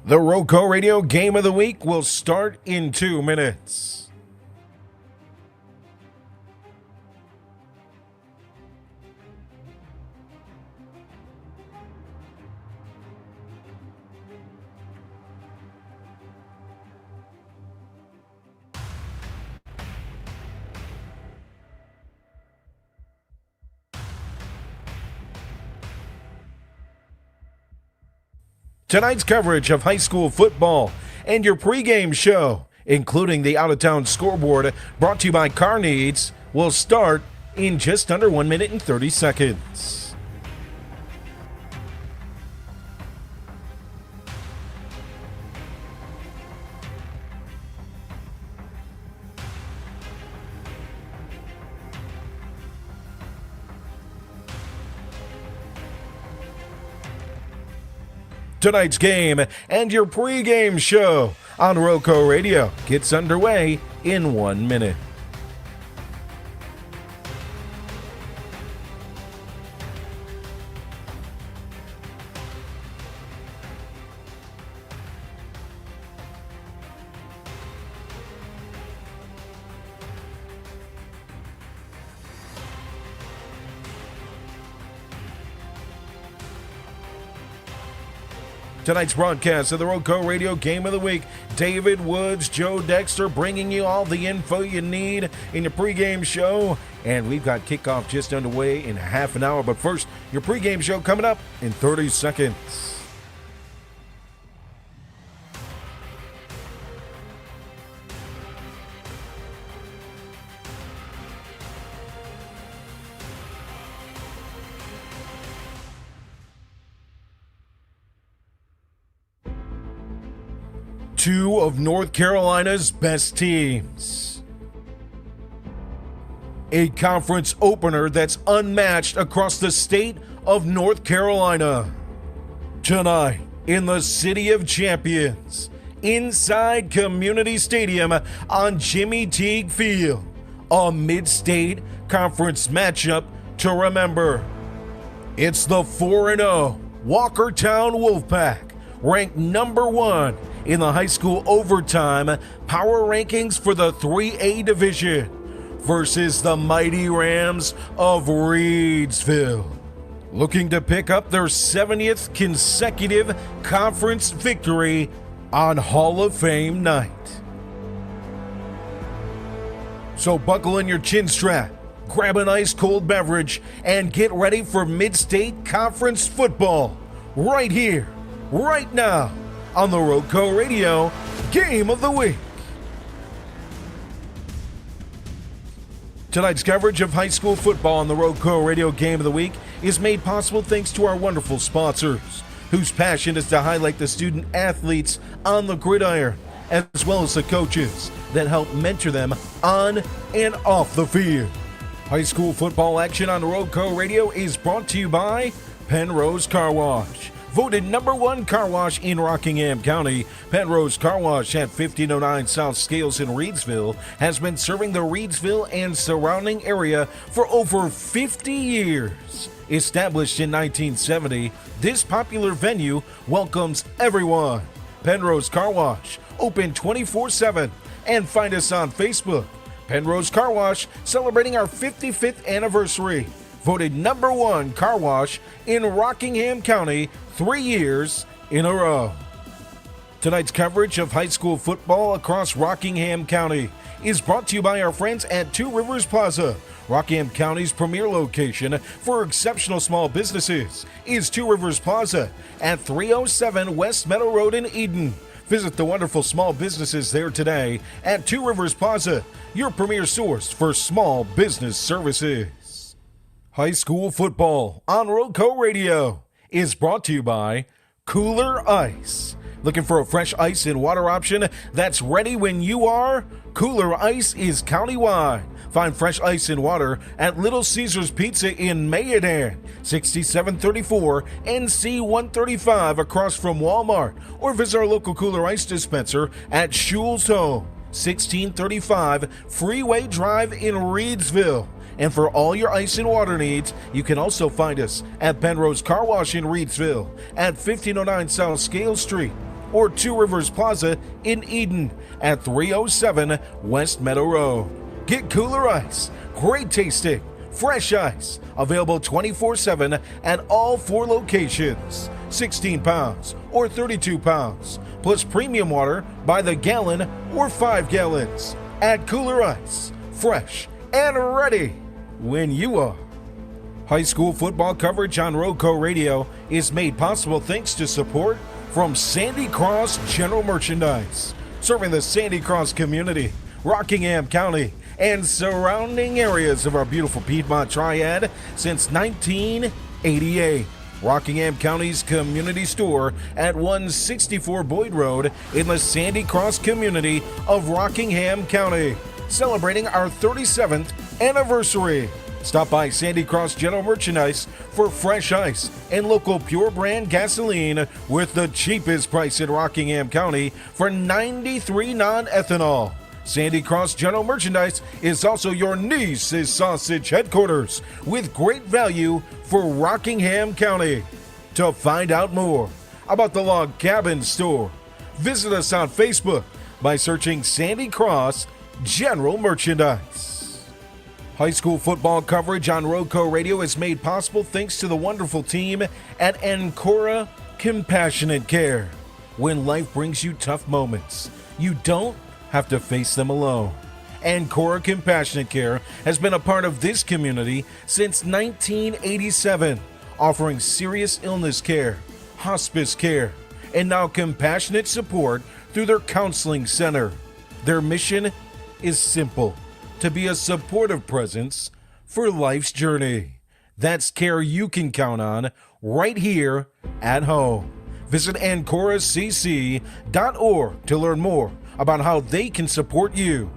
The RoCo Radio Game of the Week will start in 2 minutes. Tonight's coverage of high school football and your pregame show, including the out-of-town scoreboard brought to you by Car Needs, will start in just under 1 minute and 30 seconds. Tonight's game and your pregame show on RoCo Radio gets underway in 1 minute. Tonight's broadcast of the RoCo Radio Game of the Week, David Woods, Joe Dexter bringing you all the info you need in your pregame show. And we've got kickoff just underway in half an hour. But first, your pregame show coming up in 30 seconds. Two of North Carolina's best teams. A conference opener that's unmatched across the state of North Carolina. Tonight, in the City of Champions, inside Community Stadium on Jimmy Teague Field, a mid-state conference matchup to remember. It's the 4-0 Walkertown Wolfpack, ranked number 1 in the high school overtime power rankings for the 3A division versus the mighty Rams of Reidsville, looking to pick up their 70th consecutive conference victory on Hall of Fame night. So buckle in your chin strap, grab an ice cold beverage, and get ready for mid-state conference football right here, right now, on the RoCo Radio Game of the Week. Tonight's coverage of high school football on the RoCo Radio Game of the Week is made possible thanks to our wonderful sponsors, whose passion is to highlight the student athletes on the gridiron, as well as the coaches that help mentor them on and off the field. High school football action on RoCo Radio is brought to you by Pennrose Carwash. Voted number 1 car wash in Rockingham County, Pennrose Carwash at 1509 South Scales in Reidsville has been serving the Reidsville and surrounding area for over 50 years. Established in 1970, this popular venue welcomes everyone. Pennrose Carwash, open 24/7, and find us on Facebook. Pennrose Carwash, celebrating our 55th anniversary. Voted number 1 car wash in Rockingham County 3 years in a row. Tonight's coverage of high school football across Rockingham County is brought to you by our friends at Two Rivers Plaza. Rockingham County's premier location for exceptional small businesses is Two Rivers Plaza at 307 West Meadow Road in Eden. Visit the wonderful small businesses there today at Two Rivers Plaza, your premier source for small business services. High school football on RoCo Radio is brought to you by Kooler Ice. Looking for a fresh ice and water option that's ready when you are? Kooler Ice is countywide. Find fresh ice and water at Little Caesars Pizza in Mayodan, 6734 NC 135 across from Walmart, or visit our local Kooler Ice dispenser at Schul's Home, 1635 Freeway Drive in Reidsville. And for all your ice and water needs, you can also find us at Pennrose Carwash in Reidsville at 1509 South Scales Street, or Two Rivers Plaza in Eden at 307 West Meadow Road. Get Kooler Ice, great tasting, fresh ice, available 24/7 at all 4 locations. 16 pounds or 32 pounds, plus premium water by the gallon or 5 gallons. At Kooler Ice, fresh and ready when you are. High school football coverage on RoCo Radio is made possible thanks to support from Sandy Cross General Merchandise, serving the Sandy Cross community, Rockingham County, and surrounding areas of our beautiful Piedmont Triad since 1988. Rockingham County's community store at 164 Boyd Road in the Sandy Cross community of Rockingham County, celebrating our 37th anniversary. Stop by Sandy Cross General Merchandise for fresh ice and local pure brand gasoline with the cheapest price in Rockingham County for 93 non-ethanol. Sandy Cross General Merchandise is also your niece's sausage headquarters with great value for Rockingham County. To find out more about the Log Cabin Store, visit us on Facebook by searching Sandy Cross General Merchandise. High school football coverage on RoCo Radio is made possible thanks to the wonderful team at Ancora Compassionate Care. When life brings you tough moments, you don't have to face them alone. Ancora Compassionate Care has been a part of this community since 1987, offering serious illness care, hospice care, and now compassionate support through their counseling center. Their mission is simple: to be a supportive presence for life's journey. That's care you can count on right here at home. Visit AncoraCC.org to learn more about how they can support you.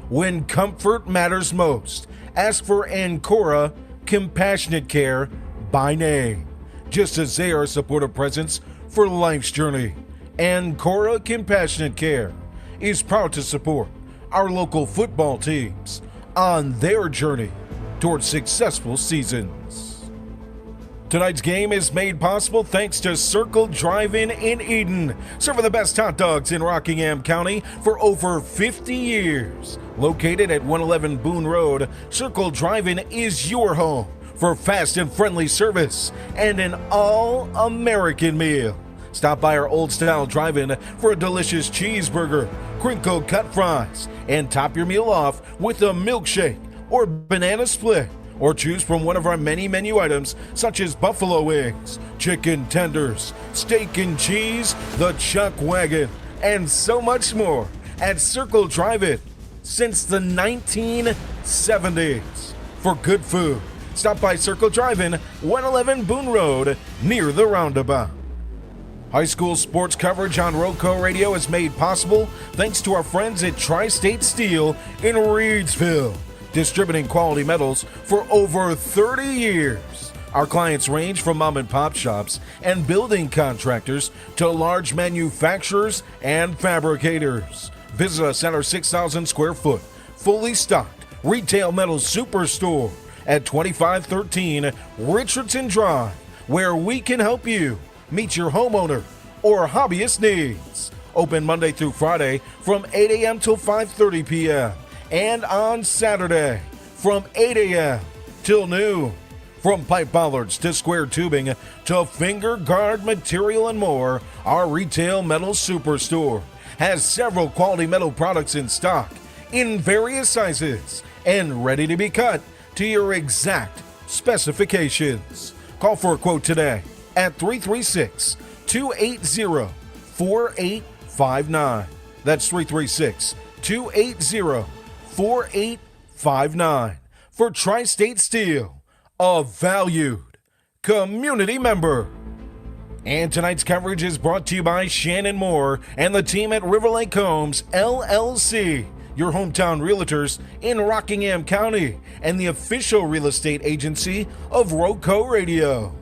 When comfort matters most, ask for Ancora Compassionate Care by name, just as they are a supportive presence for life's journey. Ancora Compassionate Care is proud to support our local football teams on their journey towards successful seasons. Tonight's game is made possible thanks to Circle Drive-In in Eden, serving the best hot dogs in Rockingham County for over 50 years. Located at 111 Boone Road, Circle Drive-In is your home for fast and friendly service and an all-American meal. Stop by our old-style drive-in for a delicious cheeseburger, crinkle cut fries, and top your meal off with a milkshake or banana split. Or choose from one of our many menu items such as buffalo wings, chicken tenders, steak and cheese, the chuck wagon, and so much more at Circle Drive-In since the 1970s. For good food, stop by Circle Drive-In, 111 Boone Road, near the roundabout. High school sports coverage on RoCo Radio is made possible thanks to our friends at Tri-State Steel in Reidsville, distributing quality metals for over 30 years. Our clients range from mom and pop shops and building contractors to large manufacturers and fabricators. Visit us at our 6,000 square foot, fully stocked retail metals superstore at 2513 Richardson Drive, where we can help you meet your homeowner or hobbyist needs. Open Monday through Friday from 8 a.m. till 5:30 p.m. and on Saturday from 8 a.m. till noon. From pipe bollards to square tubing to finger guard material and more, our retail metal superstore has several quality metal products in stock in various sizes and ready to be cut to your exact specifications. Call for a quote today at 336-280-4859. That's 336-280-4859 for Tri-State Steel, a valued community member. And tonight's coverage is brought to you by Shannon Moore and the team at Lake Homes LLC, your hometown realtors in Rockingham County and the official real estate agency of RoCo Radio.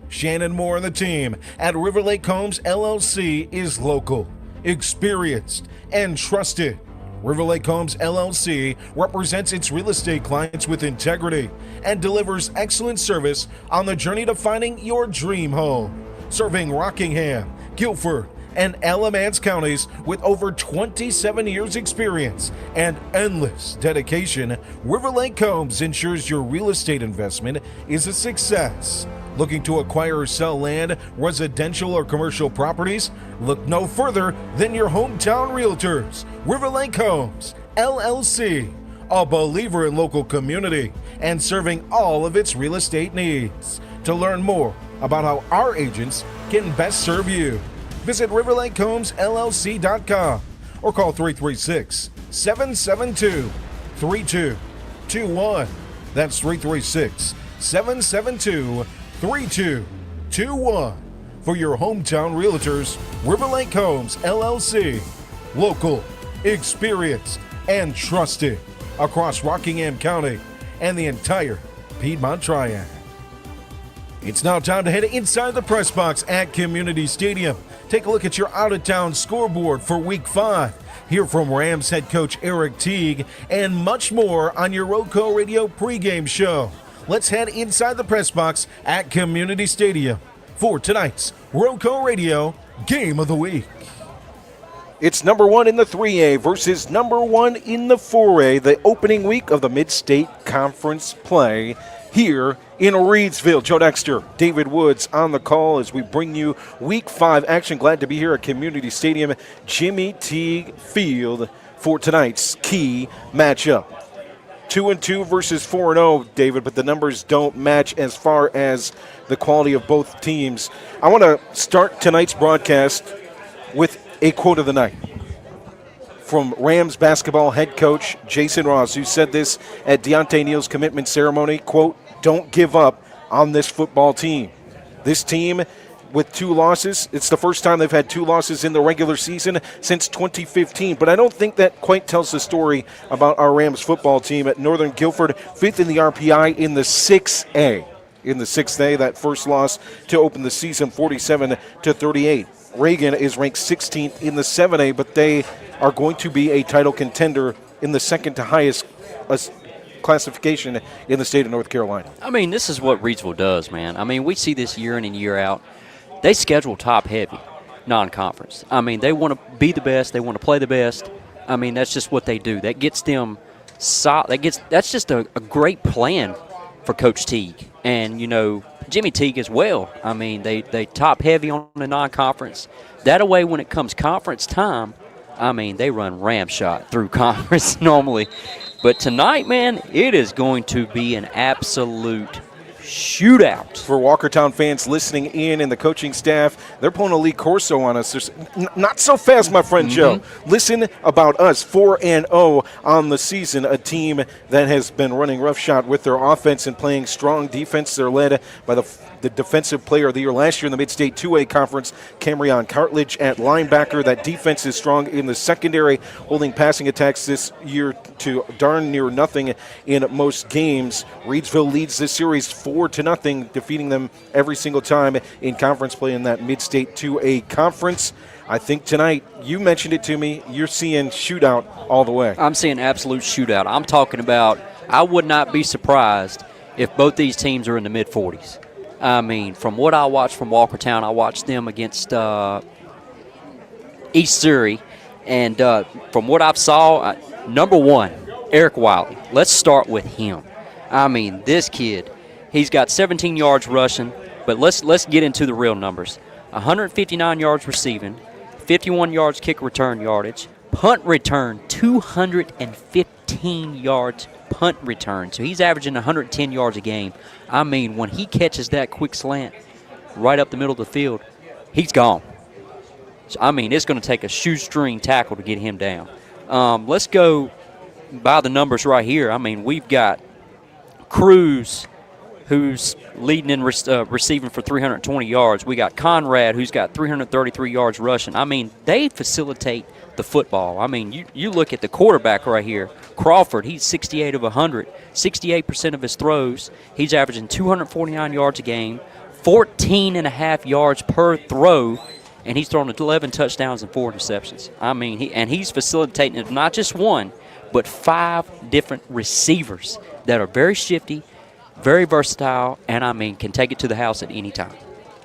Shannon Moore and the team at Lake Homes LLC is local, experienced, and trusted. Lake Homes LLC represents its real estate clients with integrity and delivers excellent service on the journey to finding your dream home. Serving Rockingham, Guilford, and Alamance counties with over 27 years experience and endless dedication, Lake Homes ensures your real estate investment is a success. Looking to acquire or sell land, residential or commercial properties? Look no further than your hometown realtors, Lake Homes LLC, a believer in local community and serving all of its real estate needs. To learn more about how our agents can best serve you, visit riverlakehomesllc.com or call 336-772-3221. That's 336-772-3221 for your hometown realtors, Lake Homes LLC. Local, experienced, and trusted across Rockingham County and the entire Piedmont Triad. It's now time to head inside the press box at Community Stadium. Take a look at your out-of-town scoreboard for Week 5. Hear from Rams head coach Eric Teague and much more on your RoCo Radio pregame show. Let's head inside the press box at Community Stadium for tonight's RoCo Radio Game of the Week. It's number 1 in the 3A versus number 1 in the 4A, the opening week of the Mid-State Conference play here in Reidsville. Joe Dexter, David Woods on the call as we bring you Week 5 action. Glad to be here at Community Stadium, Jimmy Teague Field for tonight's key matchup. 2-2 versus 4-0, David, but the numbers don't match as far as the quality of both teams. I want to start tonight's broadcast with a quote of the night from Rams basketball head coach Jason Ross, who said this at Deontay Neal's commitment ceremony, quote, "Don't give up on this football team. This team with 2 losses, it's the first time they've had 2 losses in the regular season since 2015, but I don't think that quite tells the story about our Rams football team at Northern Guilford, 5th in the RPI in the 6A. In the 6A, that first loss to open the season, 47-38. Reagan is ranked 16th in the 7A, but they are going to be a title contender in the second to highest classification in the state of North Carolina. I mean, this is what Reidsville does, man. I mean, we see this year in and year out. They schedule top-heavy non-conference. I mean, they want to be the best. They want to play the best. I mean, that's just what they do. That gets them that's just a great plan for Coach Teague. And, you know, Jimmy Teague as well. I mean, they top heavy on the non-conference. That way, when it comes conference time, I mean, they run ram shot through conference normally. But tonight, man, it is going to be an absolute shootout. For Walkertown fans listening in and the coaching staff, they're pulling a Lee Corso on us. There's not so fast, my friend Joe. Listen about us, 4-0 on the season, a team that has been running roughshod with their offense and playing strong defense. They're led by the defensive player of the year last year in the Mid-State 2A Conference, Camryon Cartledge at linebacker. That defense is strong in the secondary, holding passing attacks this year to darn near nothing in most games. Reidsville leads this series 4-0, defeating them every single time in conference play in that Mid-State 2A Conference. I think tonight, you mentioned it to me, you're seeing shootout all the way. I'm seeing absolute shootout. I'm talking about, I would not be surprised if both these teams are in the mid-40s. I mean, from what I watched from Walkertown, I watched them against East Surrey. And from what I've saw, number 1, Eric Wiley. Let's start with him. I mean, this kid, he's got 17 yards rushing, but let's get into the real numbers. 159 yards receiving, 51 yards kick return yardage, punt return 215 yards punt return. So he's averaging 110 yards a game. I mean, when he catches that quick slant right up the middle of the field, he's gone. So, I mean, it's going to take a shoestring tackle to get him down. Let's go by the numbers right here. I mean, we've got Cruz, who's leading in receiving for 320 yards. We got Conrad, who's got 333 yards rushing. I mean, they facilitate the football. I mean, you look at the quarterback right here, Crawford, he's 68 of 100, 68% of his throws. He's averaging 249 yards a game, 14.5 yards per throw, and he's thrown 11 touchdowns and 4 interceptions. I mean, he's facilitating not just one, but 5 different receivers that are very shifty, very versatile, and, I mean, can take it to the house at any time.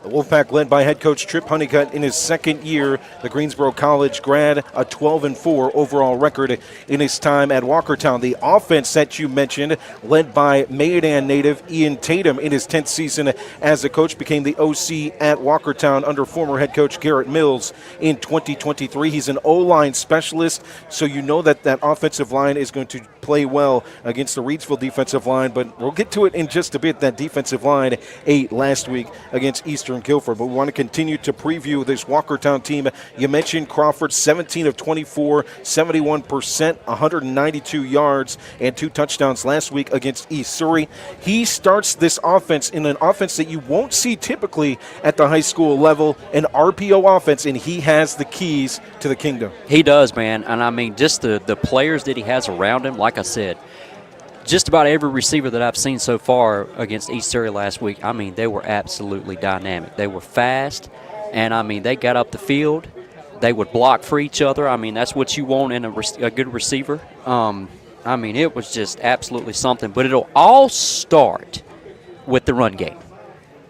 The Wolfpack led by head coach Trip Honeycutt in his second year, the Greensboro College grad, a 12-4 overall record in his time at Walkertown. The offense that you mentioned, led by Mayodan native Ian Tatum in his 10th season as a coach, became the OC at Walkertown under former head coach Garrett Mills in 2023. He's an O-line specialist, so you know that that offensive line is going to play well against the Reidsville defensive line, but we'll get to it in just a bit. That defensive line ate last week against Eastern Guilford, but we want to continue to preview this Walkertown team. You mentioned Crawford, 17 of 24, 71%, 192 yards, and 2 touchdowns last week against East Surrey. He starts this offense in an offense that you won't see typically at the high school level, an RPO offense, and he has the keys to the kingdom. He does, man, and I mean, just the players that he has around him, like I said, just about every receiver that I've seen so far against East Surrey last week, I mean, they were absolutely dynamic. They were fast, and, I mean, they got up the field. They would block for each other. I mean, that's what you want in a good receiver. I mean, it was just absolutely something. But it'll all start with the run game.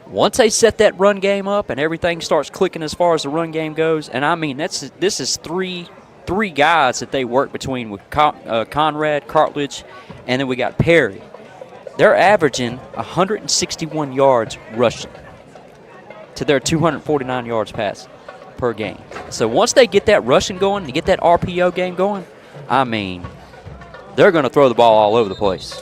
Once they set that run game up and everything starts clicking as far as the run game goes, and, I mean, this is three guys that they work between with Conrad, Cartledge, and then we got Perry. They're averaging 161 yards rushing to their 249 yards passing per game. So once they get that rushing going, to get that RPO game going, I mean, they're going to throw the ball all over the place.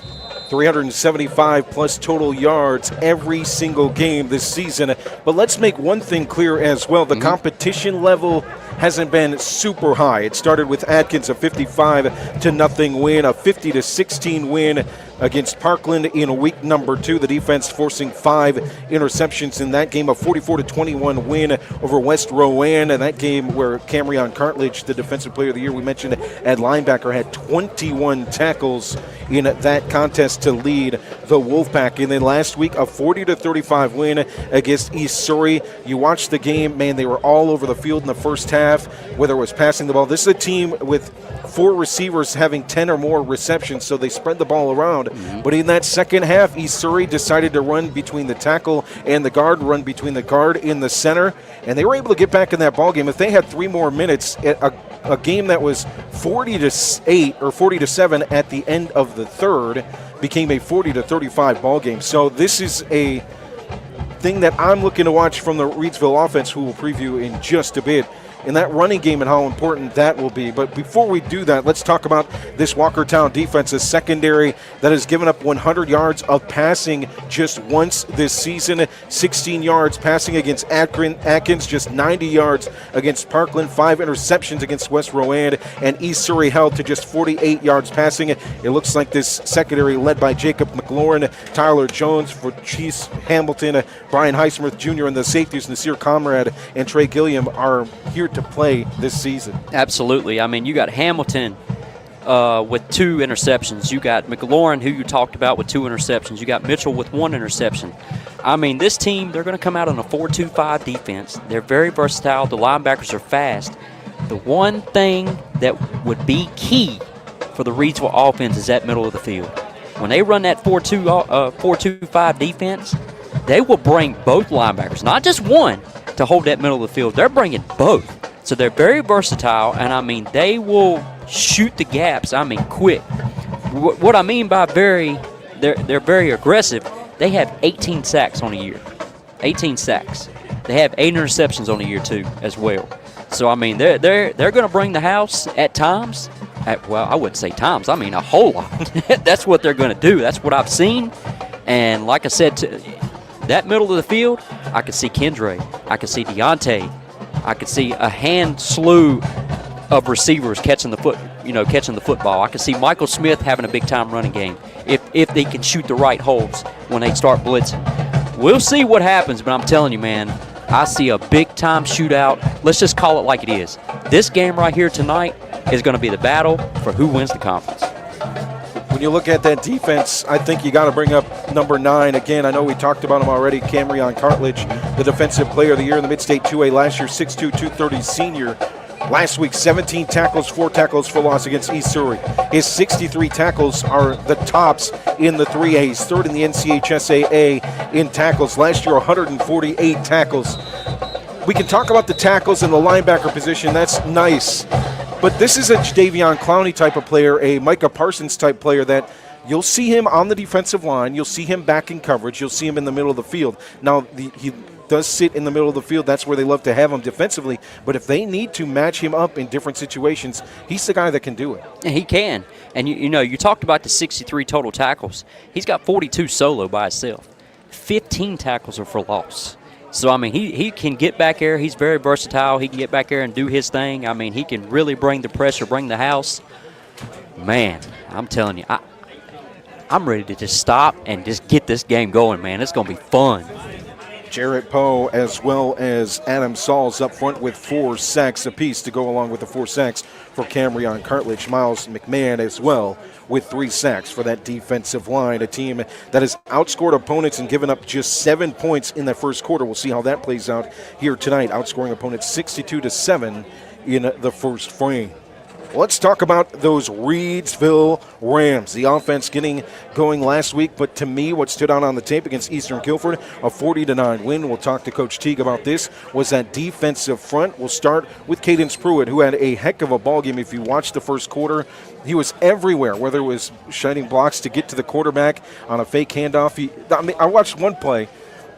375 plus total yards every single game this season. But let's make one thing clear as well. The competition level hasn't been super high. It started with Atkins, a 55-0 win, a 50-16 win against Parkland in week number 2. The defense forcing 5 interceptions in that game, a 44-21 win over West Rowan. And that game where Camryon Cartledge, the defensive player of the year we mentioned at linebacker, had 21 tackles in that contest to lead the Wolfpack. And then last week, a 40-35 win against East Surrey. You watched the game, man, they were all over the field in the first half, whether it was passing the ball. This is a team with 4 receivers having 10 or more receptions, so they spread the ball around. But in that second half, East Surrey decided to run between the tackle and the guard, run between the guard and the center, and they were able to get back in that ball game. If they had 3 more minutes, a game that was 40-8 or 40-7 at the end of the third became a 40-35 ball game. So this is a thing that I'm looking to watch from the Reidsville offense, who we'll preview in just a bit, in that running game and how important that will be. But before we do that, let's talk about this Walkertown defense, a secondary that has given up 100 yards of passing just once this season, 16 yards passing against Atkins, just 90 yards against Parkland, 5 interceptions against West Rowan, and East Surrey held to just 48 yards passing. It looks like this secondary led by Jacob McLaurin, Tyler Jones, for Cheese Hamilton, Brian Highsmith Jr., and the safeties Nasir Comrade and Trey Gilliam are here to play this season. Absolutely. I mean, you got Hamilton with 2 interceptions. You got McLaurin, who you talked about, with 2 interceptions. You got Mitchell with 1 interception. I mean, this team, they're going to come out on a 4-2-5 defense. They're very versatile. The linebackers are fast. The one thing that would be key for the Reidsville offense is that middle of the field. When they run that 4-2-5 defense, they will bring both linebackers, not just one, to hold that middle of the field. They're bringing both. So they're very versatile, and, I mean, they will shoot the gaps, I mean, quick. What I mean by they're very aggressive, they have 18 sacks on a year. 18 sacks. They have 8 interceptions on a year, too, as well. So, I mean, they're going to bring the house at times. Well, I wouldn't say times. I mean, a whole lot. That's what they're going to do. That's what I've seen. And like I said, that middle of the field, I could see Kendre. I could see Deontay. I could see a slew of receivers catching the football. I could see Michael Smith having a big-time running game if they can shoot the right holes when they start blitzing. We'll see what happens, but I'm telling you, man, I see a big-time shootout. Let's just call it like it is. This game right here tonight is going to be the battle for who wins the conference. When you look at that defense, I think you got to bring up number 9. Again, I know we talked about him already, Camryon Cartledge, the defensive player of the year in the Mid-State 2A last year, 6'2", 230 senior. Last week, 17 tackles, 4 tackles for loss against East Surrey. His 63 tackles are the tops in the 3A. He's third in the NCHSAA in tackles. Last year, 148 tackles. We can talk about the tackles and the linebacker position. That's nice. But this is a Jadavion Clowney type of player, a Micah Parsons type player that you'll see him on the defensive line. You'll see him back in coverage. You'll see him in the middle of the field. Now, he does sit in the middle of the field. That's where they love to have him defensively. But if they need to match him up in different situations, he's the guy that can do it. And he can. And, you talked about the 63 total tackles. He's got 42 solo by himself. 15 tackles are for loss. So, I mean, he can get back there. He's very versatile. He can get back there and do his thing. I mean, he can really bring the pressure, bring the house. Man, I'm telling you, I'm ready to just stop and just get this game going, man. It's going to be fun. Jarrett Poe as well as Adam Sauls up front with 4 sacks apiece to go along with the 4 sacks for Camryon Cartledge. Miles McMahon as well with 3 sacks for that defensive line. A team that has outscored opponents and given up just 7 points in the first quarter. We'll see how that plays out here tonight, outscoring opponents 62-7 in the first frame. Let's talk about those Reidsville Rams. The offense getting going last week, but to me, what stood out on the tape against Eastern Guilford, a 40-9 win. We'll talk to Coach Teague about this, was that defensive front. We'll start with Cadence Pruitt, who had a heck of a ball game. If you watched the first quarter, he was everywhere, whether it was shining blocks to get to the quarterback on a fake handoff. I watched one play.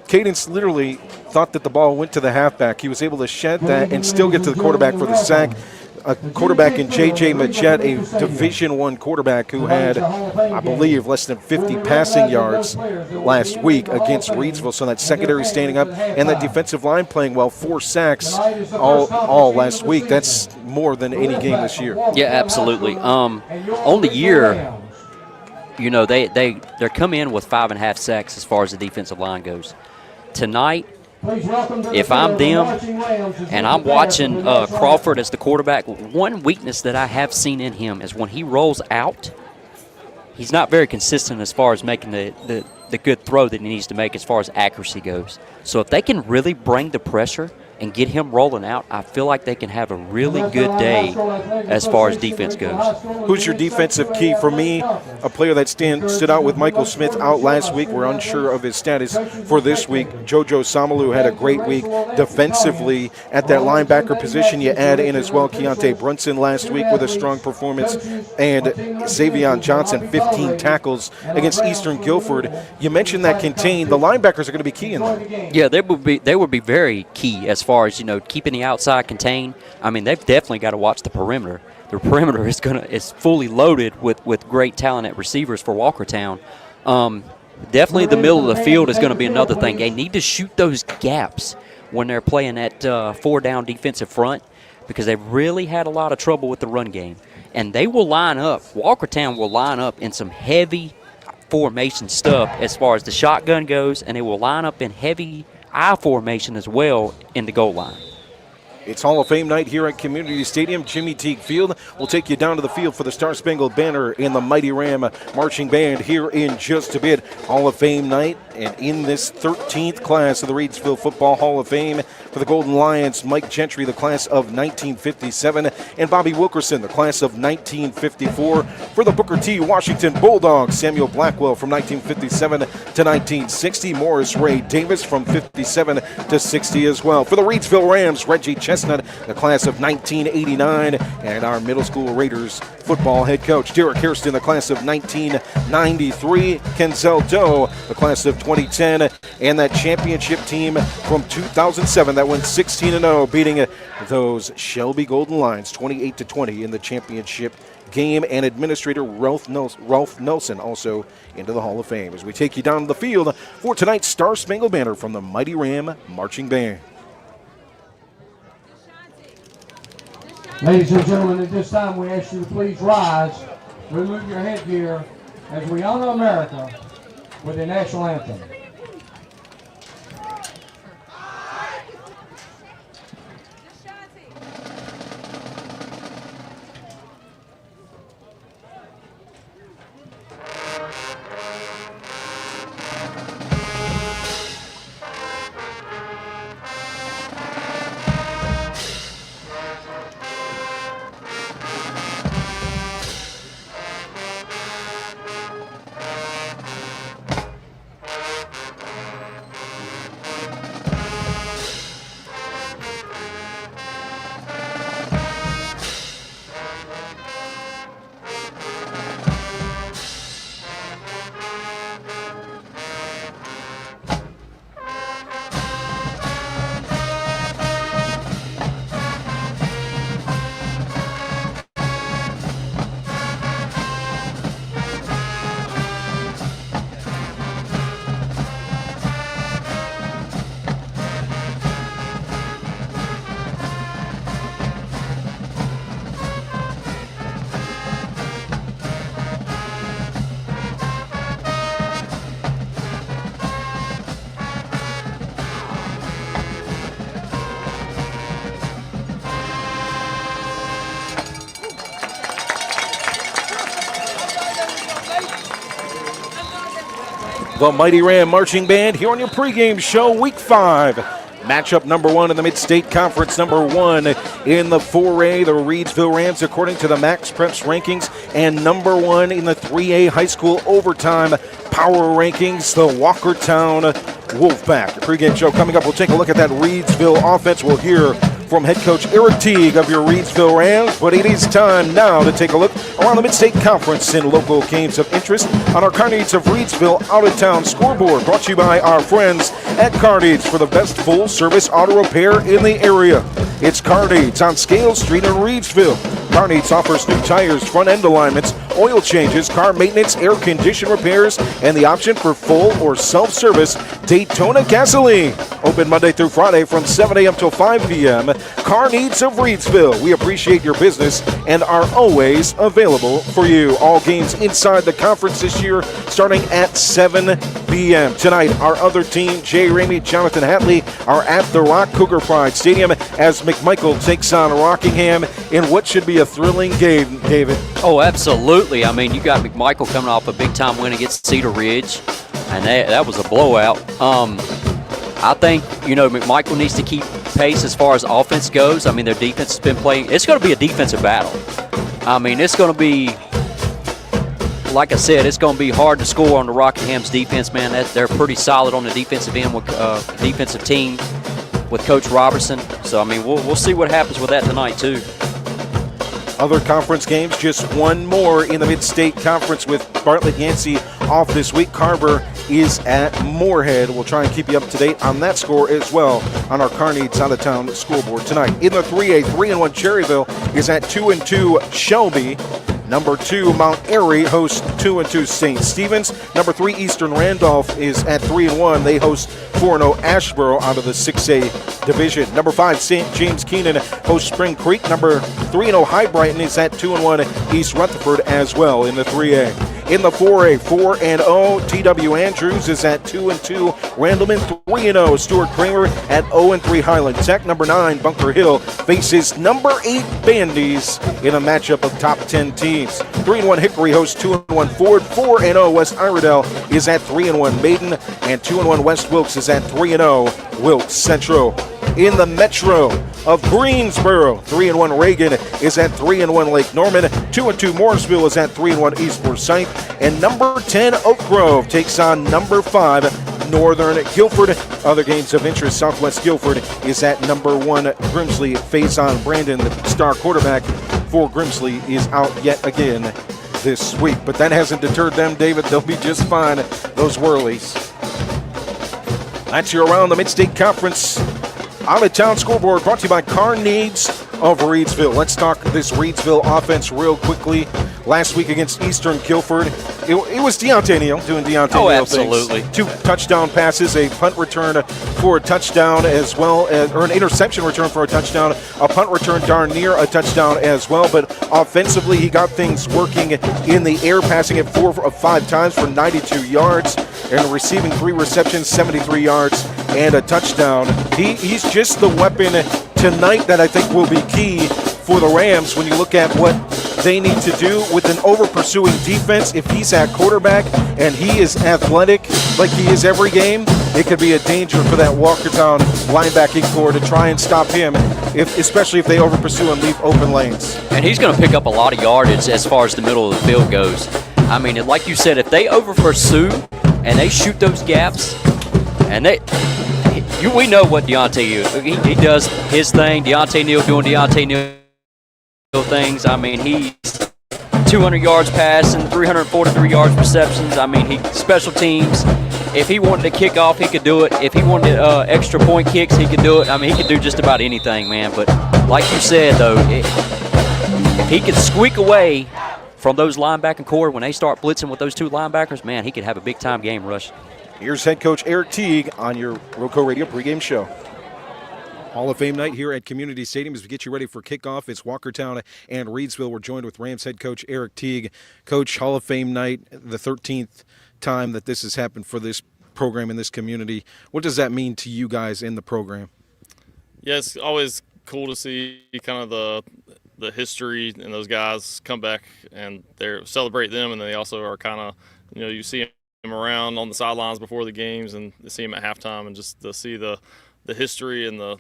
Cadence literally thought that the ball went to the halfback. He was able to shed that and still get to the quarterback for the sack. A quarterback in J.J. Majette, a Division I quarterback who had, I believe, less than 50 passing yards last week against Reidsville. So that secondary standing up and that defensive line playing well, 4 sacks all last week. That's more than any game this year. Yeah, absolutely. On the year, they come in with 5.5 sacks as far as the defensive line goes. Tonight, if I'm them and I'm watching Crawford as the quarterback, one weakness that I have seen in him is when he rolls out, he's not very consistent as far as making the good throw that he needs to make as far as accuracy goes. So if they can really bring the pressure and get him rolling out, I feel like they can have a really good day as far as defense goes. Who's your defensive key? For me, a player that stood out with Michael Smith out last week. We're unsure of his status for this week. JoJo Samalu had a great week defensively at that linebacker position. You add in as well Keontae Brunson last week with a strong performance, and Xavion Johnson, 15 tackles against Eastern Guilford. You mentioned that contained. The linebackers are going to be key in that. Yeah, they would be very key as far as keeping the outside contained. I mean, they've definitely got to watch the perimeter. The perimeter is fully loaded with great talent at receivers for Walkertown. Definitely the middle of the field is going to be another thing. They need to shoot those gaps when they're playing that 4-down defensive front, because they've really had a lot of trouble with the run game. And they will line up. Walkertown will line up in some heavy formation stuff as far as the shotgun goes, and they will line up in heavy I formation as well in the goal line. It's Hall of Fame night here at Community Stadium. Jimmy Teague Field will take you down to the field for the Star Spangled Banner and the Mighty Ram Marching Band here in just a bit. Hall of Fame night, and in this 13th class of the Reidsville Football Hall of Fame for the Golden Lions, Mike Gentry, the class of 1957, and Bobby Wilkerson, the class of 1954. For the Booker T. Washington Bulldogs, Samuel Blackwell from 1957 to 1960. Morris Ray Davis from 57 to 60 as well. For the Reidsville Rams, Reggie Chestnut, the class of 1989, and our middle school Raiders football head coach, Derek Hairston, the class of 1993, Kenzel Doe, the class of 2010, and that championship team from 2007 that went 16-0, beating those Shelby Golden Lions 28-20 in the championship game, and administrator Ralph Nelson also into the Hall of Fame as we take you down to the field for tonight's Star Spangled Banner from the Mighty Ram Marching Band. Ladies and gentlemen, at this time we ask you to please rise, remove your headgear as we honor America with the national anthem. the Mighty Ram Marching Band here on your pregame show, Week 5. Matchup number 1 in the Mid-State Conference, number 1 in the 4A, the Reidsville Rams, according to the Max Preps rankings, and number 1 in the 3A High School Overtime Power Rankings, the Walkertown Wolfpack. The pregame show coming up, we'll take a look at that Reidsville offense. We'll hear from head coach Eric Teague of your Reidsville Rams, but it is time now to take a look around the Mid-State Conference and local games of interest on our Carneades of Reidsville out-of-town scoreboard, brought to you by our friends at Carneades for the best full-service auto repair in the area. It's Carneades on Scale Street in Reidsville. Carneades offers new tires, front-end alignments, oil changes, car maintenance, air condition repairs, and the option for full or self-service Daytona gasoline. Open Monday through Friday from 7 a.m. till 5 p.m. Carneades of Reidsville. We appreciate your business and are always available for you. All games inside the conference this year starting at 7 p.m. Tonight, our other team, Jay Ramey, Jonathan Hatley, are at the Rock Cougar Pride Stadium as McMichael takes on Rockingham in what should be a thrilling game, David. Oh, absolutely. I mean, you got McMichael coming off a big-time win against Cedar Ridge, and that was a blowout. I think, McMichael needs to keep pace as far as offense goes. I mean, their defense has been playing. It's going to be a defensive battle. I mean, it's going to be, like I said, it's going to be hard to score on the Rockingham's defense, man. They're pretty solid on the defensive end with defensive team with Coach Robertson. So, I mean, we'll see what happens with that tonight, too. Other conference games, just one more in the Mid-State Conference with Bartlett Yancey off this week. Carver is at Moorhead. We'll try and keep you up to date on that score as well on our Carneades out-of-town scoreboard tonight. In the 3A, 3-1 Cherryville is at 2-2 Shelby. Number 2, Mount Airy hosts 2-2 St. Stephen's. Number 3, Eastern Randolph is at 3-1. They host 4-0 Asheboro out of the 6A division. Number 5, St. James Keenan hosts Spring Creek. Number 3-0 High Brighton is at 2-1 East Rutherford as well in the 3A. In the 4A, 4-0, T.W. Andrews is at 2-2. Randleman 3-0. Stuart Kramer at 0-3 Highland Tech. Number 9, Bunker Hill faces number 8 Bandies in a matchup of top 10 teams. 3-1 Hickory hosts 2-1 Ford. 4-0 West Iredell is at 3-1 Maiden. And 2-1 West Wilkes is at 3-0 Wilkes Central. In the Metro of Greensboro, 3-1 Reagan is at 3-1 Lake Norman. 2-2 Morrisville is at 3-1 East Forsyth. And number 10 Oak Grove takes on number 5 Northern Guilford. Other games of interest, Southwest Guilford is at number 1 Grimsley. Faison Brandon, the star quarterback for Grimsley, is out yet again this week. But that hasn't deterred them, David. They'll be just fine, those Whirlies. That's your Around the Mid-State Conference out-of-town scoreboard, brought to you by Carneades of Reidsville. Let's talk this Reidsville offense real quickly. Last week against Eastern Guilford, it was Deontay Neal doing Deontay Neal absolutely. things. 2 touchdown passes, a punt return for a touchdown as well, or an interception return for a touchdown, a punt return darn near a touchdown as well. But offensively, he got things working in the air, passing it 4 of 5 times for 92 yards, and receiving 3 receptions, 73 yards, and a touchdown. He's just the weapon tonight that I think will be key for the Rams when you look at what they need to do with an over-pursuing defense. If he's at quarterback and he is athletic like he is every game, it could be a danger for that Walkertown linebacking core to try and stop him, especially if they over-pursue and leave open lanes. And he's going to pick up a lot of yardage as far as the middle of the field goes. I mean, like you said, if they over-pursue and they shoot those gaps, and we know what Deontay is. He does his thing. Deontay Neal doing Deontay Neal things. I mean, he's 200 yards passing, 343 yards receptions. I mean, he special teams. If he wanted to kick off, he could do it. If he wanted extra point kicks, he could do it. I mean, he could do just about anything, man. But like you said, though, if he could squeak away from those linebacking core when they start blitzing with those 2 linebackers, man, he could have a big-time game rush. Here's head coach Eric Teague on your RoCo Radio pregame show. Hall of Fame night here at Community Stadium as we get you ready for kickoff. It's Walkertown and Reidsville. We're joined with Rams head coach Eric Teague. Coach, Hall of Fame night, the 13th time that this has happened for this program in this community. What does that mean to you guys in the program? Yeah, it's always cool to see kind of the history and those guys come back and they celebrate them, and they also are kind of, you see them around on the sidelines before the games and to see him at halftime and just to see the history and the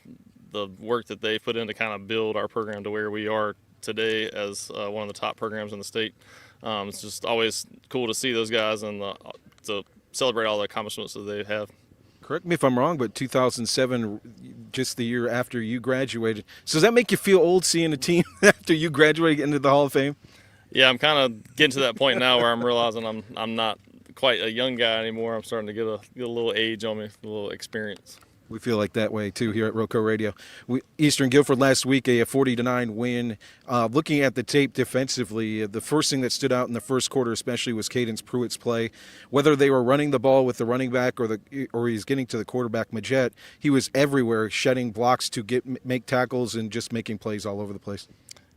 work that they put in to kind of build our program to where we are today as one of the top programs in the state. It's just always cool to see those guys and to celebrate all the accomplishments that they have. Correct me if I'm wrong, but 2007, just the year after you graduated. So does that make you feel old seeing a team after you graduated into the Hall of Fame? Yeah, I'm kind of getting to that point now where I'm realizing I'm not quite a young guy anymore. I'm starting to get a little age on me, a little experience. We feel like that way, too, here at RoCo Radio. Eastern Guilford last week, a 40-9 win. Looking at the tape defensively, the first thing that stood out in the first quarter especially was Cadence Pruitt's play. Whether they were running the ball with the running back or he's getting to the quarterback, Majette, he was everywhere, shedding blocks to make tackles and just making plays all over the place.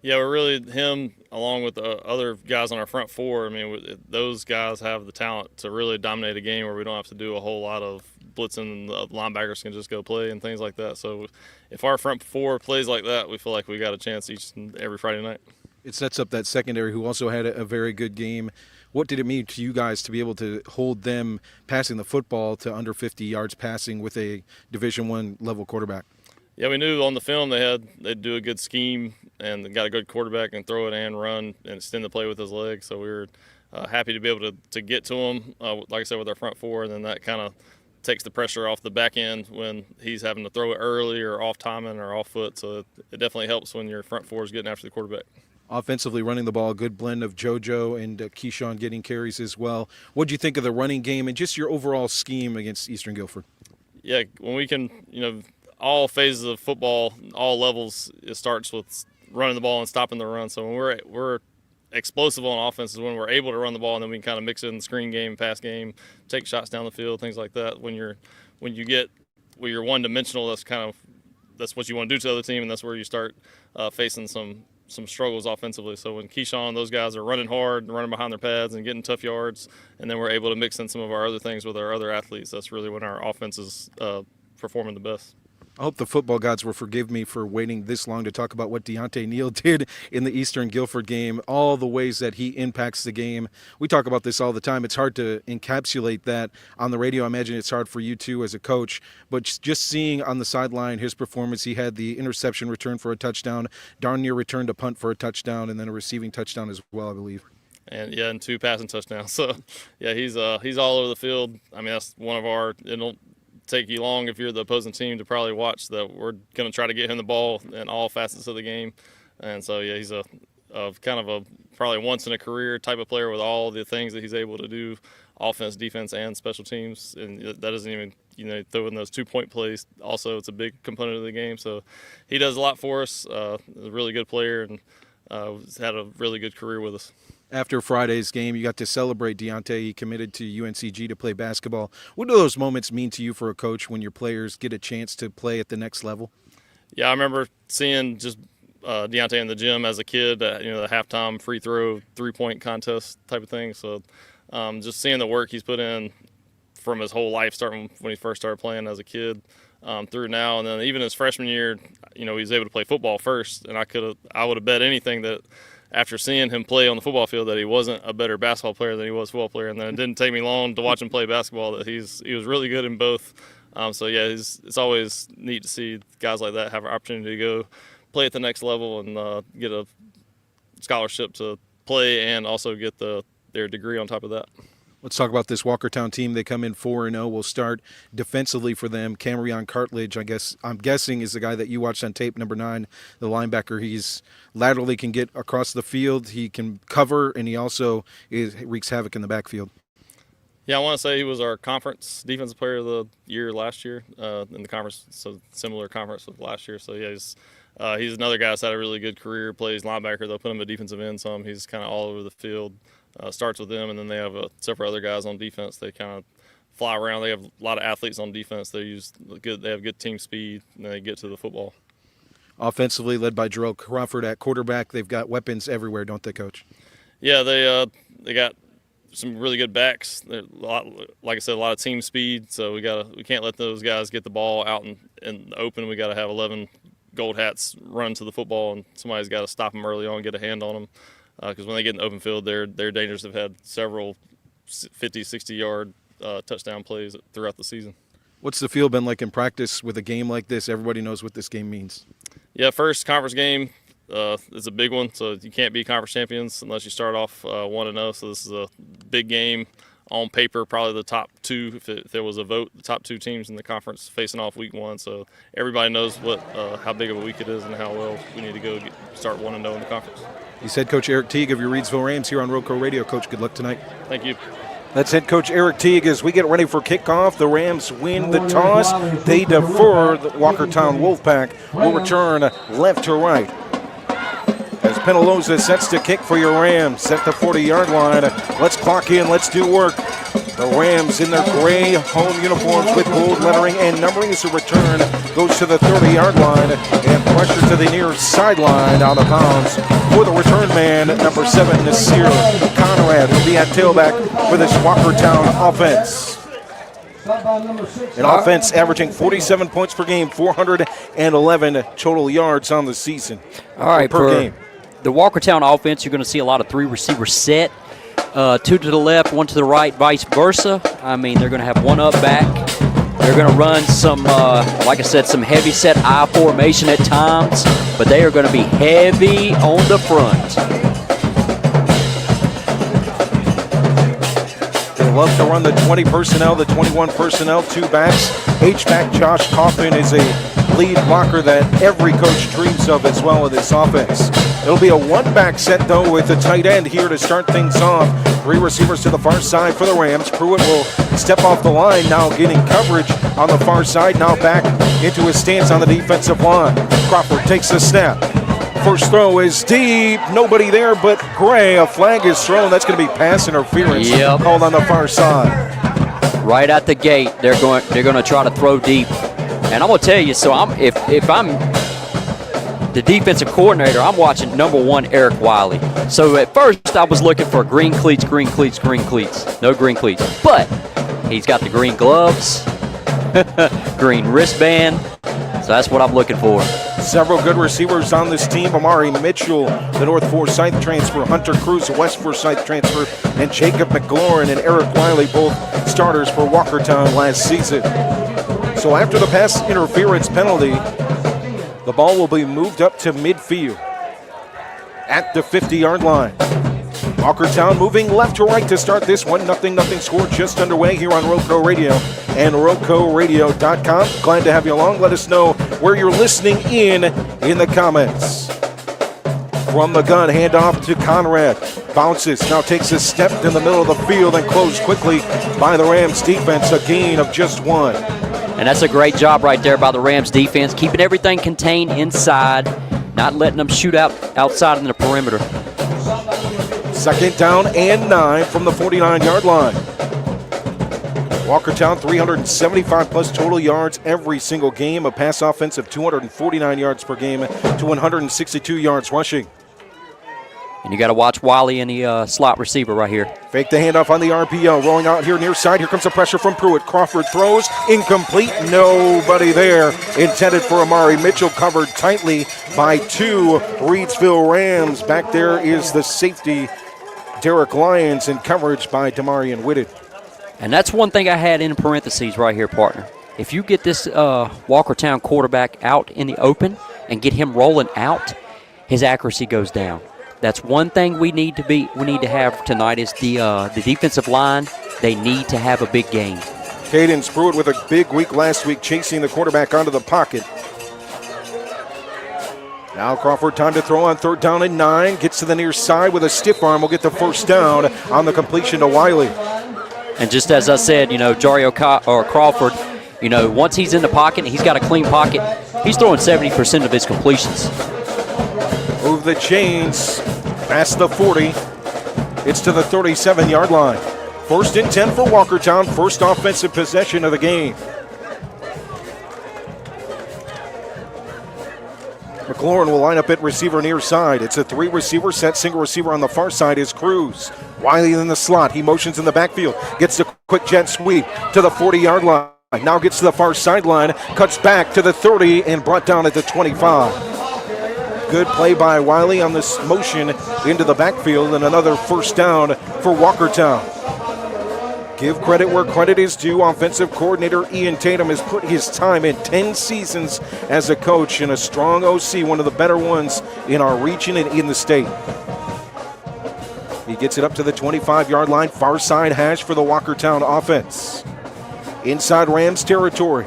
Yeah, we're really him along with the other guys on our front four. I mean, those guys have the talent to really dominate a game where we don't have to do a whole lot of blitzing. The linebackers can just go play and things like that. So if our front four plays like that, we feel like we got a chance each and every Friday night. It sets up that secondary who also had a very good game. What did it mean to you guys to be able to hold them passing the football to under 50 yards passing with a Division I level quarterback? Yeah, we knew on the film they'd do a good scheme and they got a good quarterback and throw it and run and extend the play with his legs. So we were happy to be able to get to him, like I said, with our front four, and then that kind of takes the pressure off the back end when he's having to throw it early or off timing or off foot. So it definitely helps when your front four is getting after the quarterback. Offensively running the ball, a good blend of JoJo and Keyshawn getting carries as well. What do you think of the running game and just your overall scheme against Eastern Guilford? Yeah, when we can, all phases of football, all levels, it starts with running the ball and stopping the run. So when we're explosive on offense is when we're able to run the ball, and then we can kind of mix it in the screen game, pass game, take shots down the field, things like that. When you're one-dimensional, that's what you want to do to the other team, and that's where you start facing some struggles offensively. So when Keyshawn and those guys are running hard, running behind their pads and getting tough yards, and then we're able to mix in some of our other things with our other athletes, that's really when our offense is performing the best. I hope the football gods will forgive me for waiting this long to talk about what Deontay Neal did in the Eastern Guilford game, all the ways that he impacts the game. We talk about this all the time. It's hard to encapsulate that on the radio. I imagine it's hard for you too as a coach, but just seeing on the sideline his performance, he had the interception return for a touchdown, darn near returned a punt for a touchdown, and then a receiving touchdown as well, I believe. And 2 passing touchdowns. So, yeah, he's all over the field. I mean, that's one of our – it'll take you long if you're the opposing team to probably watch that. We're going to try to get him the ball in all facets of the game. And so, yeah, he's a kind of a probably once-in-a-career type of player with all the things that he's able to do, offense, defense, and special teams. And that doesn't even – throw in those 2-point plays. Also, it's a big component of the game. So he does a lot for us. A really good player and has had a really good career with us. After Friday's game, you got to celebrate Deontay. He committed to UNCG to play basketball. What do those moments mean to you for a coach when your players get a chance to play at the next level? Yeah, I remember seeing just Deontay in the gym as a kid, the halftime free throw, 3-point contest type of thing. So just seeing the work he's put in from his whole life, starting when he first started playing as a kid through now. And then even his freshman year, he was able to play football first. And I would have bet anything that after seeing him play on the football field that he wasn't a better basketball player than he was football player. And then it didn't take me long to watch him play basketball that he was really good in both. So, yeah, it's always neat to see guys like that have an opportunity to go play at the next level and get a scholarship to play and also get their degree on top of that. Let's talk about this Walkertown team. They come in 4-0. We'll start defensively for them. Camryon Cartledge, I'm guessing, is the guy that you watched on tape, number 9, the linebacker. He's laterally can get across the field. He can cover, and he also wreaks havoc in the backfield. Yeah, I want to say he was our conference defensive player of the year last year in the conference, so similar conference with last year. So, yeah, he's another guy that's had a really good career, plays linebacker. They'll put him at defensive end some. He's kind of all over the field. Starts with them, and then they have several other guys on defense. They kind of fly around. They have a lot of athletes on defense. They have good team speed, and they get to the football. Offensively, led by Jarrell Crawford at quarterback. They've got weapons everywhere, don't they, Coach? Yeah, they got some really good backs. Like I said, a lot of team speed. So we can't let those guys get the ball out in the open. We got to have 11 gold hats run to the football, and somebody's got to stop them early on, get a hand on them. Because when they get in the open field, they're dangerous. They've had several 50, 60-yard touchdown plays throughout the season. What's the feel been like in practice with a game like this? Everybody knows what this game means. Yeah, first conference game is a big one, so you can't be conference champions unless you start off 1-0. So this is a big game. On paper, probably the top two, if there was a vote, the top two teams in the conference facing off week 1. So everybody knows how big of a week it is and how well we need to go start 1-0 in the conference. He's head coach Eric Teague of your Reidsville Rams here on RoCo Radio. Coach, good luck tonight. Thank you. That's head coach Eric Teague as we get ready for kickoff. The Rams win the toss. They defer. The Walkertown Wolfpack will return left to right. As Pennrose sets to kick for your Rams at the 40-yard line. Let's clock in. Let's do work. The Rams in their gray home uniforms with gold lettering and numbering as the return goes to the 30-yard line and pressure to the near sideline out of bounds for the return man, number 7, Nasir Conrad will be at tailback for this Walkertown offense. An offense averaging 47 points per game, 411 total yards on the season. All right, per game. The Walkertown offense, you're going to see a lot of 3-receiver set. 2 to the left, 1 to the right, vice versa. I mean, they're going to have 1 up back. They're going to run some, like I said, some heavy set I formation at times, but they are going to be heavy on the front. They love to run the 20 personnel, the 21 personnel, 2 backs. H-back Josh Coffin is a lead blocker that every coach dreams of as well in this offense. It'll be a 1-back set, though, with the tight end here to start things off. 3 receivers to the far side for the Rams. Pruitt will step off the line, now getting coverage on the far side, now back into his stance on the defensive line. Crawford takes the snap. First throw is deep. Nobody there but Gray. A flag is thrown. That's going to be pass interference called on the far side. Right at the gate, they're going to try to throw deep. And I'm going to tell you, so if I'm the defensive coordinator, I'm watching number 1, Eric Wiley. So at first, I was looking for green cleats, green cleats, green cleats. No green cleats. But he's got the green gloves, green wristband. So that's what I'm looking for. Several good receivers on this team. Amari Mitchell, the North Forsyth transfer. Hunter Cruz, the West Forsyth transfer. And Jacob McLaurin and Eric Wiley, both starters for Walkertown last season. So after the pass interference penalty, the ball will be moved up to midfield at the 50-yard line. Walkertown moving left to right to start this one. 0-0 score just underway here on RoCo Radio and RoCoRadio.com. Glad to have you along. Let us know where you're listening in the comments. From the gun, handoff to Conrad. Bounces, now takes a step in the middle of the field and closed quickly by the Rams defense. A gain of just 1. And that's a great job right there by the Rams defense, keeping everything contained inside, not letting them shoot outside in the perimeter. 2nd down and 9 from the 49-yard line. Walkertown, 375-plus total yards every single game, a pass offense of 249 yards per game to 162 yards rushing. And you got to watch Wiley and the slot receiver right here. Fake the handoff on the RPO. Rolling out here near side. Here comes the pressure from Pruitt. Crawford throws. Incomplete. Nobody there. Intended for Amari Mitchell. Covered tightly by 2 Reidsville Rams. Back there is the safety, Derek Lyons, in coverage by Demarion Whitted. And that's one thing I had in parentheses right here, partner. If you get this Walkertown quarterback out in the open and get him rolling out, his accuracy goes down. That's one thing we need to have tonight is the defensive line. They need to have a big game. Caden Pruitt with a big week last week, chasing the quarterback onto the pocket. Now Crawford, time to throw on 3rd down and 9. Gets to the near side with a stiff arm. Will get the first down on the completion to Wiley. And just as I said, Jario Crawford, once he's in the pocket, he's got a clean pocket. He's throwing 70% of his completions. Move the chains past the 40. It's to the 37-yard line. 1st and 10 for Walkertown. First offensive possession of the game. McLaurin will line up at receiver near side. It's a 3-receiver set. Single receiver on the far side is Cruz. Wiley in the slot. He motions in the backfield. Gets the quick jet sweep to the 40-yard line. Now gets to the far sideline. Cuts back to the 30 and brought down at the 25. Good play by Wiley on this motion into the backfield, and another first down for Walkertown. give credit where credit is due. Offensive coordinator Ian Tatum has put his time in 10 seasons as a coach and a strong OC, one of the better ones in our region and in the state. He gets it up to the 25-yard line, far side hash for the Walkertown offense. Inside Rams territory.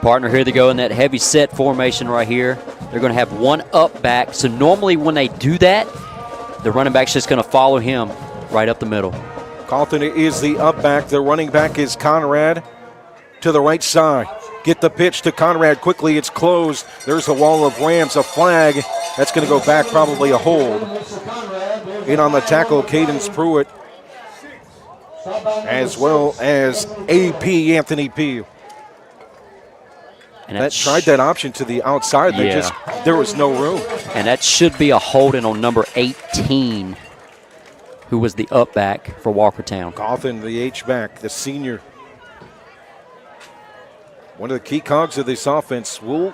Partner, here they go in that heavy set formation right here. They're going to have one up back. So normally when they do that, the running back's just going to follow him right up the middle. Carlton is the up back. The running back is Conrad to the right side. Get the pitch to Conrad quickly. It's closed. There's a wall of Rams, a flag. That's going to go back, probably a hold. In on the tackle, Cadence Pruitt, as well as AP Anthony Pugh. And that tried that option to the outside. There was no room. And that should be a holding on number 18, who was the up back for Walkertown. Carlton, the H-back, the senior. One of the key cogs of this offense. We'll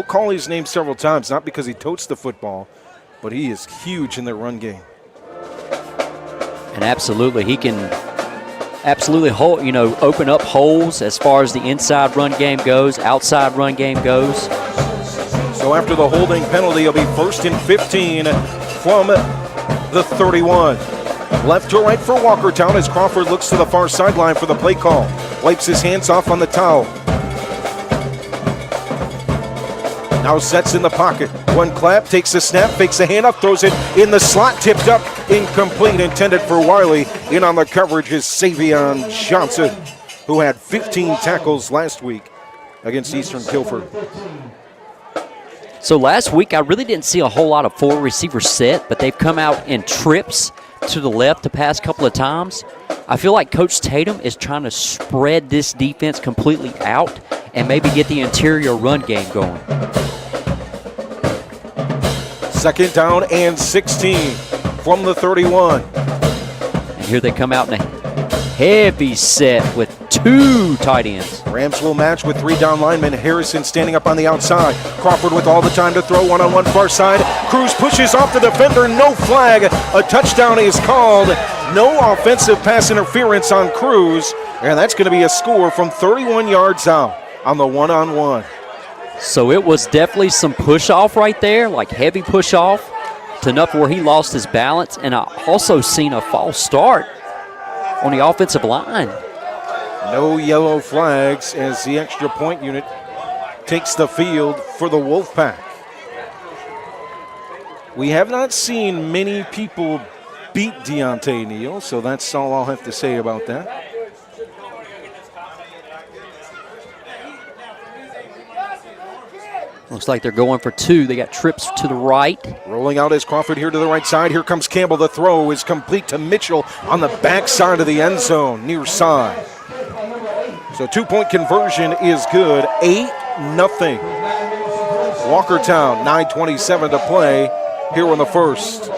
call his name several times, not because he totes the football, but he is huge in the run game. And absolutely, he can absolutely open up holes as far as the inside run game goes, outside run game goes. So after the holding penalty, it'll be 1st and 15 from the 31. Left to right for Walkertown as Crawford looks to the far sideline for the play call. Wipes his hands off on the towel. Now sets in the pocket. One clap, takes a snap, fakes a handoff, throws it in the slot, tipped up, incomplete, intended for Wiley. In on the coverage is Savion Johnson, who had 15 tackles last week against Eastern Guilford. So last week, I really didn't see a whole lot of 4 receiver set, but they've come out in trips to the left the past couple of times. I feel like Coach Tatum is trying to spread this defense completely out and maybe get the interior run game going. 2nd down and 16 from the 31. And here they come out in a heavy set with 2 tight ends. Rams will match with 3 down linemen. Harrison standing up on the outside. Crawford with all the time to throw, one-on-one far side. Cruz pushes off the defender, no flag. A touchdown is called. No offensive pass interference on Cruz. And that's going to be a score from 31 yards out on the one-on-one. So it was definitely some push-off right there, like heavy push-off to enough where he lost his balance. And I also seen a false start on the offensive line. No yellow flags as the extra point unit takes the field for the Wolfpack. We have not seen many people beat Deontay Neal, so that's all I'll have to say about that. Looks like they're going for 2. They got trips to the right. Rolling out is Crawford here to the right side. Here comes Campbell. The throw is complete to Mitchell on the backside of the end zone, near side. So 2-point conversion is good. 8-0. Walkertown, 9:27 to play here in the first.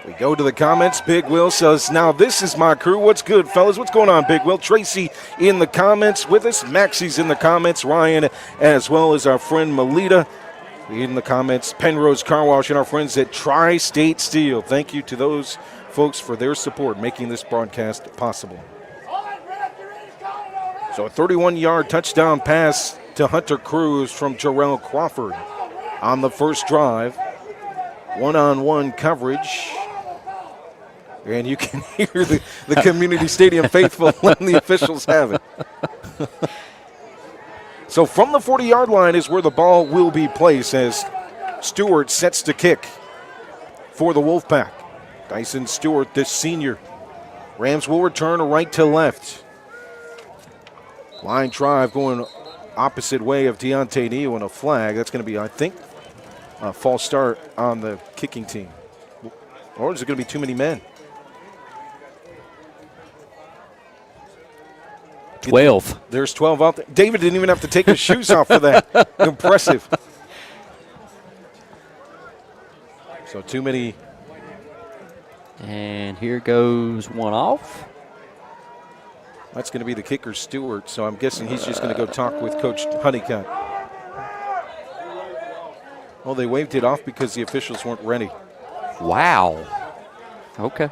We go to the comments. Big Will says, now this is my crew. What's good, fellas? What's going on, Big Will? Tracy in the comments with us. Maxie's in the comments. Ryan, as well as our friend Melita in the comments. Pennrose Carwash and our friends at Tri-State Steel. Thank you to those folks for their support making this broadcast possible. So a 31-yard touchdown pass to Hunter Cruz from Jarrell Crawford on the first drive. One-on-one coverage. And you can hear the community stadium faithful when the officials have it. So from the 40-yard line is where the ball will be placed as Stewart sets to kick for the Wolfpack. Dyson Stewart, the senior. Rams will return right to left. Line drive going opposite way of Deontay Neal and a flag. That's going to be, I think, a false start on the kicking team. Or is it going to be too many men? 12. There's 12 out there. David didn't even have to take his shoes off for that. Impressive. So too many. And here goes one off. That's going to be the kicker, Stewart. So I'm guessing he's just going to go talk with Coach Honeycutt. Well, they waved it off because the officials weren't ready. Wow. Okay.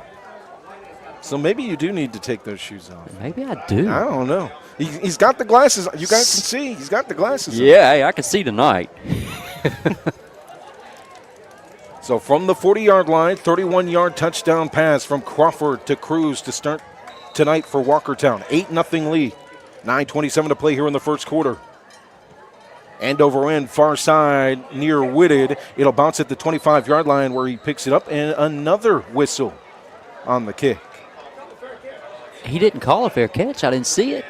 So maybe you do need to take those shoes off. Maybe I do. I don't know. He's got the glasses. You guys can see. He's got the glasses. Yeah, hey, I can see tonight. So from the 40-yard line, 31-yard touchdown pass from Crawford to Cruz to start tonight for Walkertown. 8-0 lead. 9:27 to play here in the first quarter. End over end, far side, near Whitted. It'll bounce at the 25-yard line where he picks it up, and another whistle on the kick. He didn't call a fair catch. I didn't see it.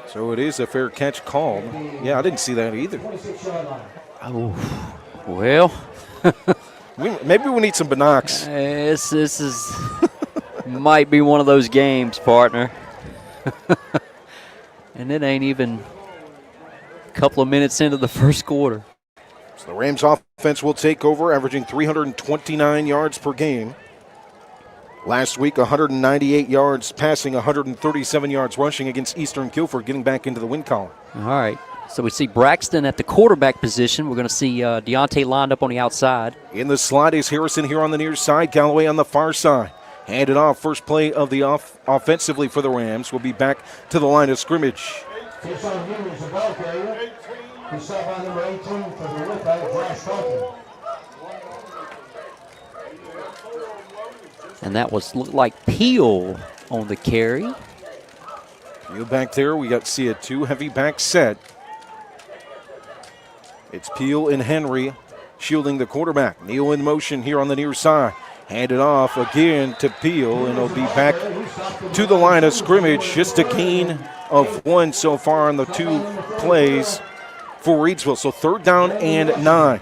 So it is a fair catch called. Yeah, I didn't see that either. Oh, well. Maybe we need some binocs. This is might be one of those games, partner. And it ain't even a couple of minutes into the first quarter. So the Rams offense will take over, averaging 329 yards per game. Last week, 198 yards passing, 137 yards rushing against Eastern Guilford, getting back into the win column. All right. So we see Braxton at the quarterback position. We're going to see Deontay lined up on the outside. In the slot is Harrison here on the near side, Galloway on the far side. Handed off, first play of the offensively for the Rams. Will be back to the line of scrimmage. And that looked like Peel on the carry. Peel back there. We got to see a two-heavy back set. It's Peel and Henry shielding the quarterback. Neal in motion here on the near side. Handed off again to Peel, and it'll be back to the line of scrimmage. Just a gain of 1 so far on the 2 plays for Reidsville. So 3rd down and 9.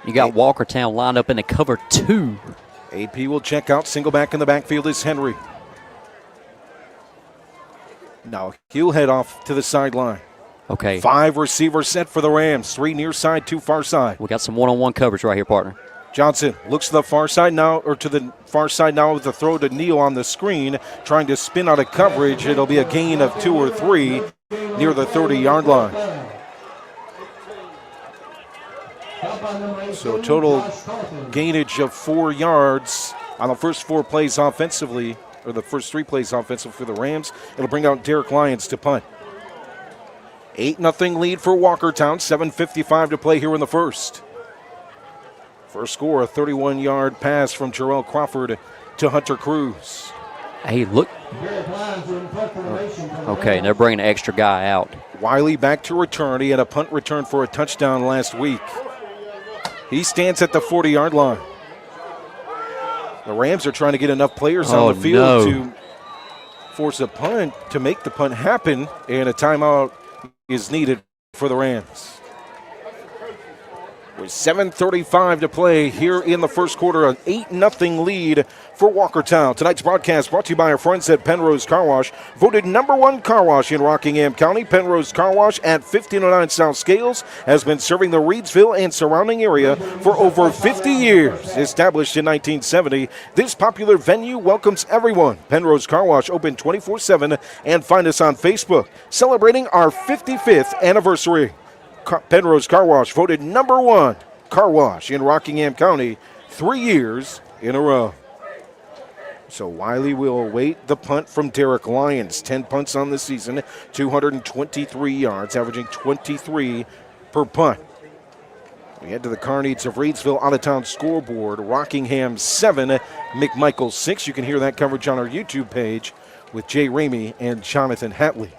You got Walkertown lined up in the cover 2. AP will check out. Single back in the backfield is Henry. Now he'll head off to the sideline. Okay. 5 receivers set for the Rams. 3 near side, 2 far side. We got some one-on-one coverage right here, partner. Johnson looks to the far side now, or to the far side now with the throw to Neal on the screen, trying to spin out of coverage. It'll be a gain of 2 or 3 near the 30-yard line. So total gainage of 4 yards on the first 4 plays offensively, or the first 3 plays offensively for the Rams. It'll bring out Derek Lyons to punt. 8-0 lead for Walkertown. 7:55 to play here in the first. First score, a 31-yard pass from Jarrell Crawford to Hunter Cruz. Hey, look. Okay, they're bringing an extra guy out. Wiley back to return. He had a punt return for a touchdown last week. He stands at the 40-yard line. The Rams are trying to get enough players on the field to force a punt, to make the punt happen, and a timeout is needed for the Rams. With 7:35 to play here in the first quarter, an 8-0 lead for Walkertown. Tonight's broadcast brought to you by our friends at Pennrose Carwash. Voted #1 car wash in Rockingham County. Pennrose Carwash at 1509 South Scales has been serving the Reidsville and surrounding area for over 50 years. Established in 1970, this popular venue welcomes everyone. Pennrose Carwash open 24/7, and find us on Facebook, celebrating our 55th anniversary. Pennrose Carwash voted #1 car wash in Rockingham County 3 years in a row. So Wiley will await the punt from Derek Lyons. 10 punts on the season, 223 yards, averaging 23 per punt. We head to the Carneades of Reidsville out-of-town scoreboard. Rockingham 7, McMichael 6. You can hear that coverage on our YouTube page with Jay Ramey and Jonathan Hatley.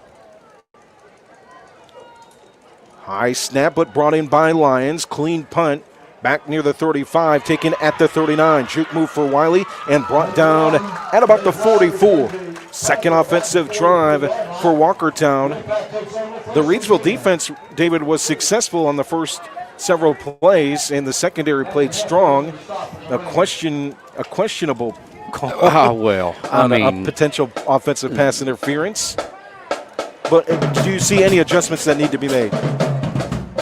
High snap, but brought in by Lyons. Clean punt. Back near the 35, taken at the 39. Juke move for Wiley and brought down at about the 44. Second offensive drive for Walkertown. The Reidsville defense, David, was successful on the first several plays, and the secondary played strong. A questionable call on a potential offensive pass interference. But do you see any adjustments that need to be made?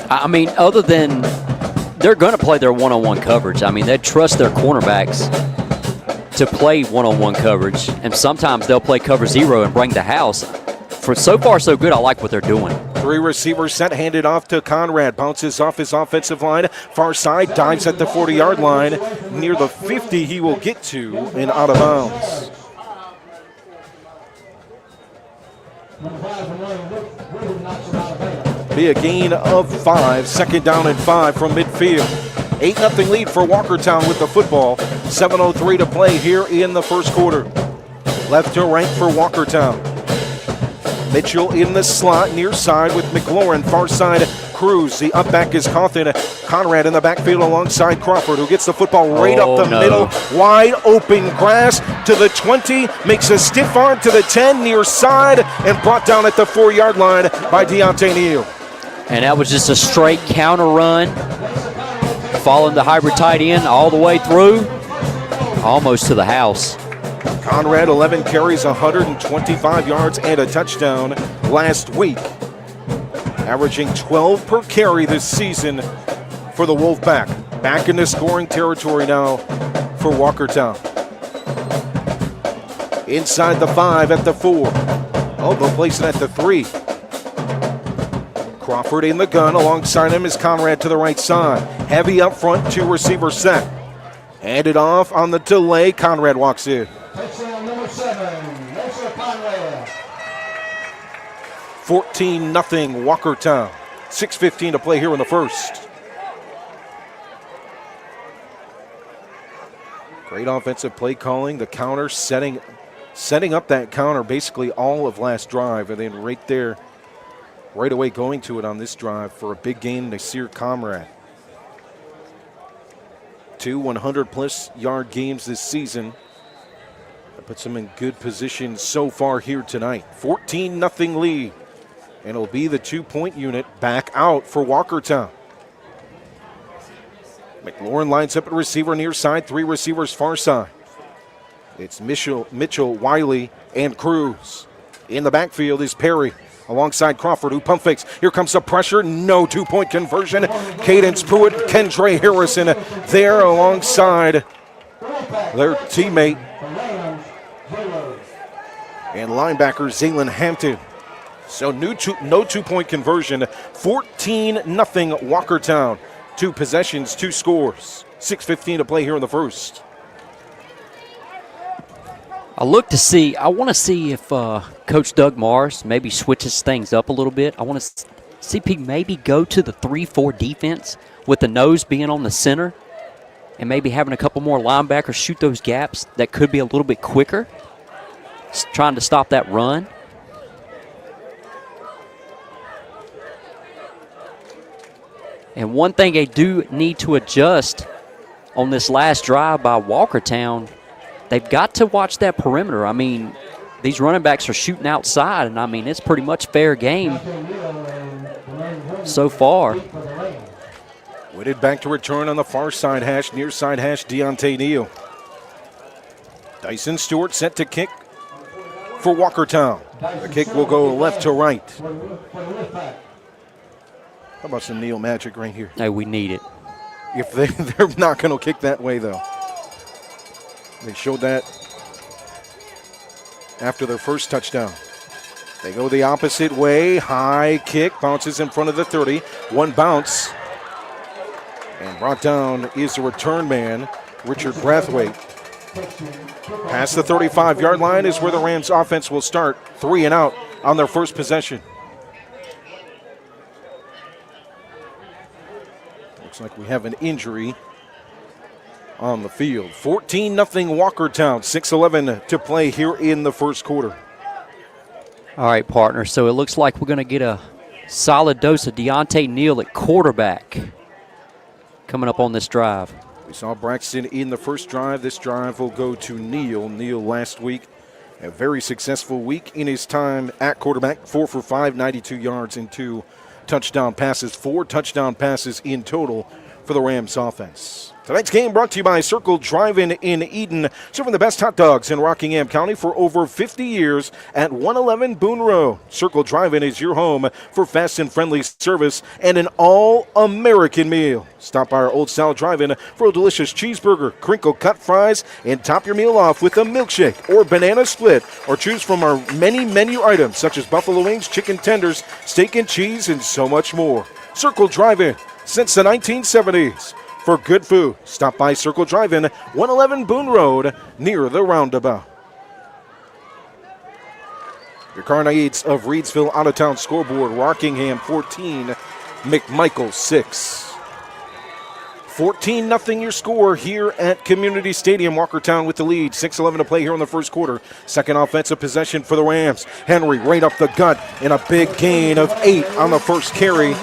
I mean, other than they're going to play their one-on-one coverage. I mean, they trust their cornerbacks to play one-on-one coverage, and sometimes they'll play cover 0 and bring the house. For so far, so good. I like what they're doing. Three receivers set, handed off to Conrad. Bounces off his offensive line. Far side, dives at the 40-yard line. Near the 50 he will get to and out of bounds. Be a gain of 5. Second down and 5 from midfield. 8-0 lead for Walkertown with the football. 7:03 to play here in the first quarter. Left to right for Walkertown. Mitchell in the slot, near side with McLaurin. Far side, Cruz. The up back is Cawthon. Conrad in the backfield alongside Crawford, who gets the football right up the middle. Wide open grass to the 20. Makes a stiff arm to the 10, near side, and brought down at the 4-yard line by Deontay Neal. And that was just a straight counter run. Following the hybrid tight end all the way through, almost to the house. Conrad, 11 carries, 125 yards, and a touchdown last week. Averaging 12 per carry this season for the Wolfpack. Back into scoring territory now for Walkertown. Inside the 5 at the 4. Oh, they'll place it at the 3. Crawford in the gun. Alongside him is Conrad to the right side. Heavy up front, 2 receivers set. Handed off on the delay. Conrad walks in. Touchdown number 7, Mr. Conrad. 14-0 Walkertown. 6:15 to play here in the first. Great offensive play calling. The counter setting up that counter basically all of last drive, and then right there, right away going to it on this drive for a big gain, Nasir Conrad. 2 100-plus yard games this season. That puts him in good position so far here tonight. 14-0 lead. And it'll be the 2-point unit back out for Walkertown. McLaurin lines up at receiver near side, 3 receivers far side. It's Mitchell, Wiley, and Cruz. In the backfield is Perry alongside Crawford, who pump fakes. Here comes the pressure. No 2-point conversion. Cadence Pruitt, Kendra Harrison there alongside their teammate and linebacker Zaylen Hampton. So no 2-point conversion. 14-0 Walkertown. 2 possessions, 2 scores. 6:15 to play here in the first. I want to see if Coach Doug Mars maybe switches things up a little bit. I want to see if he maybe go to the 3-4 defense with the nose being on the center and maybe having a couple more linebackers shoot those gaps that could be a little bit quicker, trying to stop that run. And one thing they do need to adjust on this last drive by Walkertown, they've got to watch that perimeter. I mean, these running backs are shooting outside, and I mean, it's pretty much fair game so far. Whitted back to return on the far side hash, near side hash, Deontay Neal. Dyson Stewart set to kick for Walkertown. The kick will go left to right. How about some Neal magic right here? Hey, we need it. If they're not going to kick that way, though. They showed that after their first touchdown. They go the opposite way. High kick, bounces in front of the 30. One bounce. And brought down is the return man, Richard Brathwaite. Past the 35-yard line is where the Rams offense will start. 3 and out on their first possession. Looks like we have an injury on the field. 14-0 Walkertown, 6:11 to play here in the first quarter. All right, partner, so it looks like we're going to get a solid dose of Deontay Neal at quarterback coming up on this drive. We saw Braxton in the first drive. This drive will go to Neal. Neal last week, a very successful week in his time at quarterback. 4 for 5, 92 yards and 2 touchdown passes. 4 touchdown passes in total for the Rams offense. Tonight's game brought to you by Circle Drive-In in Eden, serving the best hot dogs in Rockingham County for over 50 years at 111 Boone Road. Circle Drive-In is your home for fast and friendly service and an all-American meal. Stop by our Old Style Drive-In for a delicious cheeseburger, crinkle cut fries, and top your meal off with a milkshake or banana split, or choose from our many menu items such as buffalo wings, chicken tenders, steak and cheese, and so much more. Circle Drive-In since the 1970s. For good food, stop by Circle Drive-In, 111 Boone Road, near the roundabout. Your car needs of Reidsville out-of-town scoreboard, Rockingham 14, McMichael 6. 14-0 your score here at Community Stadium. Walkertown with the lead. 6:11 to play here in the first quarter. Second offensive possession for the Rams. Henry right up the gut and a big gain of 8 on the first carry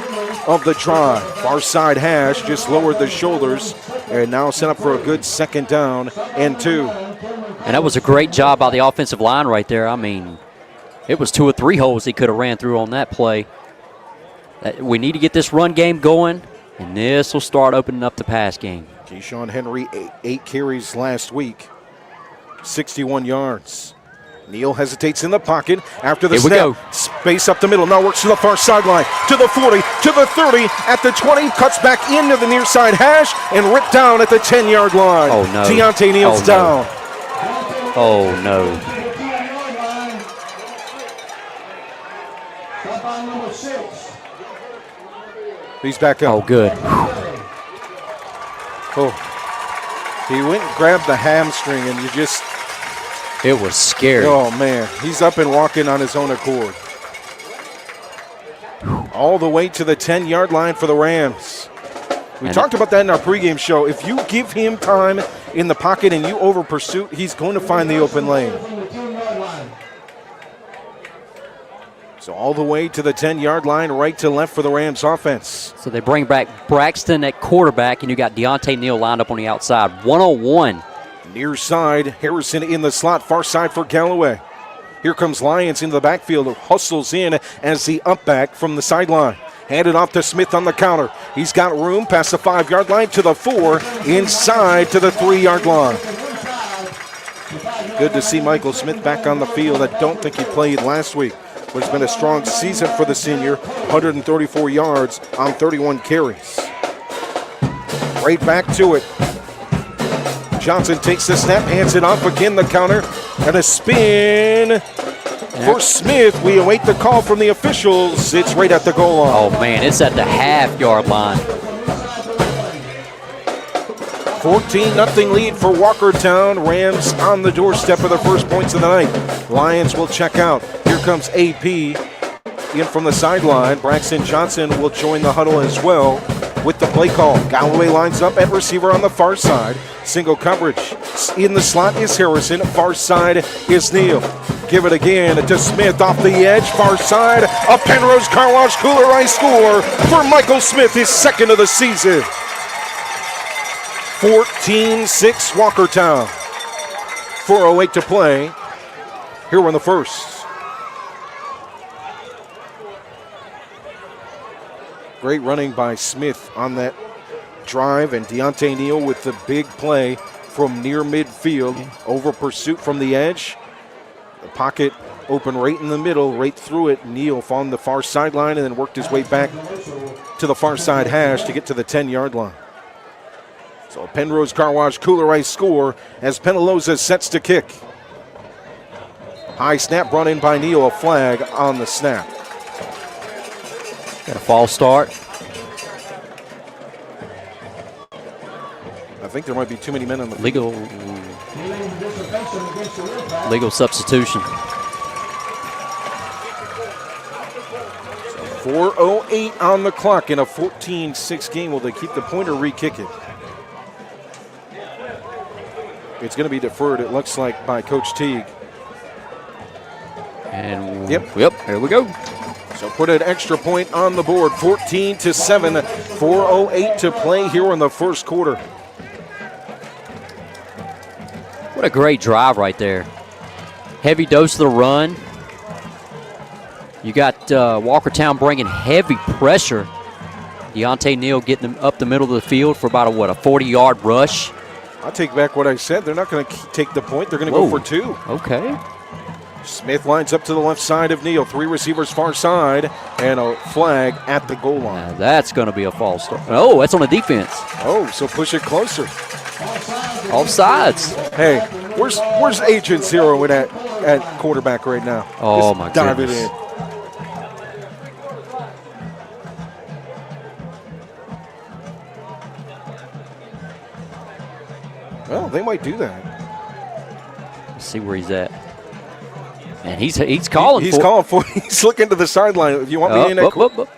of the drive. Far side hash just lowered the shoulders and now set up for a good 2nd down and 2. And that was a great job by the offensive line right there. I mean, it was 2 or 3 holes he could have ran through on that play. We need to get this run game going, and this will start opening up the pass game. Keyshawn Henry, 8 carries last week, 61 yards. Neal hesitates in the pocket after the snap. Space up the middle, now works to the far sideline, to the 40, to the 30, at the 20, cuts back into the near side hash, and ripped down at the 10-yard line. Oh, no. Deontay Neal's down. Oh, no. He's back up. Oh, good. Oh, he went and grabbed the hamstring, and you just... It was scary. Oh, man. He's up and walking on his own accord. All the way to the 10-yard line for the Rams. We talked about that in our pregame show. If you give him time in the pocket and you over pursuit, he's going to find the open lane. So all the way to the 10-yard line, right to left for the Rams offense. So they bring back Braxton at quarterback, and you got Deontay Neal lined up on the outside. 101. Near side, Harrison in the slot, far side for Galloway. Here comes Lyons into the backfield, hustles in as the up back from the sideline. Handed off to Smith on the counter. He's got room past the 5-yard line to the 4, inside to the 3-yard line. Good to see Michael Smith back on the field. I don't think he played last week, but it's been a strong season for the senior. 134 yards on 31 carries. Right back to it. Johnson takes the snap, hands it off again, the counter, and a spin for Smith. We await the call from the officials. It's right at the goal line. Oh, man, it's at the half-yard line. 14-0 lead for Walkertown. Rams on the doorstep of the first points of the night. Lions will check out. Here comes AP in from the sideline. Braxton Johnson will join the huddle as well with the play call. Galloway lines up at receiver on the far side. Single coverage. In the slot is Harrison. Far side is Neal. Give it again to Smith off the edge. Far side. A Pennrose Carwash Kooler Ice score for Michael Smith, his 2nd of the season. 14-6 Walkertown. 4:08 to play. Here we're in the first. Great running by Smith on that drive, and Deontay Neal with the big play from near midfield. Over pursuit from the edge. The pocket open right in the middle, right through it. Neal found the far sideline and then worked his way back to the far side hash to get to the 10-yard line. So a Pennrose Carwash Kooler Ice score as Penaloza sets to kick. High snap brought in by Neal, a flag on the snap. Got a false start. I think there might be too many men on the field. Legal substitution. 4:08 on the clock in a 14-6 game. Will they keep the point or re-kick it? It's going to be deferred, it looks like, by Coach Teague. And yep, here we go. So put an extra point on the board, 14-7, 4:08 to play here in the first quarter. What a great drive right there. Heavy dose of the run. You got Walkertown bringing heavy pressure Deontay Neal getting them up the middle of the field for about a 40-yard rush. I'll take back what I said. They're not going to take the point. They're going to go for 2. Okay. Smith lines up to the left side of Neal. 3 receivers far side, and a flag at the goal line. Now that's going to be a false start. Oh, that's on the defense. Oh, so push it closer. Offsides. Hey, where's Agent Zero at quarterback right now? Oh, Just my dive goodness. it in. Well, they might do that. Let's see where he's at. And he's calling He's for calling for it. He's looking to the sideline. You want me in that? Up.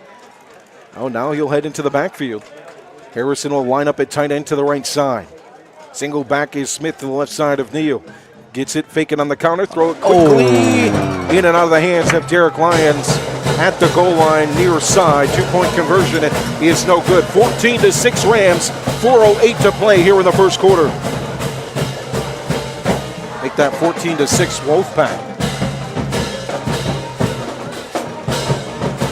Oh, now he'll head into the backfield. Harrison will line up at tight end to the right side. Single back is Smith to the left side of Neal. Gets it, faking on the counter, throw it quickly. In and out of the hands of Derek Lyons at the goal line, near side. 2-point conversion is no good. 14-6 Rams, 4:08 to play here in the first quarter. Make that 14-6 Wolfpack.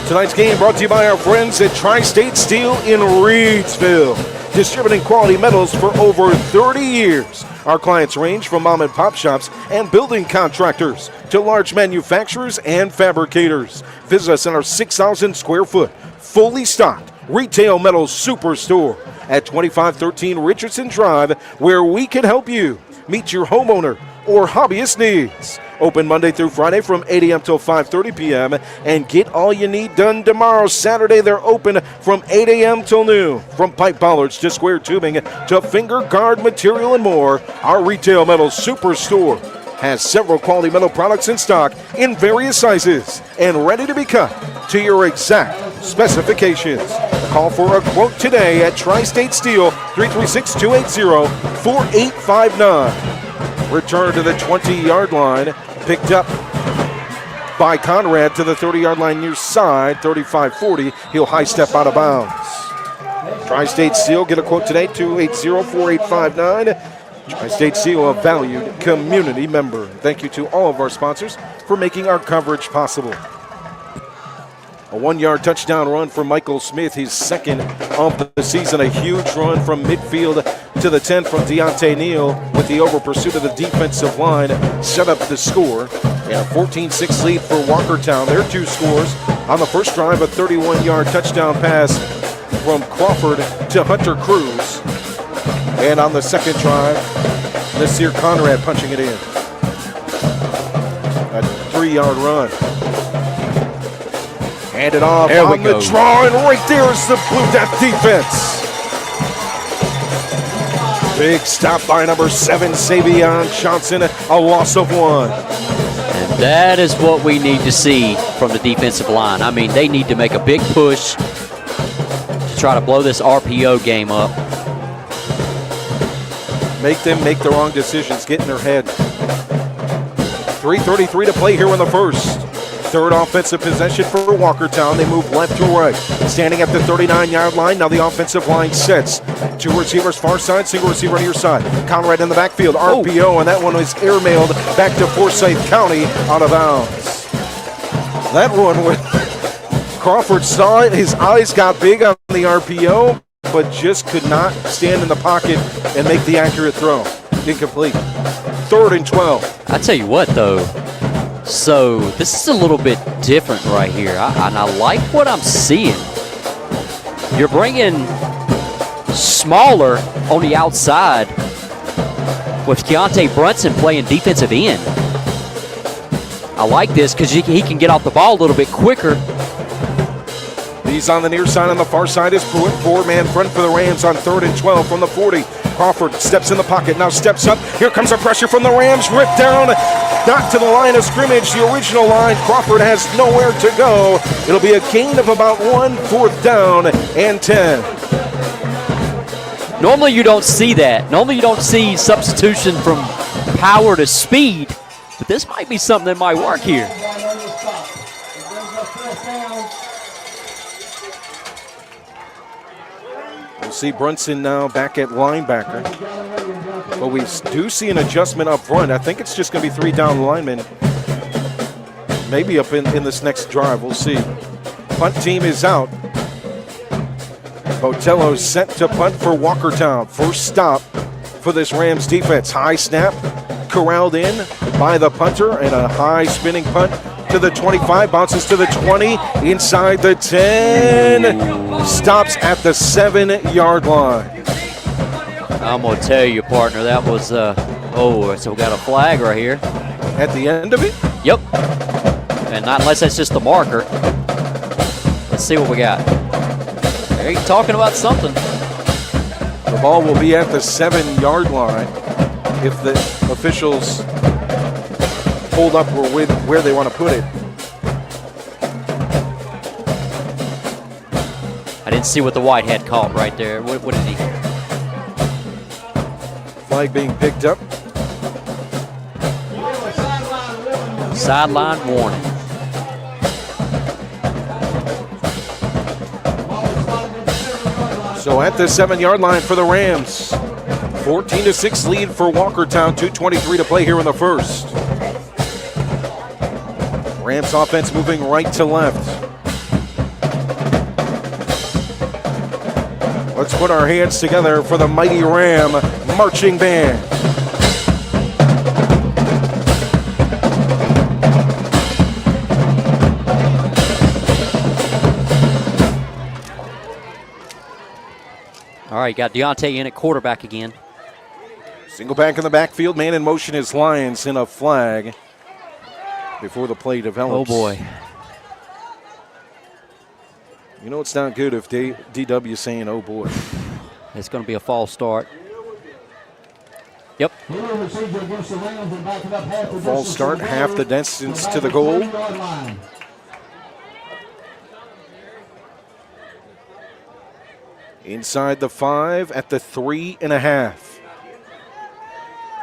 Tonight's game brought to you by our friends at Tri-State Steel in Reidsville, distributing quality metals for over 30 years. Our clients range from mom and pop shops and building contractors to large manufacturers and fabricators. Visit us in our 6,000 square foot, fully stocked retail metals superstore at 2513 Richardson Drive, where we can help you meet your homeowner or hobbyist needs. Open Monday through Friday from 8 a.m. till 5:30 p.m. and get all you need done tomorrow. Saturday, they're open from 8 a.m. till noon. From pipe bollards to square tubing to finger guard material and more, our Retail Metal Superstore has several quality metal products in stock in various sizes and ready to be cut to your exact specifications. Call for a quote today at Tri-State Steel, 336-280-4859. Return to the 20-yard line. Picked up by Conrad to the 30-yard line near side, 35-40. He'll high step out of bounds. Tri-State Steel, get a quote today, 280-4859. Tri-State Steel, a valued community member. Thank you to all of our sponsors for making our coverage possible. A 1-yard touchdown run for Michael Smith, his second of the season. A huge run from midfield to the 10 from Deontay Neal with the over pursuit of the defensive line. Set up the score. And a 14-6 lead for Walkertown. Their 2 scores on the first drive, a 31-yard touchdown pass from Crawford to Hunter Cruz. And on the second drive, Nasir Conrad punching it in. A 3-yard run. Hand it off there on the draw, and right there is the Blue Death defense. Big stop by number 7, Savion Johnson, a loss of 1. And that is what we need to see from the defensive line. I mean, they need to make a big push to try to blow this RPO game up. Make them make the wrong decisions, get in their head. 3:33 to play here in the first. Third offensive possession for Walkertown. They move left to right. Standing at the 39-yard line. Now the offensive line sets. 2 receivers far side, single receiver near side. Conrad in the backfield, RPO, and that one was airmailed back to Forsyth County out of bounds. That one, when Crawford saw it, his eyes got big on the RPO, but just could not stand in the pocket and make the accurate throw. Incomplete. 3rd and 12. I tell you what, though. So this is a little bit different right here, and I like what I'm seeing. You're bringing smaller on the outside with Keontae Brunson playing defensive end. I like this because he can get off the ball a little bit quicker. He's on the near side. On the far side is Pruitt. 4-man front for the Rams on 3rd and 12 from the 40. Crawford steps in the pocket, now steps up. Here comes the pressure from the Rams. Ripped down, not to the line of scrimmage, the original line. Crawford has nowhere to go. It'll be a gain of about 1, 4th down and 10. Normally you don't see that. Normally you don't see substitution from power to speed, but this might be something that might work here. We'll see Brunson now back at linebacker. But we do see an adjustment up front. I think it's just going to be 3 down linemen. Maybe up in this next drive. We'll see. Punt team is out. Botello set to punt for Walkertown. First stop for this Rams defense. High snap, corralled in by the punter, and a high spinning punt to the 25, bounces to the 20, inside the 10, stops at the 7-yard line. I'm going to tell you, partner, that was, so we got a flag right here. At the end of it? Yep. And not unless that's just the marker. Let's see what we got. There you talking about something. The ball will be at the 7-yard line if the officials hold up where they want to put it. I didn't see what the white had caught right there. What did he? Flag being picked up. Sideline warning. So at the 7-yard line for the Rams. 14-6 lead for Walkertown. 2:23 to play here in the first. Rams offense moving right to left. Let's put our hands together for the mighty Ram marching band. All right, got Deontay in at quarterback again. Single back in the backfield. Man in motion is Lions in a flag before the play develops. Oh, boy. You know it's not good if DW saying, oh, boy. It's going to be a false start. Yep. False start, half the distance to the goal. Inside the 5 at the 3.5.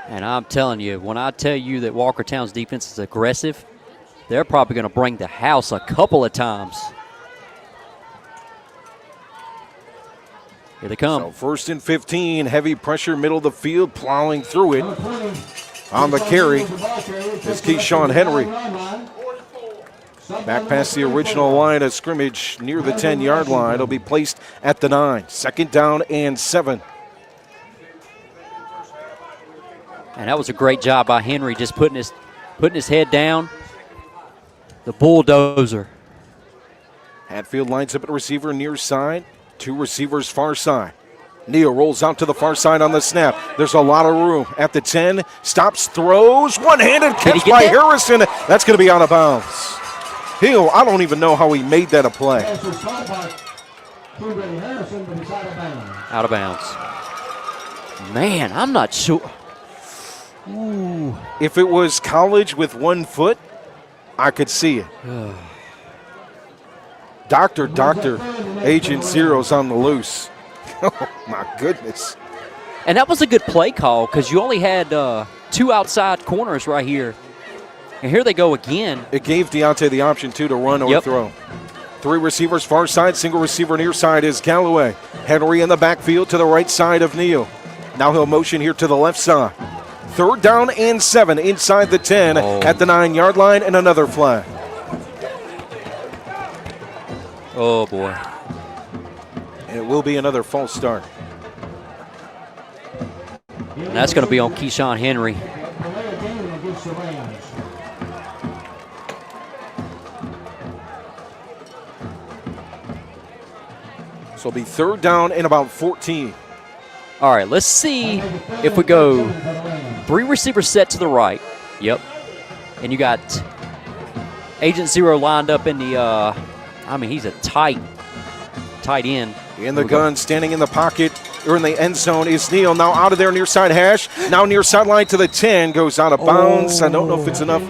And I'm telling you, when I tell you that Walkertown's defense is aggressive, they're probably going to bring the house a couple of times. Here they come. So 1st and 15, heavy pressure, middle of the field, plowing through it. On the carry is Keyshawn Henry. Back past the original line of scrimmage near the 10-yard line. It'll be placed at the 9. 2nd down and 7. And that was a great job by Henry, just putting his head down. The bulldozer. Hatfield lines up at receiver near side. 2 receivers far side. Neal rolls out to the far side on the snap. There's a lot of room at the 10. Stops, throws, one-handed catch by Harrison. That's going to be out of bounds. Hill, I don't even know how he made that a play. Out of bounds. Man, I'm not sure. Ooh. If it was college with 1 foot, I could see it. Doctor, Agent Zero's on the loose. Oh, my goodness. And that was a good play call because you only had 2 outside corners right here. And here they go again. It gave Deontay the option, too, to run or throw. 3 receivers far side, single receiver near side is Galloway. Henry in the backfield to the right side of Neal. Now he'll motion here to the left side. 3rd down and 7 inside the 10 at the 9-yard line, and another flag. Oh, boy. And it will be another false start. And that's going to be on Keyshawn Henry. So it'll be 3rd down and about 14. All right, let's see if we go 3 receivers set to the right. Yep. And you got Agent Zero lined up in the, he's a tight end. In the gun, standing in the pocket, or in the end zone is Neal. Now out of there, near side hash. Now near sideline to the 10, goes out of bounds. I don't know if it's enough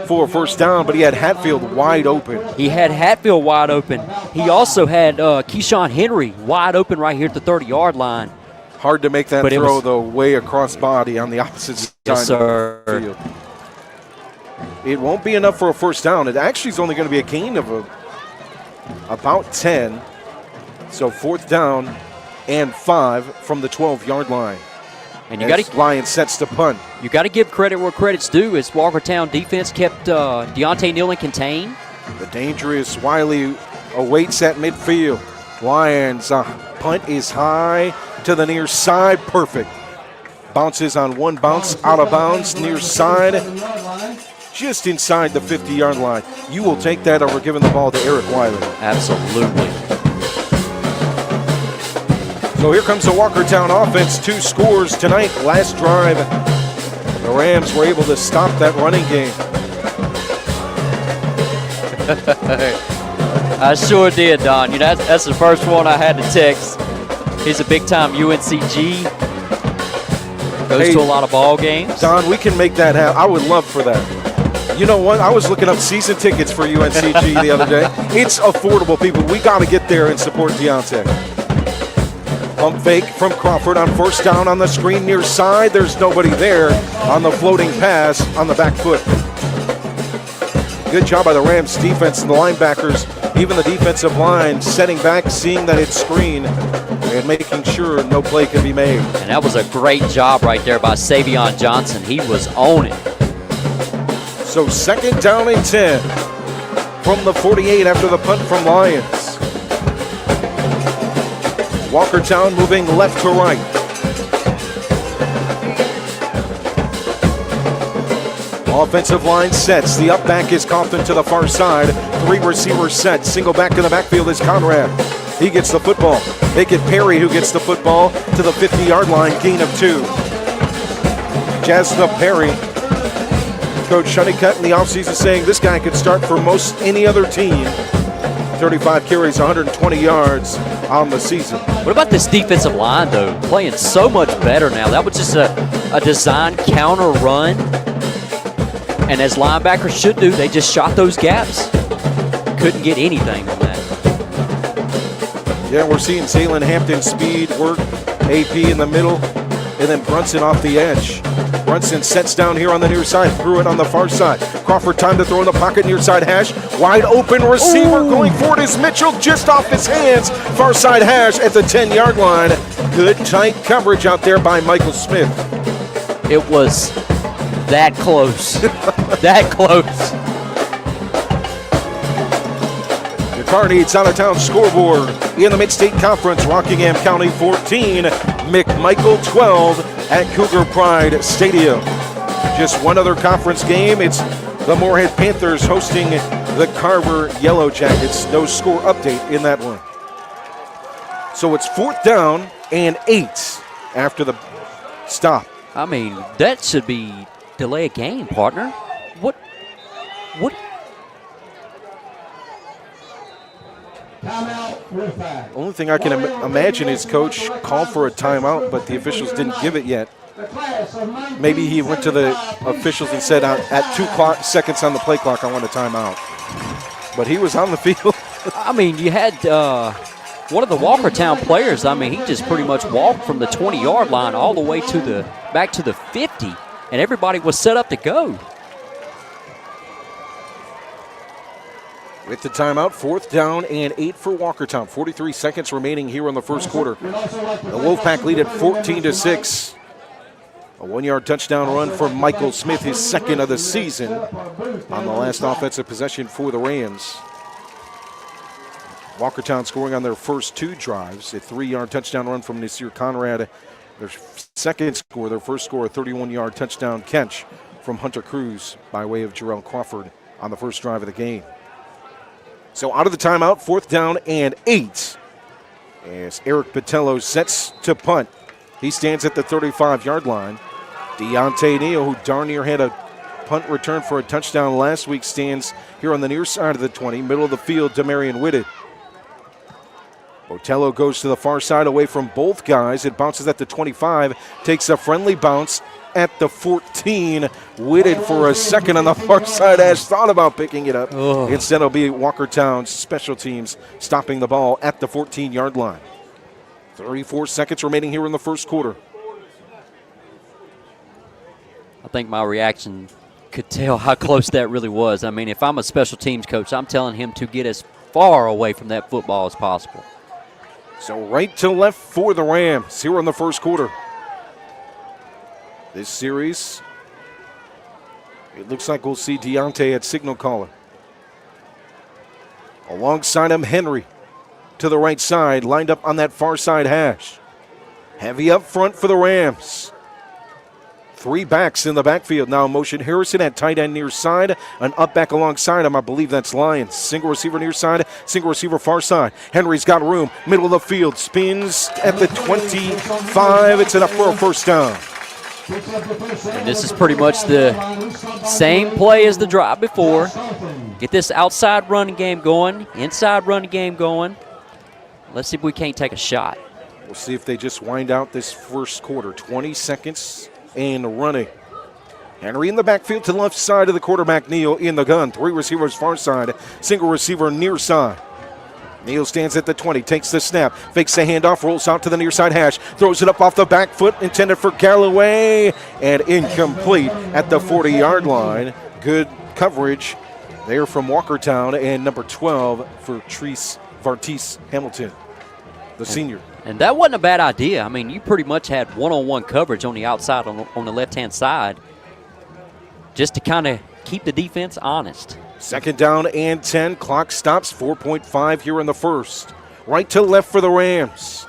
for a 1st down, but he had Hatfield wide open. He had Hatfield wide open. He also had Keyshawn Henry wide open right here at the 30-yard line. Hard to make that throw, though, way across body on the opposite side of the field. It won't be enough for a 1st down. It actually is only going to be a gain of about 10. So 4th down and 5 from the 12-yard line. And you got to Lions sets to punt. You got to give credit where credit's due. As Walkertown defense kept Deontay Neal in contain. The dangerous Wiley awaits at midfield. Lions. Punt is high to the near side. Perfect. Bounces on one bounce, out of bounds, near side, just inside the 50-yard line. You will take that over giving the ball to Eric Wiley. Absolutely. So here comes the Walkertown offense. 2 scores tonight. Last drive, the Rams were able to stop that running game. I sure did, Don. You know, that's the first one I had to text. He's a big-time UNCG. Goes to a lot of ball games. Don, we can make that happen. I would love for that. You know what? I was looking up season tickets for UNCG the other day. It's affordable, people. We got to get there and support Deontay. Pump fake from Crawford on first down on the screen near side. There's nobody there on the floating pass on the back foot. Good job by the Rams defense and the linebackers, even the defensive line, setting back, seeing that it's screen, and making sure no play can be made. And that was a great job right there by Savion Johnson. He was on it. So second down and 10 from the 48 after the punt from Lions. Walkertown moving left to right. Offensive line sets. The up back is Coughlin to the far side. 3 receivers set. Single back in the backfield is Conrad. He gets the football. They get Perry, who gets the football to the 50-yard line, gain of 2. Jasna Perry. Coach Honeycutt in the offseason saying this guy could start for most any other team. 35 carries, 120 yards on the season. What about this defensive line, though? Playing so much better now. That was just a design counter run. And as linebackers should do, they just shot those gaps. Couldn't get anything on that. Yeah, we're seeing Zaylen Hampton speed work. AP in the middle, and then Brunson off the edge. Brunson sets down here on the near side, threw it on the far side. Crawford time to throw in the pocket, near side hash. Wide open receiver going forward is Mitchell, just off his hands. Far side hash at the 10-yard line. Good tight coverage out there by Michael Smith. It was that close. That close. Your car needs out-of-town scoreboard. In the Mid-State Conference, Rockingham County 14, McMichael 12 at Cougar Pride Stadium. Just one other conference game. It's the Moorhead Panthers hosting the Carver Yellow Jackets. No score update in that one. So it's 4th down and 8 after the stop. I mean, that should be delay a game, partner. What? Timeout, Wolfpack. Only thing I can imagine is Coach called for a timeout, but the officials didn't give it yet. Maybe he went to the officials and said, at 2 seconds on the play clock, I want a timeout. But he was on the field. I mean, you had one of the Walkertown players, I mean, he just pretty much walked from the 20-yard line all the way to back to the 50, and everybody was set up to go. With the timeout, 4th down and 8 for Walkertown. 43 seconds remaining here in the first quarter. The Wolfpack lead at 14-6. A 1-yard touchdown run for Michael Smith, his second of the season on the last offensive possession for the Rams. Walkertown scoring on their first 2 drives. A 3-yard touchdown run from Nasir Conrad. Their second score, their first score, a 31-yard touchdown catch from Hunter Cruz by way of Jarrell Crawford on the first drive of the game. So out of the timeout, 4th down and 8. As Eric Patello sets to punt. He stands at the 35-yard line. Deontay Neal, who darn near had a punt return for a touchdown last week, stands here on the near side of the 20, middle of the field, Demarion Whitted. Botello goes to the far side away from both guys. It bounces at the 25, takes a friendly bounce at the 14. Whitted for a second on the far side. Ash thought about picking it up. Instead, it'll be Walkertown's special teams stopping the ball at the 14-yard line. 34 seconds remaining here in the first quarter. I think my reaction could tell how close that really was. I mean, if I'm a special teams coach, I'm telling him to get as far away from that football as possible. So right to left for the Rams here in the first quarter. This series, it looks like we'll see Deontay at signal caller. Alongside him, Henry. to the right side, lined up on that far side hash. Heavy up front for the Rams. 3 backs in the backfield. Now in motion, Harrison at tight end near side. An up back alongside him. I believe that's Lyons. Single receiver near side. Single receiver far side. Henry's got room. Middle of the field. Spins at the 25. It's enough for a first down. And this is pretty much the same play as the drive before. Get this outside running game going. Inside running game going. Let's see if we can't take a shot. We'll see if they just wind out this first quarter. 20 seconds and running. Henry in the backfield to the left side of the quarterback. Neal in the gun. 3 receivers far side. Single receiver near side. Neal stands at the 20, takes the snap, fakes the handoff, rolls out to the near side hash, throws it up off the back foot, intended for Galloway, and incomplete at the 40-yard line. Good coverage there from Walkertown, and number 12 for Vartese Hamilton, the senior. And that wasn't a bad idea. I mean, you pretty much had one-on-one coverage on the outside on the left-hand side just to kind of keep the defense honest. Second down and 10. Clock stops. 4.5 here in the first. Right to left for the Rams.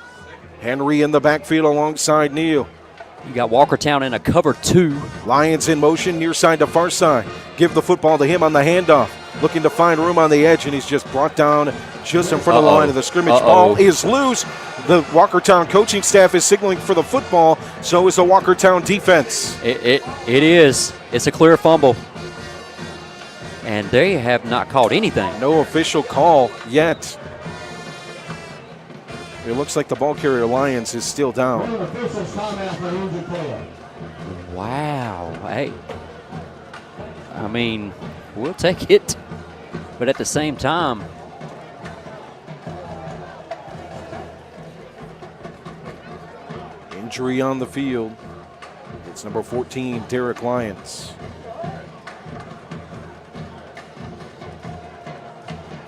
Henry in the backfield alongside Neal. You got Walkertown in a cover 2. Lyons in motion near side to far side. Give the football to him on the handoff. Looking to find room on the edge, and he's just brought down just in front of the line of the scrimmage. Ball is loose. The Walkertown coaching staff is signaling for the football. So is the Walkertown defense. It is. It's a clear fumble. And they have not called anything. No official call yet. It looks like the ball carrier Lyons is still down. Wow. Hey. I mean, we'll take it. But at the same time, injury on the field. It's number 14, Derek Lyons.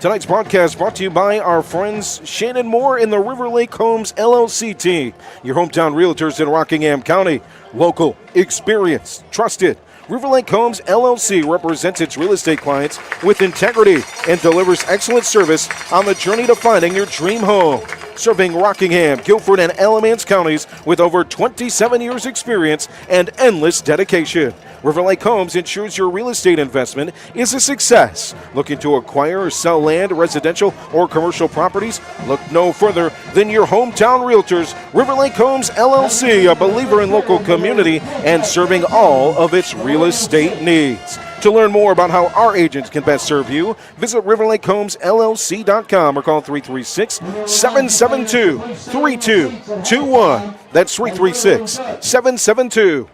Tonight's broadcast brought to you by our friends Shannon Moore and the River Lake Homes LLC team. Your hometown realtors in Rockingham County. Local, experienced, trusted. River Lake Homes LLC represents its real estate clients with integrity and delivers excellent service on the journey to finding your dream home. Serving Rockingham, Guilford, and Alamance counties with over 27 years experience and endless dedication. River Lake Homes ensures your real estate investment is a success. Looking to acquire or sell land, residential, or commercial properties? Look no further than your hometown realtors, River Lake Homes LLC, a believer in local community and serving all of its real estate needs. To learn more about how our agents can best serve you, visit riverlakehomesllc.com or call 336-772-3221. That's 336-772-3221.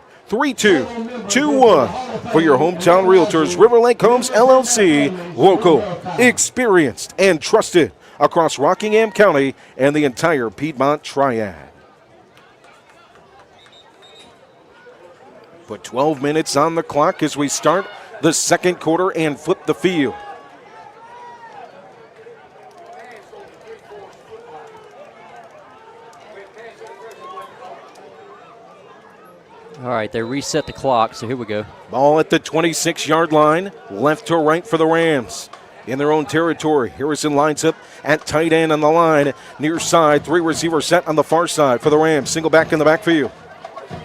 For your hometown realtors, River Lake Homes LLC, local, experienced, and trusted across Rockingham County and the entire Piedmont Triad. Put 12 minutes on the clock as we start the second quarter and flip the field. all right, they reset the clock, so here we go. Ball at the 26-yard line, left to right for the Rams. In their own territory, Harrison lines up at tight end on the line, near side, 3 receiver set on the far side for the Rams. Single back in the backfield.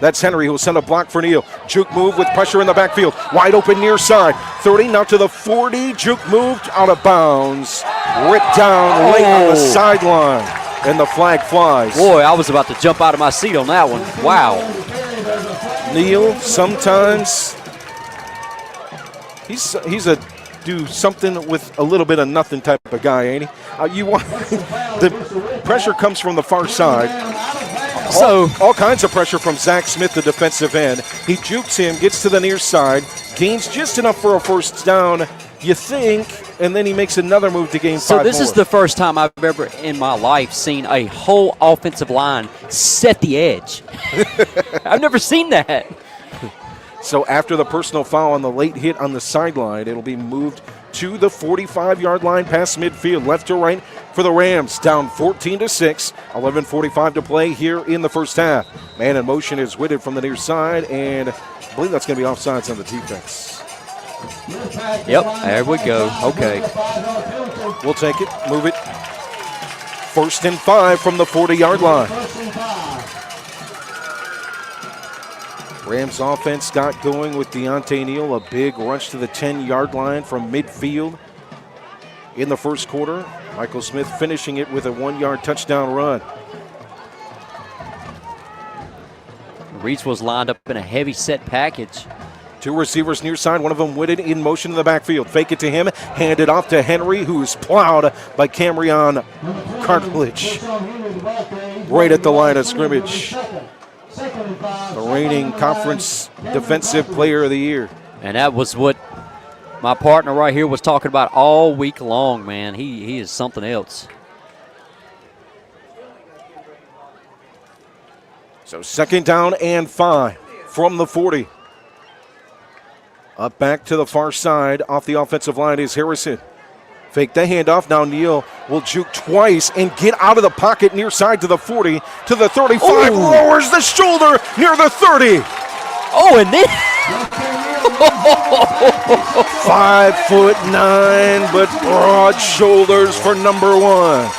That's Henry, who will send a block for Neal. Juke move with pressure in the backfield. Wide open near side. 30, now to the 40. Juke moved out of bounds. Ripped down late on the sideline. And the flag flies. Boy, I was about to jump out of my seat on that one. Wow. Neal, sometimes he's a do something with a little bit of nothing type of guy, ain't he? You want the pressure comes from the far side. So all kinds of pressure from Zach Smith, the defensive end. He jukes him, gets to the near side, gains just enough for a first down, you think, and then he makes another move to gain 5 So this more. is the first time I've ever in my life seen a whole offensive line set the edge. I've never seen that. So after the personal foul on the late hit on the sideline, it'll be moved to the 45-yard line past midfield, left to right for the Rams, down 14-6, 11:45 to play here in the first half. Man in motion is Whitted from the near side, and I believe that's going to be offsides on the defense. Yep, there we go. Okay. We'll take it, move it. First and 5 from the 40-yard line. First and 5. Rams offense got going with Deontay Neal, a big rush to the 10-yard line from midfield in the first quarter. Michael Smith finishing it with a 1-yard touchdown run. Reidsville's lined up in a heavy set package. Two receivers near side, one of them witted in motion in the backfield. Fake it to him, hand it off to Henry, who's plowed by Camryon Cartledge right at the line of scrimmage. The reigning conference defensive player of the year. And that was what my partner right here was talking about all week long, man. He is something else. So second down and 5 from the 40. Up back to the far side. Off the offensive line is Harrison. Fake the handoff. Now Neal will juke twice and get out of the pocket near side to the 40, to the 35. Ooh. Lowers the shoulder near the 30. Oh, and then 5'9", but broad shoulders for number 1.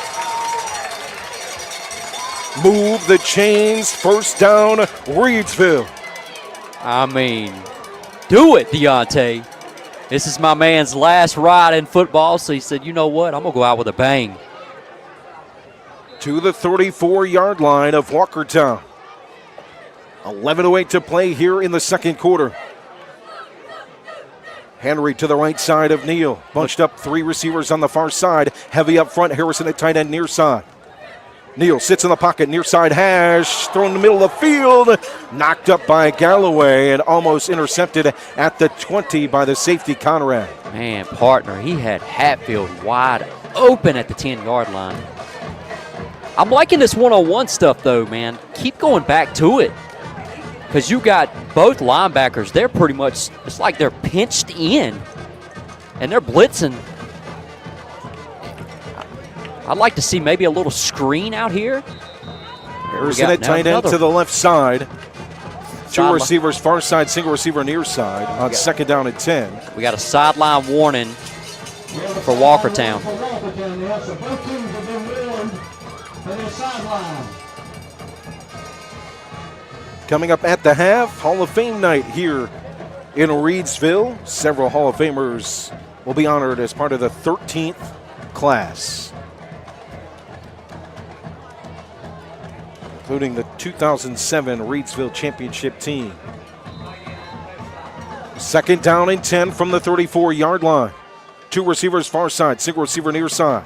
Move the chains. First down, Reidsville. I mean, do it, Deontay. This is my man's last ride in football, so he said, you know what, I'm going to go out with a bang. To the 34-yard line of Walkertown. 11:08 to play here in the second quarter. Henry to the right side of Neal. Bunched up 3 receivers on the far side. Heavy up front, Harrison at tight end near side. Neal sits in the pocket, near side hash, thrown in the middle of the field, knocked up by Galloway and almost intercepted at the 20 by the safety Conrad. Man, partner, he had Hatfield wide open at the 10-yard line. I'm liking this one-on-one stuff, though, man. Keep going back to it. Because you got both linebackers. They're pretty much, it's like they're pinched in. And they're blitzing. I'd like to see maybe a little screen out here. Harrison at tight end to the left side. 2 receivers far side, single receiver near side on second down and 10. We got a sideline warning for Walkertown. Coming up at the half, Hall of Fame night here in Reidsville. Several Hall of Famers will be honored as part of the 13th class, including the 2007 Reidsville Championship team. Second down and 10 from the 34-yard line. 2 receivers far side, single receiver near side.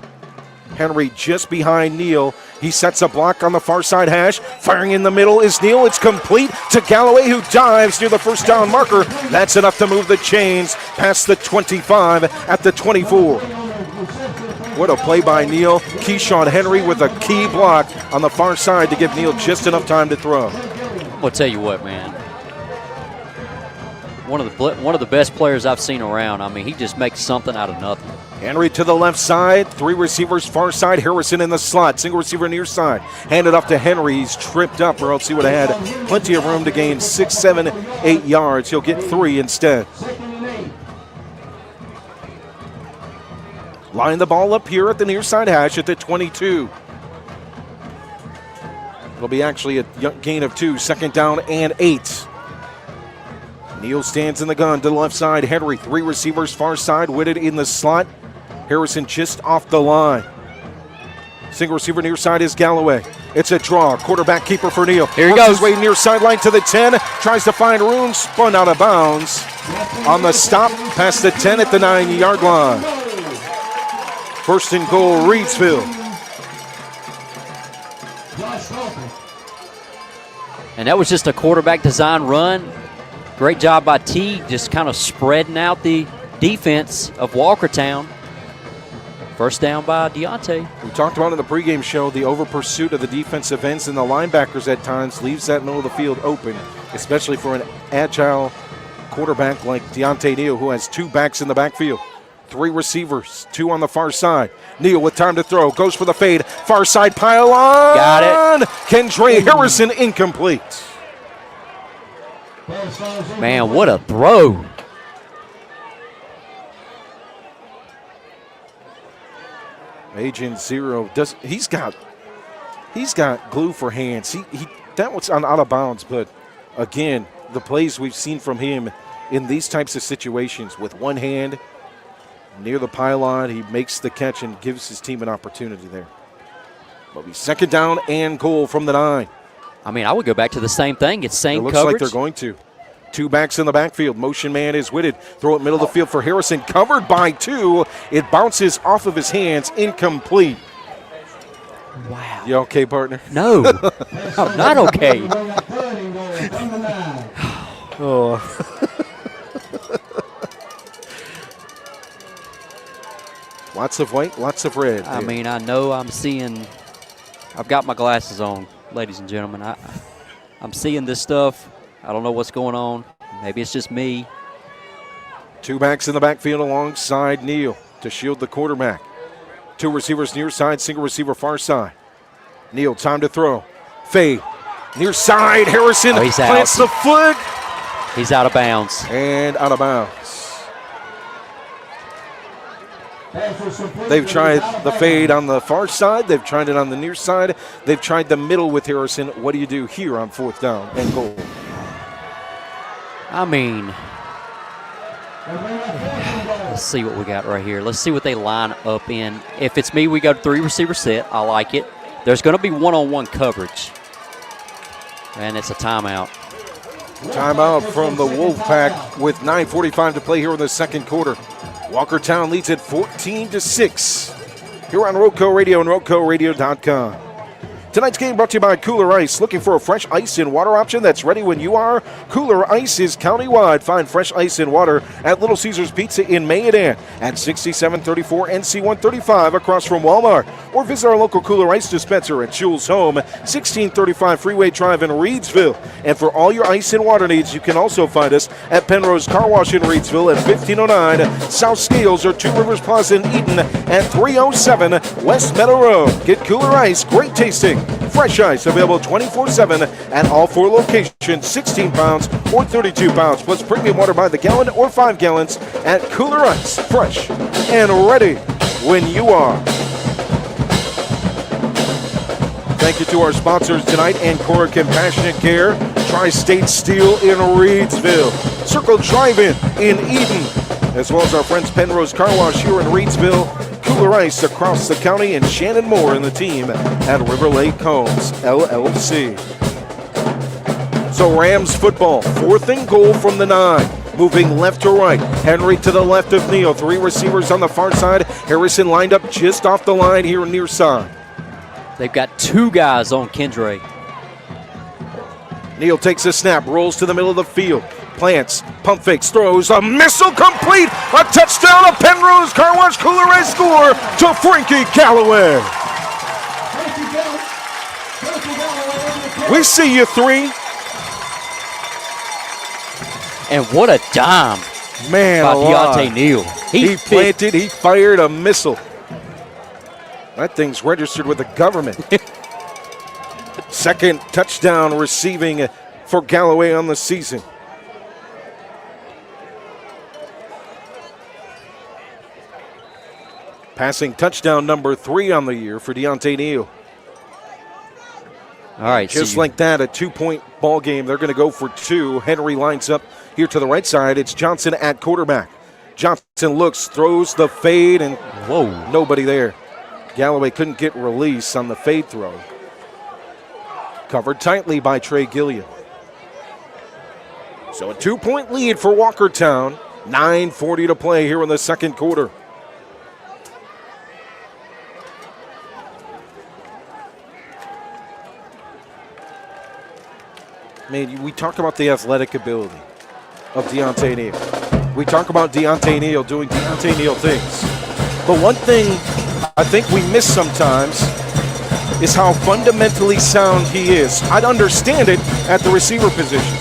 Henry just behind Neal. He sets a block on the far side hash. Firing in the middle is Neal. It's complete to Galloway, who dives near the first down marker. That's enough to move the chains past the 25 at the 24. What a play by Neal. Keyshawn Henry with a key block on the far side to give Neal just enough time to throw. I'm going to tell you what, man. One of the best players I've seen around. I mean, he just makes something out of nothing. Henry to the left side. 3 receivers far side. Harrison in the slot. Single receiver near side. Handed off to Henry. He's tripped up, or else he would have had plenty of room to gain 6, 7, 8 yards. He'll get 3 instead. Line the ball up here at the near side hash at the 22. It'll be actually a gain of 2. Second down and 8. Neal stands in the gun to the left side. Henry, 3 receivers far side, Whitted in the slot. Harrison just off the line. Single receiver near side is Galloway. It's a draw. Quarterback keeper for Neal. Here he goes. His way near sideline to the 10. Tries to find room. Spun out of bounds. On the stop, past the 10 at the 9-yard line. First and goal, Reidsville. And that was just a quarterback design run. Great job by T, just kind of spreading out the defense of Walkertown. First down by Deontay. We talked about in the pregame show the over pursuit of the defensive ends and the linebackers at times leaves that middle of the field open, especially for an agile quarterback like Deontay Neal, who has 2 backs in the backfield. 3 receivers, 2 on the far side. Neal with time to throw, goes for the fade. Far side pylon. Got it. Kendre Harrison incomplete. Man, what a throw. Agent Zero he's got glue for hands. He that was out of bounds, but again, the plays we've seen from him in these types of situations with one hand near the pylon, he makes the catch and gives his team an opportunity there. But we second down and goal from the 9. I mean, I would go back to the same thing. It's same coverage. It looks coverage. like they're going to. 2 backs in the backfield. Motion man is with it. Throw it middle of the field for Harrison. Covered by 2. It bounces off of his hands. Incomplete. Wow. You okay, partner? No, I'm not okay. Oh. Lots of white, lots of red. I mean, I know I've got my glasses on, ladies and gentlemen. I'm seeing this stuff. I don't know what's going on. Maybe it's just me. 2 backs in the backfield alongside Neal to shield the quarterback. 2 receivers near side, single receiver far side. Neal, time to throw. Fade. Near side, Harrison plants the foot. He's out of bounds. And out of bounds. They've tried the fade on the far side. They've tried it on the near side. They've tried the middle with Harrison. What do you do here on 4th down and goal? I mean, let's see what we got right here. Let's see what they line up in. If it's me, we go to 3 receiver set. I like it. There's going to be one-on-one coverage. And it's a timeout. Timeout from the Wolfpack with 9:45 to play here in the second quarter. Walkertown leads at 14-6 here on RoCo Radio and RoCoRadio.com. Tonight's game brought to you by Kooler Ice. Looking for a fresh ice and water option that's ready when you are? Kooler Ice is countywide. Find fresh ice and water at Little Caesars Pizza in Mayodan at 6734 NC 135 across from Walmart. Or visit our local Kooler Ice dispenser at Jules Home, 1635 Freeway Drive in Reidsville. And for all your ice and water needs, you can also find us at Pennrose Carwash in Reidsville at 1509 South Scales or Two Rivers Plaza in Eden at 307 West Meadow Road. Get Kooler Ice, great tasting. Fresh ice available 24/7 at all 4 locations, 16 pounds or 32 pounds, plus premium water by the gallon or 5 gallons at Kooler Ice. Fresh and ready when you are. Thank you to our sponsors tonight, Ancora Compassionate Care, Tri-State Steel in Reidsville, Circle Drive-In in Eden, as well as our friends Pennrose Carwash here in Reidsville, Kooler Ice across the county, and Shannon Moore and the team at Lake Homes LLC. So Rams football, 4th and goal from the 9. Moving left to right. Henry to the left of Neal. 3 receivers on the far side. Harrison lined up just off the line here near side. They've got 2 guys on Kendre. Neal takes a snap, rolls to the middle of the field. Plants, pump fakes, throws, a missile complete, a touchdown, a Pennrose Carwash Kooler Ice score to Frankie Galloway. We see you 3. And what a dime Man by alive. Deontay Neal. He planted, he fired a missile. That thing's registered with the government. Second touchdown receiving for Galloway on the season. Passing touchdown number 3 on the year for Deontay Neal. All right. Just like that, a 2-point ball game. They're going to go for 2. Henry lines up here to the right side. It's Johnson at quarterback. Johnson looks, throws the fade, and nobody there. Galloway couldn't get release on the fade throw. Covered tightly by Trey Gilliam. So a 2-point lead for Walkertown. 9:40 to play here in the second quarter. Man, we talk about the athletic ability of Deontay Neal. We talk about Deontay Neal doing Deontay Neal things. But one thing I think we miss sometimes is how fundamentally sound he is. I'd understand it at the receiver position.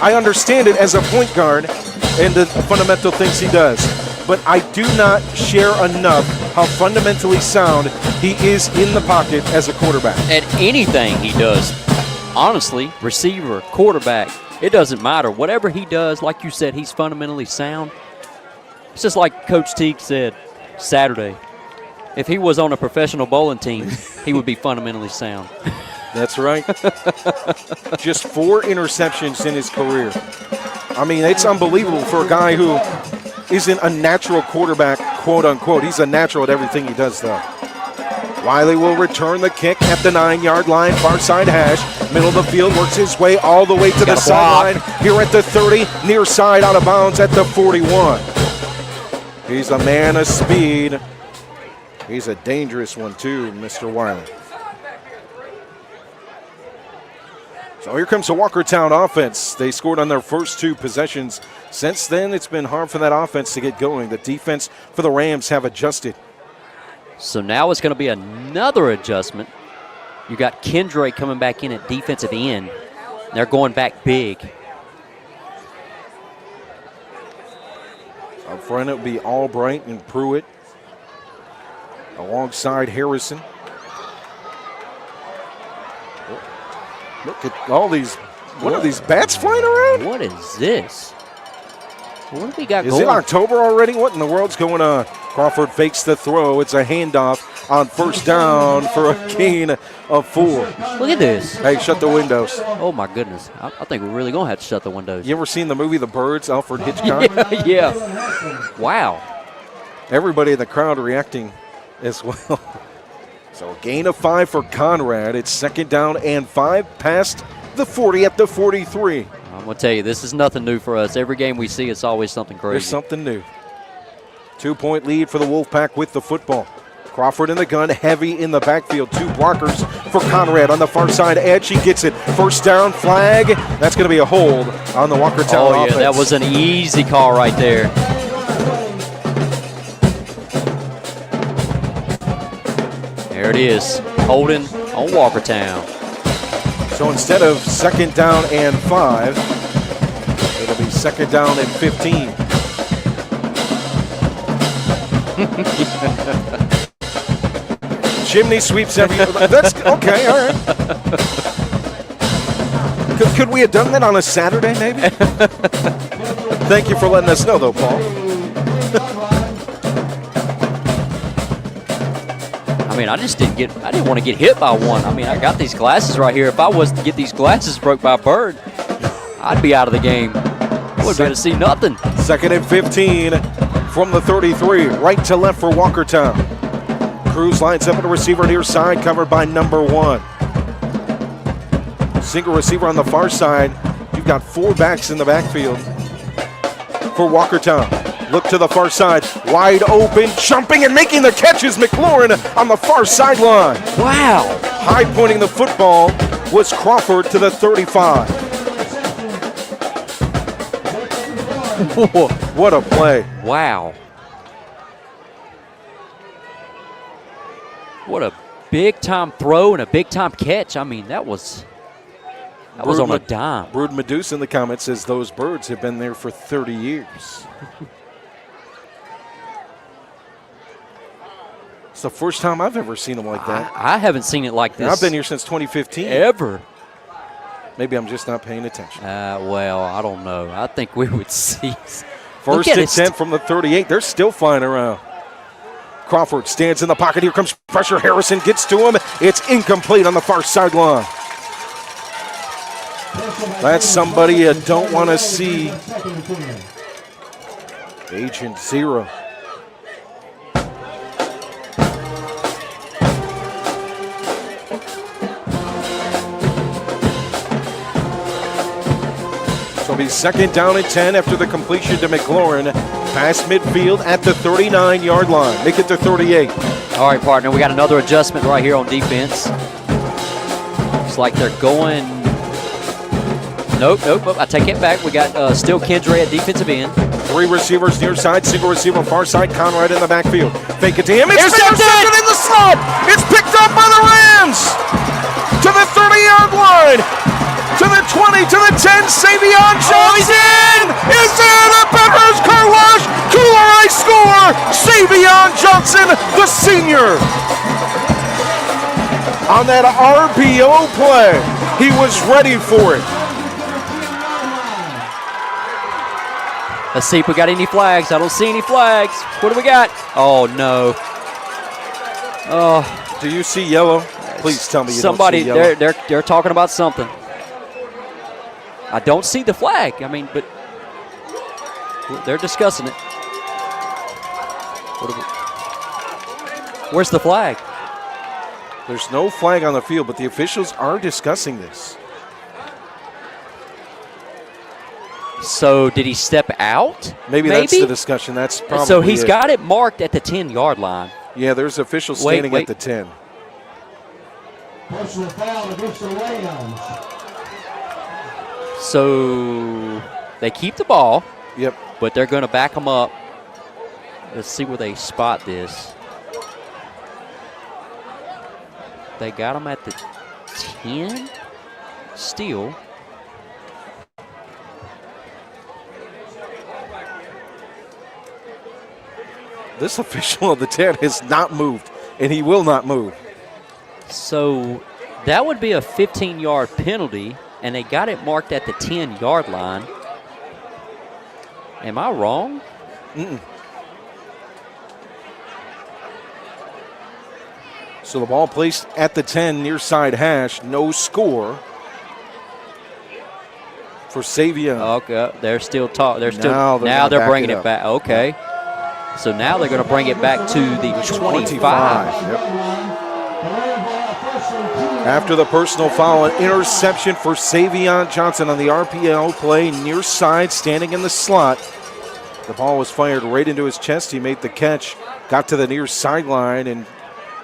I understand it as a point guard and the fundamental things he does. But I do not share enough how fundamentally sound he is in the pocket as a quarterback. At anything he does. Honestly, receiver, quarterback, it doesn't matter. Whatever he does, like you said, he's fundamentally sound. It's just like Coach Teague said Saturday. If he was on a professional bowling team, he would be fundamentally sound. That's right. Just 4 interceptions in his career. I mean, it's unbelievable for a guy who isn't a natural quarterback, quote unquote. He's a natural at everything he does, though. Wiley will return the kick at the 9-yard line, far side hash. Middle of the field, works his way all the way to the sideline. Here at the 30, near side, out of bounds at the 41. He's a man of speed. He's a dangerous one, too, Mr. Wiley. So here comes the Walkertown offense. They scored on their first 2 possessions. Since then, it's been hard for that offense to get going. The defense for the Rams have adjusted. So now it's going to be another adjustment. You got Kendra coming back in at defensive end. They're going back big. Up front, it will be Albright and Pruitt alongside Harrison. Look at all these. What are these bats flying around? What is this? What have we got Is going? it October already? What in the world's going on? Crawford fakes the throw. It's a handoff on first down for a gain of 4. Look at this. Hey, shut the windows. Oh, my goodness. I think we're really going to have to shut the windows. You ever seen the movie The Birds, Alfred Hitchcock? Yeah. Wow. Everybody in the crowd reacting as well. So a gain of 5 for Conrad. It's 2nd down and 5 past the 40 at the 43. I'm going to tell you, this is nothing new for us. Every game we see, it's always something crazy. There's something new. 2-point lead for the Wolfpack with the football. Crawford in the gun, heavy in the backfield. 2 blockers for Conrad on the far side edge. He gets it. First down, flag. That's going to be a hold on the Walkertown offense. That was an easy call right there. There it is. Holding on Walkertown. So instead of 2nd down and 5, it'll be 2nd down and 15. Chimney sweeps every. That's okay. All right. Could we have done that on a Saturday, maybe? Thank you for letting us know, though, Paul. I mean, I didn't want to get hit by one. I mean, I got these glasses right here. If I was to get these glasses broke by a bird, I'd be out of the game. I wouldn't be able to see nothing. 2nd and 15 from the 33, right to left for Walkertown. Cruz lines up at a receiver near side, covered by number 1. Single receiver on the far side. You've got 4 backs in the backfield for Walkertown. Look to the far side, wide open, jumping and making the catches. McLaurin on the far sideline. Wow. High pointing the football was Crawford to the 35. What a play. Wow. What a big-time throw and a big-time catch. I mean, that was on a dime. Brood Medusa in the comments says those birds have been there for 30 years. It's the first time I've ever seen them like that. I haven't seen it like this. I've been here since 2015. Ever. Maybe I'm just not paying attention. Well, I don't know. I think we would see. First and 10 from the 38. They're still flying around. Crawford stands in the pocket. Here comes pressure. Harrison gets to him. It's incomplete on the far sideline. That's somebody you don't want to see. Agent 0. It'll be 2nd down and 10 after the completion to McLaurin. Past midfield at the 39-yard line. Make it to 38. All right, partner, we got another adjustment right here on defense. Looks like they're going. Nope. I take it back. We got still Kendra at defensive end. 3 receivers near side, single receiver far side. Conrad in the backfield. Fake it to him. It's intercepted in the slot. It's picked up by the Rams. To the 30-yard line. To the 20, to the 10, Savion Johnson is in a Pennrose Carwash. Kooler Ice score. Savion Johnson, the senior. On that RPO play, he was ready for it. Let's see if we got any flags. I don't see any flags. What do we got? Oh, no. Oh, do you see yellow? Please tell me you somebody, don't see yellow. they're talking about something. I don't see the flag. I mean, but they're discussing it. Where's the flag? There's no flag on the field, but the officials are discussing this. So did he step out? Maybe that's the discussion. That's probably So he's it. got it marked at the 10-yard line. Yeah, there's officials standing at the 10. Personal foul against the Rams. So they keep the ball. Yep. But they're going to back them up. Let's see where they spot this. They got them at the 10 still. This official of the 10 has not moved, and he will not move. So that would be a 15-yard penalty, and they got it marked at the 10-yard line. Am I wrong? Mm-mm. So the ball placed at the 10 near side hash, no score for Savion. Okay, they're still talking. They're still now they're bringing it back. Okay. So now they're going to bring it back to the 25. Yep. After the personal foul, an interception for Savion Johnson on the RPL play near side, standing in the slot. The ball was fired right into his chest. He made the catch, got to the near sideline, and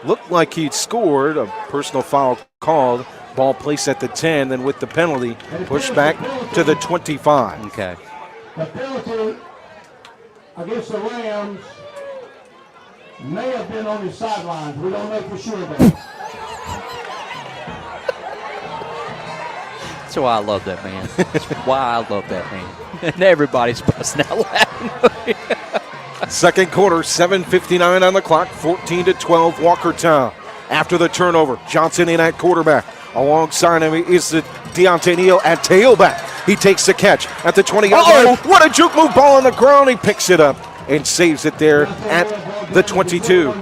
looked like he'd scored. A personal foul called. Ball placed at the 10, then with the penalty, pushed back to the 25. Okay. The penalty against the Rams may have been on the sidelines. We don't know for sure about it. That's why I love that man. That's why I love that man. And everybody's busting out laughing. Second quarter, 7:59 on the clock, 14-12 Walkertown. After the turnover, Johnson in at quarterback. Alongside him is the Deontay Neal at tailback. He takes the catch at the 20-yard line. What a juke move, ball on the ground. He picks it up and saves it there at the 22.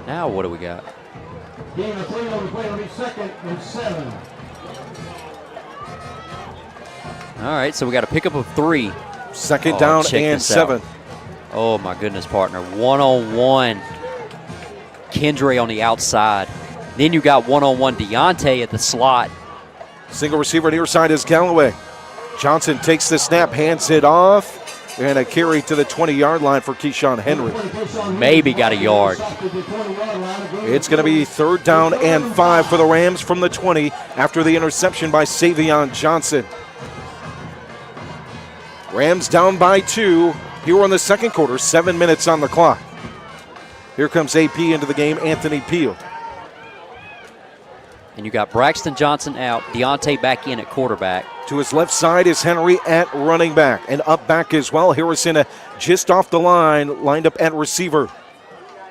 Now what do we got? Game of 3 on the play on each second and 7. All right, so we got a pickup of 3. Second down check and this 7. out. Oh, my goodness, partner. 1-on-1. Kendra on the outside. Then you got 1-on-1 Deontay at the slot. Single receiver near side is Galloway. Johnson takes the snap, hands it off, and a carry to the 20-yard line for Keyshawn Henry. Maybe got a yard. It's going to be third down and 5 for the Rams from the 20 after the interception by Savion Johnson. Rams down by 2 here in the second quarter, 7 minutes on the clock. Here comes AP into the game, Anthony Peel. And you got Braxton Johnson out, Deontay back in at quarterback. To his left side is Henry at running back, and up back as well. Harrison just off the line, lined up at receiver.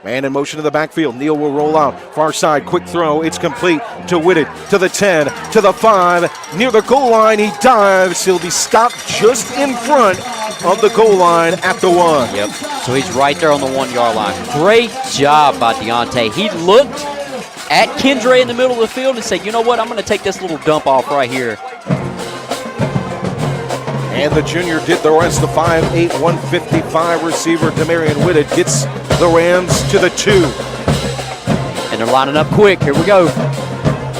Man in motion to the backfield. Neal will roll out. Far side, quick throw. It's complete to Whitted, to the 10, to the 5. Near the goal line, he dives. He'll be stopped just in front of the goal line at the 1. Yep, so he's right there on the 1-yard line. Great job by Deontay. He looked at Kendra in the middle of the field and said, you know what, I'm going to take this little dump off right here. And the junior did the rest. The 5'8", 155 receiver, Demarion Whitted, gets the Rams to the 2. And they're lining up quick. Here we go.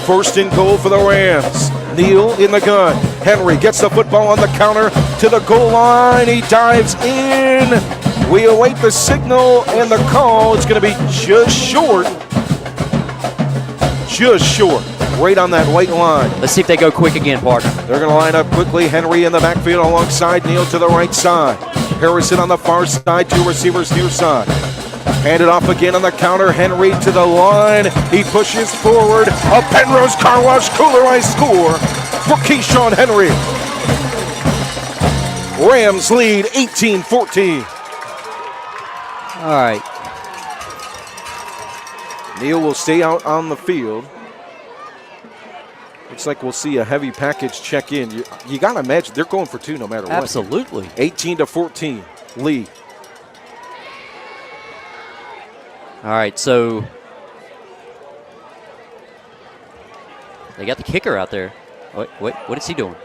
First and goal for the Rams. Neal in the gun. Henry gets the football on the counter to the goal line. He dives in. We await the signal and the call. It's going to be just short. Just short. Right on that white line. Let's see if they go quick again, partner. They're going to line up quickly. Henry in the backfield alongside Neal to the right side. Harrison on the far side. 2 receivers near side. Handed off again on the counter. Henry to the line. He pushes forward. A Pennrose Carwash Kooler Ice score for Keyshawn Henry. Rams lead 18-14. All right. Neal will stay out on the field. Looks like we'll see a heavy package check in. You got to imagine they're going for two no matter what. Absolutely. 18-14, Lee. All right, so they got the kicker out there. Wait, what is he doing?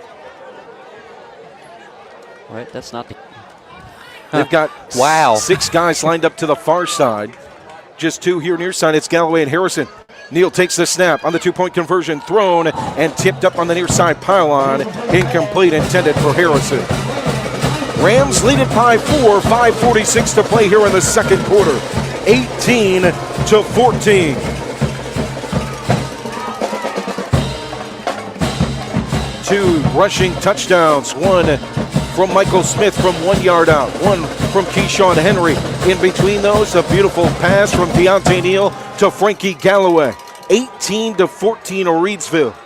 Wait, that's not the. They've got Wow. 6 guys lined up to the far side. Just 2 here near side. It's Galloway and Harrison. Neal takes the snap on the 2-point conversion, thrown and tipped up on the near side pylon. Incomplete, intended for Harrison. Rams lead it by 4, 5:46 to play here in the second quarter. 18-14. Two rushing touchdowns. One from Michael Smith from 1 yard out. One from Keyshawn Henry. In between those, a beautiful pass from Deontay Neal to Frankie Galloway. 18-14 Reidsville.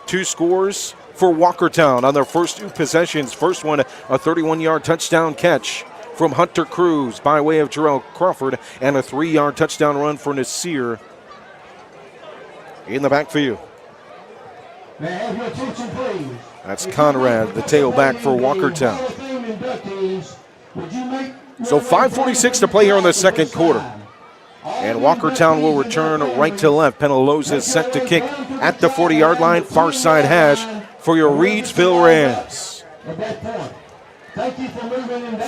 2 scores for Walkertown on their first 2 possessions. First one, a 31-yard touchdown catch from Hunter Cruz by way of Jarrell Crawford, and a 3-yard touchdown run for Nasir in the backfield. May I have your attention, please? That's Conrad, the tailback for Walkertown. So 5:46 to play here in the second quarter. And Walkertown will return right to left. Pennrose is set to kick at the 40-yard line, far side hash for your Reidsville Rams.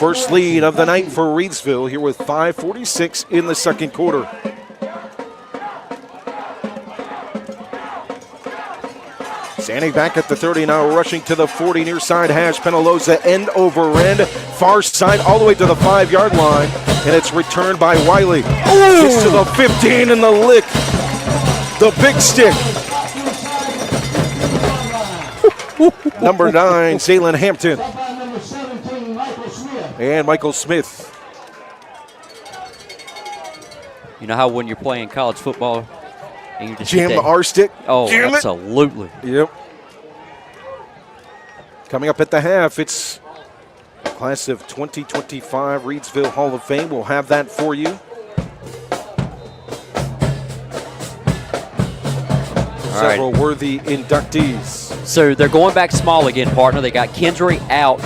First lead of the night for Reidsville here with 5:46 in the second quarter. Standing back at the 30 now, rushing to the 40 near side hash. Pennrose end over end, far side all the way to the 5-yard line, and it's returned by Wiley. Gets to the 15 and the lick. The big stick. Number 9, Zaylen Hampton. And Michael Smith. You know how when you're playing college football and you just Jam hit the that- R stick. Oh, Jam it. absolutely. Yep. Coming up at the half, it's class of 2025 Reidsville Hall of Fame. We'll have that for you. All right. Several worthy inductees. So they're going back small again, partner. They got Kendry out.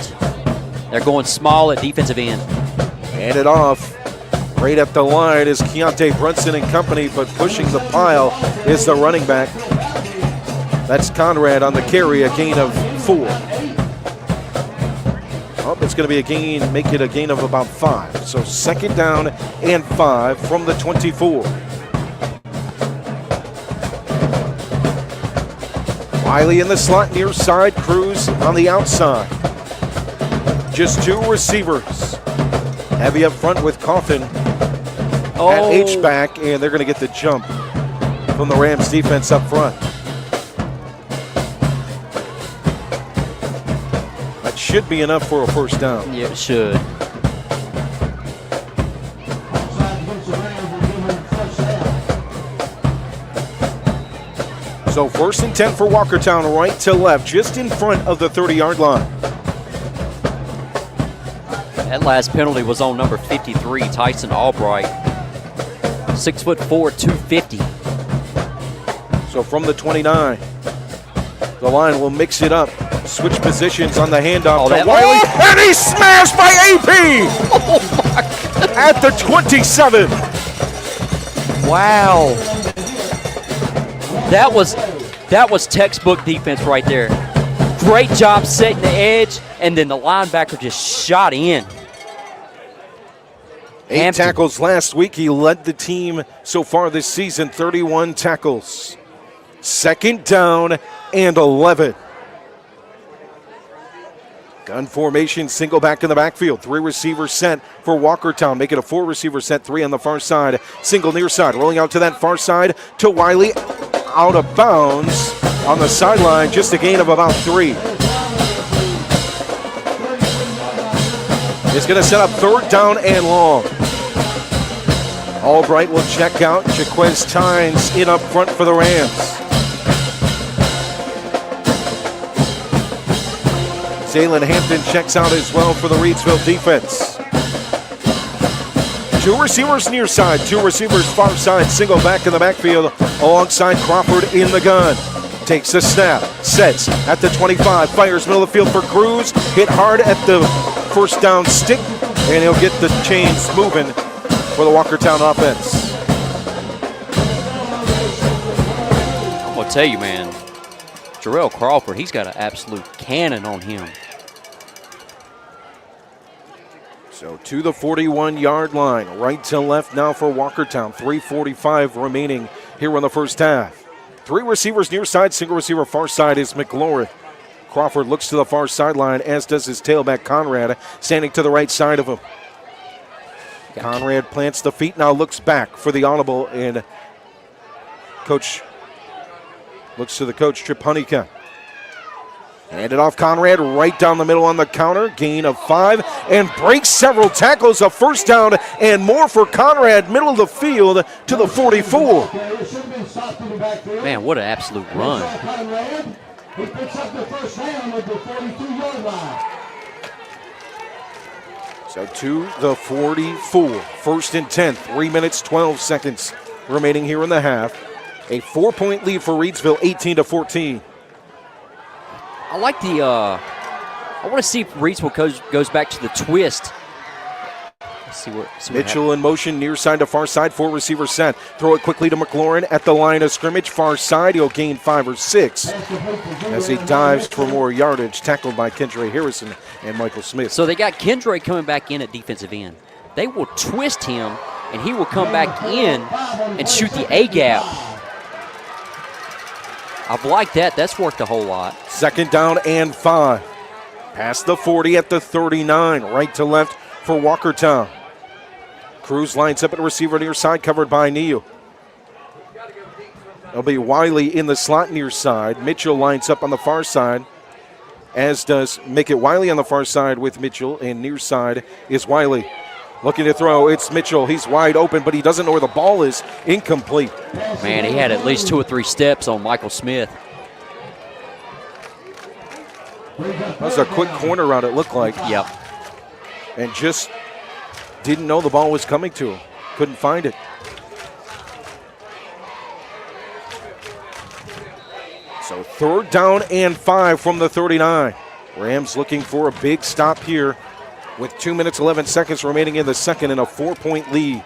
They're going small at defensive end. Hand it off. Right at the line is Keontae Brunson and company, but pushing the pile is the running back. That's Conrad on the carry, a gain of 4. Oh, it's going to be a gain, make it a gain of about 5. So second down and 5 from the 24. Wiley in the slot near side, Cruz on the outside. Just 2 receivers. Heavy up front with Coffin at H-back, and they're going to get the jump from the Rams defense up front. That should be enough for a first down. Yeah, it should. So 1st and 10 for Walkertown, right to left, just in front of the 30-yard line. That last penalty was on number 53, Tyson Albright. 6'4", 250. So from the 29, the line will mix it up. Switch positions on the handoff to Wiley, and he's smashed by AP! Oh my God. At the 27. Wow. That was textbook defense right there. Great job setting the edge, and then the linebacker just shot in. 8 Hampton. tackles last week. He led the team so far this season, 31 tackles. Second down and 11. Gun formation, single back in the backfield. 3 receivers set for Walkertown. Make it a 4 receiver set, 3 on the far side. Single near side, rolling out to that far side to Wiley. Out of bounds on the sideline, just a gain of about 3. It's going to set up 3rd down and long. Albright will check out. Jaquez Tynes in up front for the Rams. Zaylen Hampton checks out as well for the Reidsville defense. 2 receivers near side, 2 receivers far side, single back in the backfield alongside Crawford in the gun. takes the snap, sets at the 25, fires middle of the field for Cruz, hit hard at the first down stick, and he'll get the chains moving for the Walkertown offense. I'm going to tell you, man, Jarrell Crawford, he's got an absolute cannon on him. So to the 41-yard line, right to left now for Walkertown. 3:45 remaining here in the first half. 3 receivers near side, single receiver far side is McLaurin. Crawford looks to the far sideline, as does his tailback Conrad, standing to the right side of him. Conrad plants the feet, now looks back for the audible, and coach looks to the coach, Trip Honeycutt. Handed off Conrad right down the middle on the counter. Gain of 5 and breaks several tackles. A first down and more for Conrad. Middle of the field to the 44. Man, what an absolute run. He picks up the first down at the 42-yard line. So to the 44. First and 10. 3 minutes, 12 seconds remaining here in the half. A 4-point lead for Reidsville, 18-14. I like the, I want to see if Reidsville goes back to the twist. Let's see what Mitchell in motion, near side to far side, 4 receiver set. Throw it quickly to McLaurin at the line of scrimmage, far side. He'll gain 5 or 6 as he dives for more yardage, tackled by Kendra Harrison and Michael Smith. So they got Kendra coming back in at defensive end. They will twist him, and he will come back in and shoot the A-gap. I've liked that. That's worked a whole lot. Second down and 5. Past the 40 at the 39. Right to left for Walkertown. Cruz lines up at receiver near side, covered by Neal. It'll be Wiley in the slot near side. Mitchell lines up on the far side, as does Mickett. Wiley on the far side with Mitchell, and near side is Wiley. Looking to throw, it's Mitchell. He's wide open, but he doesn't know where the ball is. Incomplete. Man, he had at least 2 or 3 steps on Michael Smith. That was a quick corner route, it looked like. Yep. And just didn't know the ball was coming to him. Couldn't find it. So third down and 5 from the 39. Rams looking for a big stop here with 2 minutes, 11 seconds remaining in the second and a 4-point lead.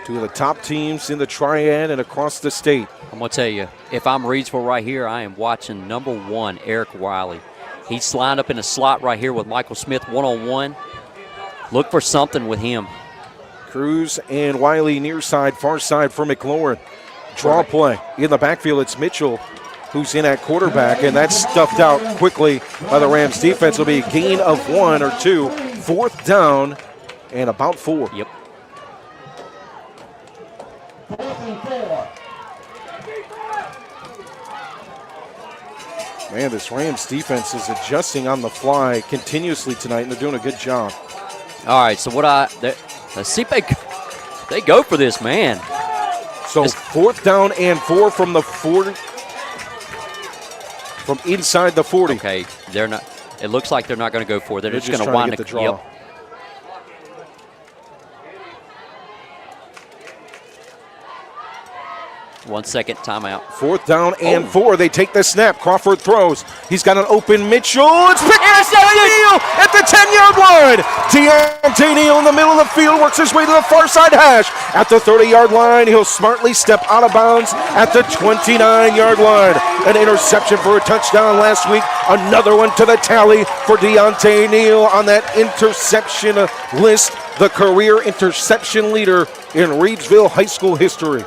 2 of the top teams in the Triad and across the state. I'm going to tell you, if I'm Reidsville right here, I am watching number 1, Eric Wiley. He's lined up in a slot right here with Michael Smith one-on-one. Look for something with him. Cruz and Wiley near side, far side for McLaurin. Draw play in the backfield. It's Mitchell who's in at quarterback, and that's stuffed out quickly by the Rams defense. Will be a gain of 1 or 2. Fourth down and about 4. Yep. 4th and 4. Man, this Rams defense is adjusting on the fly continuously tonight, and they're doing a good job. All right, so let's see if they go for this, man. So fourth down and 4 from the 40. From inside the 40. Okay, they're not. It looks like they're not going to go for it. They're just going to trying wind to get the draw. Yep. One second, timeout. Fourth down and 4. They take the snap. Crawford throws. He's got an open Mitchell. It's picked up by Neal at the 10-yard line. Deontay Neal in the middle of the field works his way to the far side hash. At the 30-yard line, he'll smartly step out of bounds at the 29-yard line. An interception for a touchdown last week. Another one to the tally for Deontay Neal on that interception list. The career interception leader in Reidsville high school history.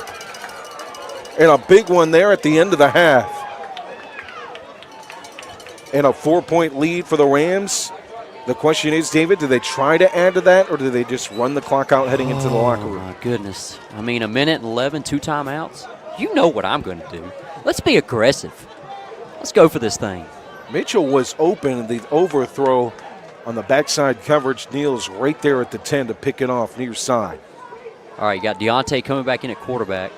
And a big one there at the end of the half. And a 4-point lead for the Rams. The question is, David, do they try to add to that, or do they just run the clock out heading into the locker room? Oh, my goodness. I mean, 1 minute and 11, 2 timeouts. You know what I'm going to do. Let's be aggressive. Let's go for this thing. Mitchell was open. The overthrow on the backside coverage. Neal's right there at the 10 to pick it off near side. All right, you got Deontay coming back in at quarterback.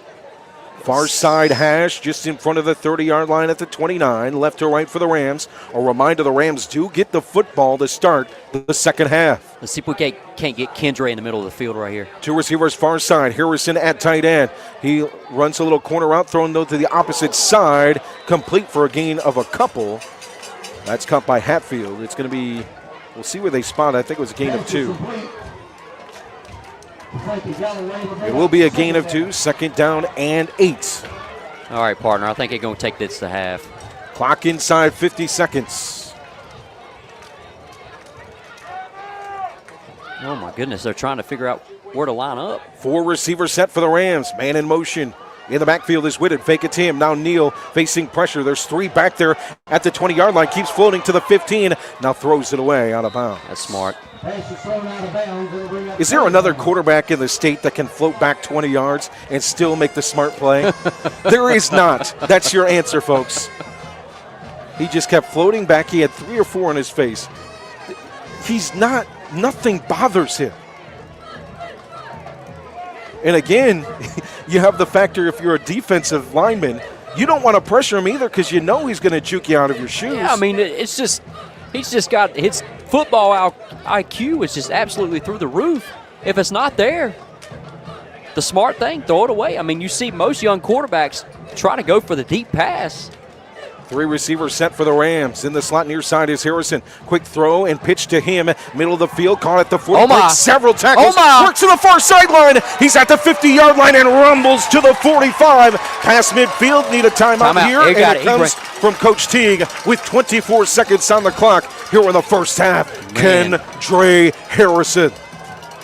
Far side hash just in front of the 30-yard line at the 29, left to right for the Rams. A reminder, the Rams do get the football to start the second half. Let's see if we can't get Kendre in the middle of the field right here. Two receivers far side. Harrison at tight end. He runs a little corner route, throwing though to the opposite side, complete for a gain of a couple. That's caught by Hatfield. It's going to be, we'll see where they spot it. I think it was a gain of 2. It will be a gain of 2, second down and 8. All right, partner, I think they're going to take this to half. Clock inside 50 seconds. Oh, my goodness, they're trying to figure out where to line up. 4 receivers set for the Rams. Man in motion. In the backfield is Whitted. Fake it to him. Now Neal facing pressure. There's 3 back there at the 20-yard line. Keeps floating to the 15. Now throws it away out of bounds. That's smart. Is there another quarterback in the state that can float back 20 yards and still make the smart play? There is not. That's your answer, folks. He just kept floating back. He had 3 or 4 on his face. He's not, nothing bothers him. And again, you have the factor if you're a defensive lineman, you don't want to pressure him either because you know he's going to juke you out of your shoes. Yeah, I mean, it's just, he's just got his football IQ is just absolutely through the roof. If it's not there, the smart thing, throw it away. I mean, you see most young quarterbacks try to go for the deep pass. 3 receivers set for the Rams. In the slot near side is Harrison. Quick throw and pitch to him. Middle of the field, caught at the 40. Breaks several tackles. Works to the far sideline. He's at the 50-yard line and rumbles to the 45. Past midfield. Need a timeout here. And it comes from Coach Teague with 24 seconds on the clock here in the first half. Kendre Harrison.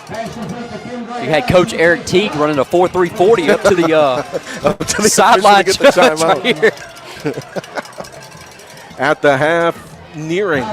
You had Coach Eric Teague running a 4.340 up to the sideline. At the half, nearing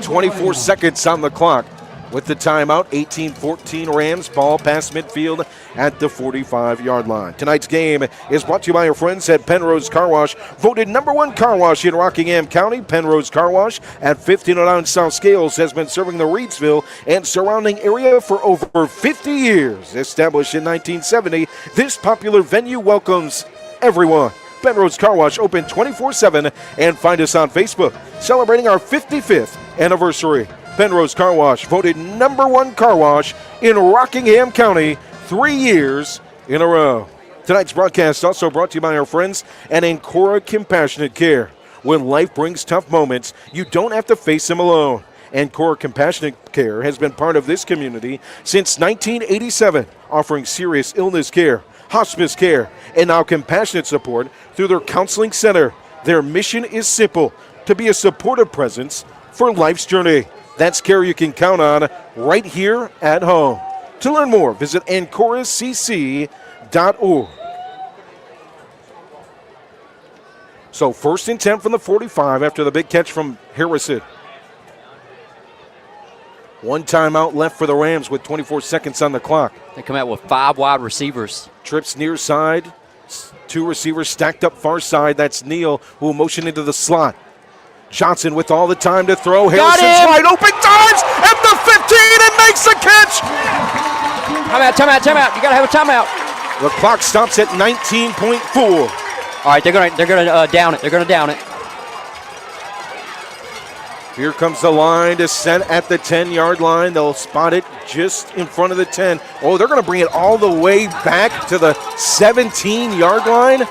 24 seconds on the clock with the timeout. 18-14 Rams, ball past midfield at the 45-yard line. Tonight's game is brought to you by our friends at Pennrose Carwash, voted #1 car wash in Rockingham County. Pennrose Carwash at 1509 South Scales has been serving the Reidsville and surrounding area for over 50 years. Established in 1970, this popular venue welcomes everyone. Pennrose Car Wash open 24/7 and find us on Facebook. Celebrating our 55th anniversary. Pennrose Car Wash voted #1 car wash in Rockingham County 3 years in a row. Tonight's broadcast also brought to you by our friends at Ancora Compassionate Care. When life brings tough moments, you don't have to face them alone. Ancora Compassionate Care has been part of this community since 1987, offering serious illness care, hospice care, and now compassionate support through their counseling center. Their mission is simple: to be a supportive presence for life's journey. That's care you can count on right here at home. To learn more, visit ancoracc.org. So 1st and 10 from the 45 after the big catch from Harrison. 1 timeout left for the Rams with 24 seconds on the clock. They come out with 5 wide receivers. Trips near side. 2 receivers stacked up far side. That's Neal who will motion into the slot. Johnson with all the time to throw. Harrison's wide open, dives at the 15 and makes the catch. Timeout. You got to have a timeout. The clock stops at 19.4. All right, they're going to down it. They're going to down it. Here comes the line to set at the 10-yard line. They'll spot it just in front of the 10. Oh, they're going to bring it all the way back to the 17-yard line.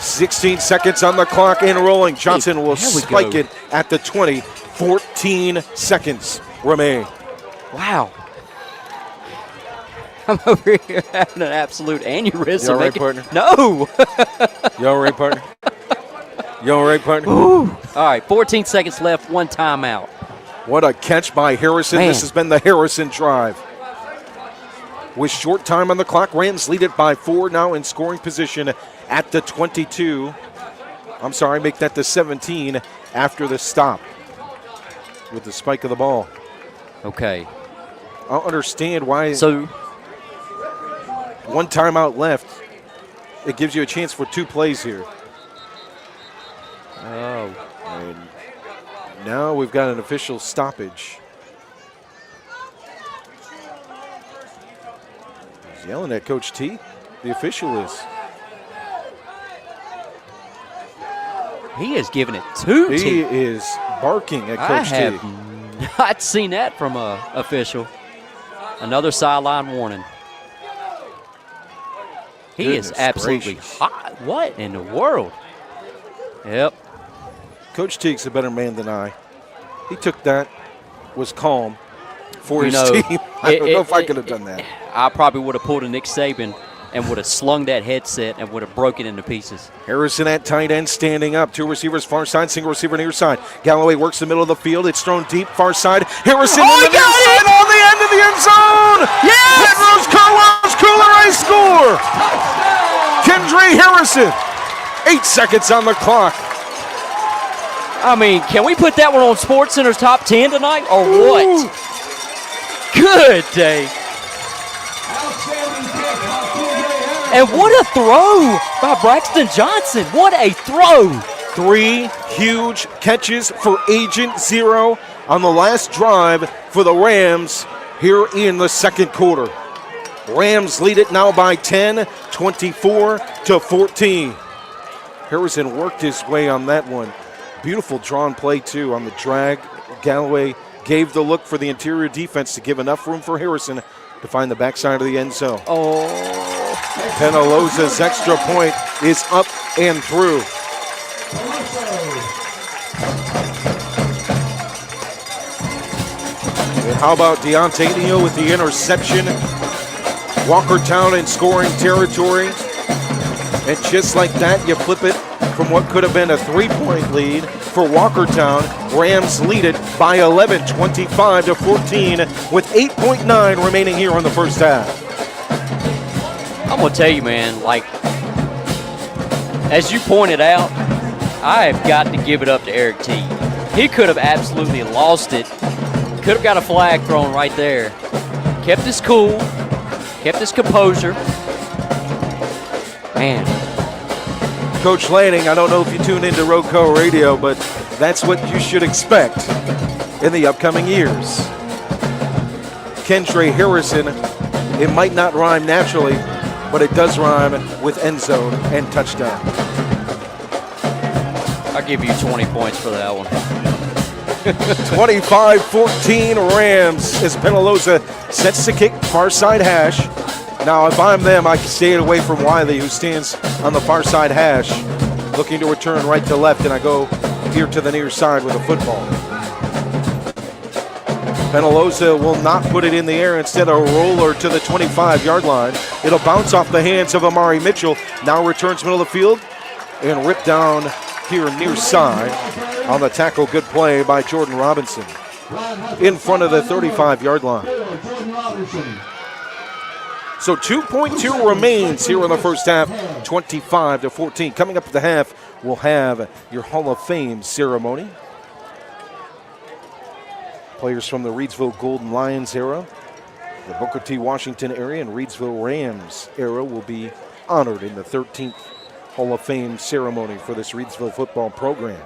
16 seconds on the clock and rolling. Johnson will spike it at the 20. 14 seconds remain. Wow. I'm over here having an absolute aneurysm. You all right, partner? No. You all right, partner? You all right, partner? Ooh. All right, 14 seconds left, 1 timeout. What a catch by Harrison. Man. This has been the Harrison drive. With short time on the clock, Rams lead it by 4 now in scoring position at the 22. I'm sorry, make that the 17 after the stop with the spike of the ball. Okay. I don't understand why. So 1 timeout left. It gives you a chance for 2 plays here. Oh. And now we've got an official stoppage. He's yelling at Coach T. The official is. He is giving it two He teeth. is barking at Coach T. I have not seen that from an official. Another sideline warning. He is Goodness absolutely gracious. hot. What in the world? Yep. Coach Teague's a better man than I. He took that, was calm for his know, team. I don't know if I could have done that. I probably would have pulled a Nick Saban and would have slung that headset and would have broken it into pieces. Harrison at tight end standing up. Two receivers far side, single receiver near side. Galloway works the middle of the field. It's thrown deep far side. Harrison in the near side on the end of the end zone. Yes! Pennrose, Carwash, Kooler Ice score. Kendra Harrison. 8 seconds on the clock. I mean, can we put that one on SportsCenter's top 10 tonight or what? Ooh. Good day. And what a throw by Braxton Johnson. What a throw. 3 huge catches for Agent Zero on the last drive for the Rams here in the second quarter. Rams lead it now by 10, 24-14. Harrison worked his way on that one. Beautiful drawn play, too, on the drag. Galloway gave the look for the interior defense to give enough room for Harrison to find the backside of the end zone. Oh. Pennrose's extra point is up and through. And how about Deontay Neal with the interception? Walkertown in scoring territory. And just like that, you flip it from what could have been a 3-point lead for Walkertown. Rams lead it by 11, 25-14, with 8.9 remaining here in the first half. I'm going to tell you, man, like, as you pointed out, I have got to give it up to Eric T. He could have absolutely lost it. Could have got a flag thrown right there. Kept his cool, kept his composure. Man. Coach Lanning, I don't know if you tuned into RoCo Radio, but that's what you should expect in the upcoming years. Kendra Harrison, it might not rhyme naturally, but it does rhyme with end zone and touchdown. I'll give you 20 points for that one. 25-14 Rams as Penaloza sets the kick far side hash. Now, if I'm them, I can stay away from Wiley, who stands on the far side hash, looking to return right to left, and I go here to the near side with a football. Penaloza will not put it in the air, instead a roller to the 25-yard line. It'll bounce off the hands of Amari Mitchell. Now returns middle of the field and ripped down here near side on the tackle. Good play by Jordan Robinson in front of the 35-yard line. So 2.2 remains here in the first half, 25-14. Coming up at the half, we'll have your Hall of Fame ceremony. Players from the Reidsville Golden Lions era, the Booker T. Washington area, and Reidsville Rams era will be honored in the 13th Hall of Fame ceremony for this Reidsville football program,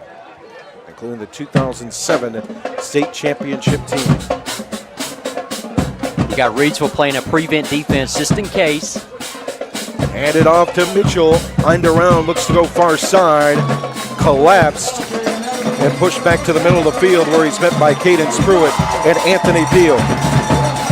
including the 2007 state championship team. You got Reidsville playing a prevent defense just in case. Hand it off to Mitchell. Lined around, looks to go far side. Collapsed and pushed back to the middle of the field where he's met by Caden Pruitt and Anthony Peel.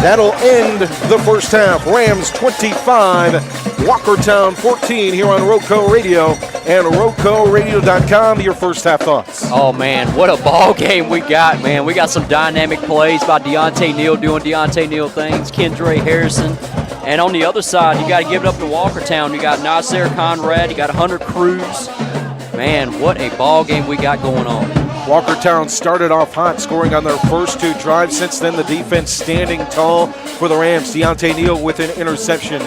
That'll end the first half. Rams 25, Walkertown 14 here on RoCo Radio and RoCoRadio.com. Your first half thoughts. Oh, man, what a ball game we got, man. We got some dynamic plays by Deontay Neal doing Deontay Neal things, Kendra Harrison. And on the other side, you got to give it up to Walkertown. You got Nasser Conrad. You got Hunter Cruz. Man, what a ball game we got going on. Walkertown started off hot, scoring on their first 2 drives. Since then, the defense standing tall for the Rams. Deontay Neal with an interception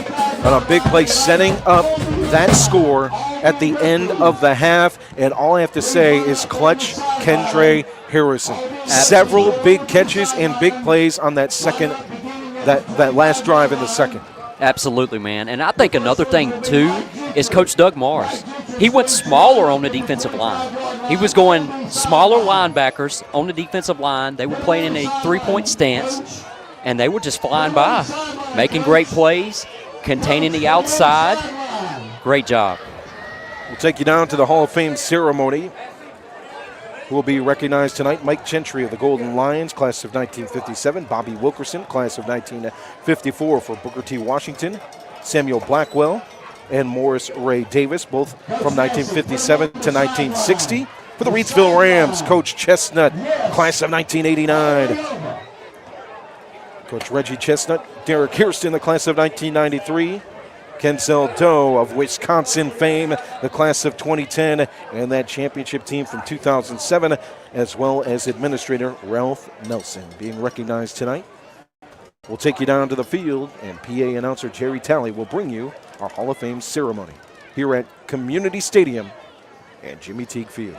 on a big play, setting up that score at the end of the half. And all I have to say is clutch Kendra Harrison. Absolutely. Several big catches and big plays on that second, that last drive in the second. Absolutely, man. And I think another thing, too, is Coach Doug Morris. He went smaller on the defensive line. He was going smaller linebackers on the defensive line. They were playing in a 3-point stance, and they were just flying by, making great plays, containing the outside. Great job. We'll take you down to the Hall of Fame ceremony who will be recognized tonight. Mike Gentry of the Golden Lions, class of 1957. Bobby Wilkerson, class of 1954 for Booker T. Washington. Samuel Blackwell and Morris Ray Davis, both from 1957 to 1960. For the Reidsville Rams, Coach Chestnut, class of 1989. Coach Reggie Chestnut, Derek Hairston, the class of 1993. Kenzel Doe of Wisconsin fame, the class of 2010, and that championship team from 2007, as well as administrator Ralph Nelson being recognized tonight. We'll take you down to the field, and PA announcer Jerry Talley will bring you our Hall of Fame ceremony here at Community Stadium and Jimmy Teague Field.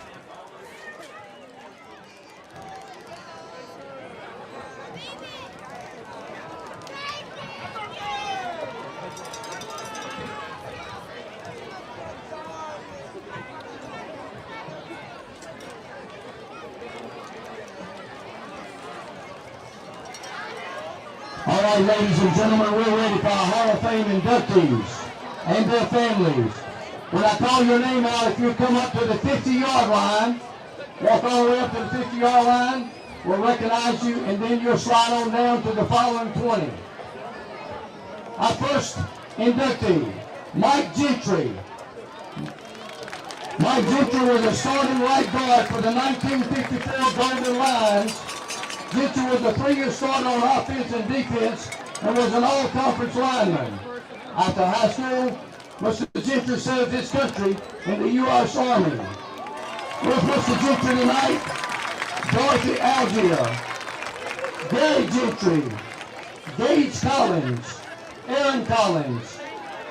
All right, ladies and gentlemen, we're ready for our Hall of Fame inductees and their families. When I call your name out, if you come up to the 50-yard line, walk all the way up to the 50-yard line, we'll recognize you, and then you'll slide on down to the following 20. Our first inductee, Mike Gentry. Mike Gentry was a starting right guard for the 1954 Golden Lions. Gentry was a 3-year starter on offense and defense and was an all-conference lineman. After high school, Mr. Gentry served his country in the U.S. Army. With Mr. Gentry tonight, Dorothy Algier, Gary Gentry, Gage Collins, Aaron Collins,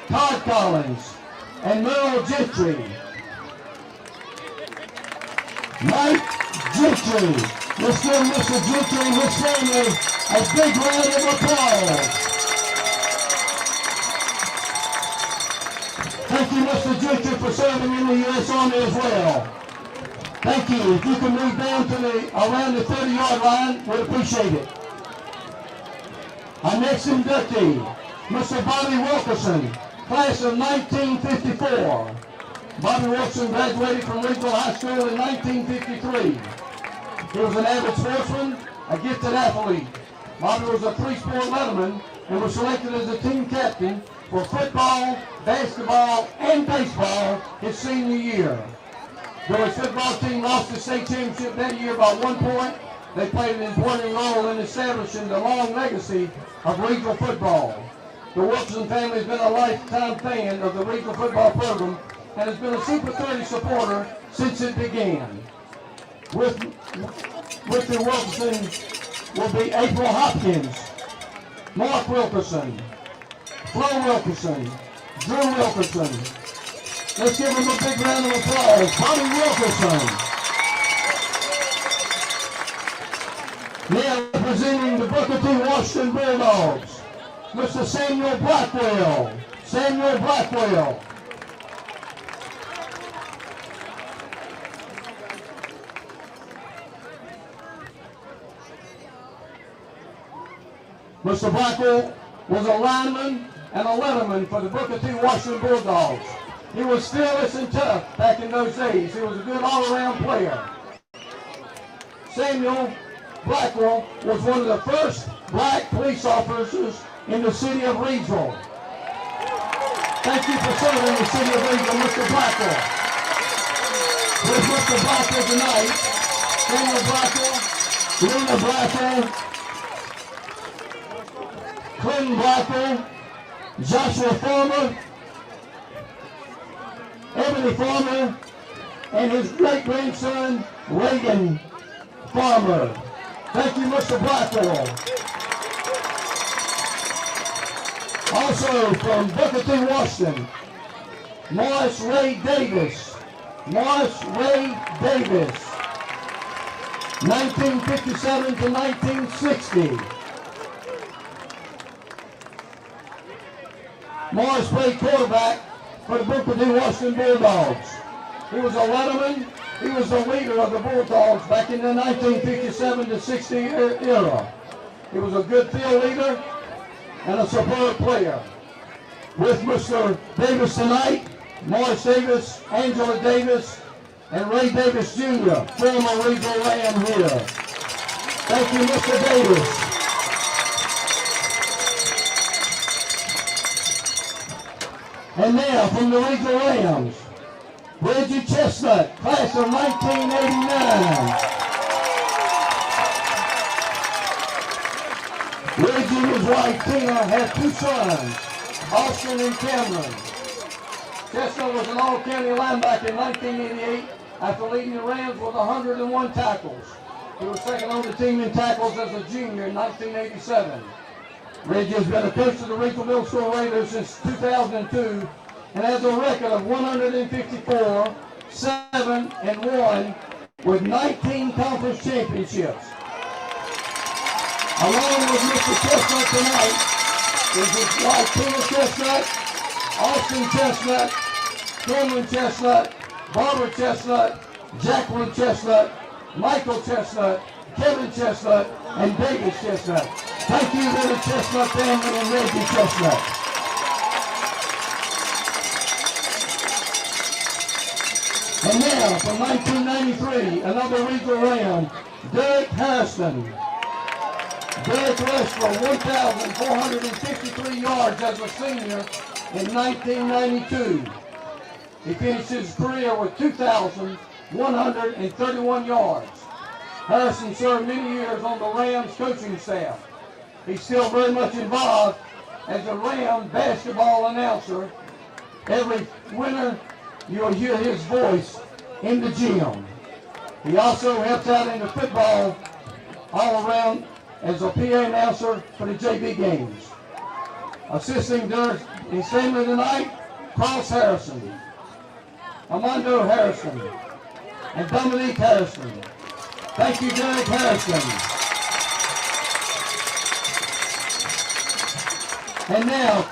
Todd Collins, and Merle Gentry. Mike Gentry. Let's give Mr. Gentry and his family a big round of applause. Thank you, Mr. Gentry, for serving in the U.S. Army as well. Thank you. If you can move down to around the 30-yard line, we'd appreciate it. Our next inductee, Mr. Bobby Wilkerson, class of 1954. Bobby Wilkerson graduated from Reidsville High School in 1953. He was an avid sportsman, a gifted athlete. Bobby was a three-sport letterman and was selected as the team captain for football, basketball, and baseball his senior year. Though his football team lost the state championship that year by 1 point, they played an important role in establishing the long legacy of regional football. The Wilkerson family has been a lifetime fan of the regional football program and has been a Super 30 supporter since it began. With the Wilkerson will be April Hopkins, Mark Wilkerson, Flo Wilkerson, Drew Wilkerson. Let's give them a big round of applause. Bobby Wilkerson. Now representing the Booker T. Washington Bulldogs, Mr. Samuel Blackwell. Samuel Blackwell. Mr. Blackwell was a lineman and a letterman for the Booker T. Washington Bulldogs. He was fearless and tough back in those days. He was a good all-around player. Samuel Blackwell was one of the first black police officers in the city of Reidsville. Thank you for serving the city of Reidsville, Mr. Blackwell. With Mr. Blackwell tonight, Samuel Blackwell, Lena Blackwell, Clinton Blackwell, Joshua Farmer, Ebony Farmer, and his great-grandson, Reagan Farmer. Thank you, Mr. Blackwell. Also from Booker T. Washington, Morris Ray Davis. Morris Ray Davis, 1957 to 1960. Morris played quarterback for the Booker T. Washington Bulldogs. He was a letterman. He was the leader of the Bulldogs back in the 1957 to 60 era. He was a good field leader and a superb player. With Mr. Davis tonight, Morris Davis, Angela Davis, and Ray Davis Jr., former Reidsville Ram here. Thank you, Mr. Davis. And now from the Reidsville Rams, Reggie Chestnut, class of 1989. Reggie and his wife Tina have two sons, Austin and Cameron. Chestnut was an all-county linebacker in 1988 after leading the Rams with 101 tackles. He was second on the team in tackles as a junior in 1987. Reggie has been a coach of the Reidsville Middle School Raiders since 2002 and has a record of 154, 7, and 1 with 19 conference championships. Along with Mr. Chestnut tonight is his wife Tina Chestnut, Austin Chestnut, Cameron Chestnut, Barbara Chestnut, Jacqueline Chestnut, Michael Chestnut, Kevin Chestnut, and David Chestnut. Thank you to the Chestnut family and Reggie Chestnut. And now, from 1993, another Reidsville Ram, Derek Harrison. Derek rushed for 1,453 yards as a senior in 1992. He finished his career with 2,131 yards. Harrison served many years on the Rams coaching staff. He's still very much involved as a Ram basketball announcer. Every winter, you'll hear his voice in the gym. He also helps out in the football all around as a PA announcer for the JV games. Assisting during his family tonight, Cross Harrison, Armando Harrison, and Dominique Harrison. Thank you, Derek Harrison. And now,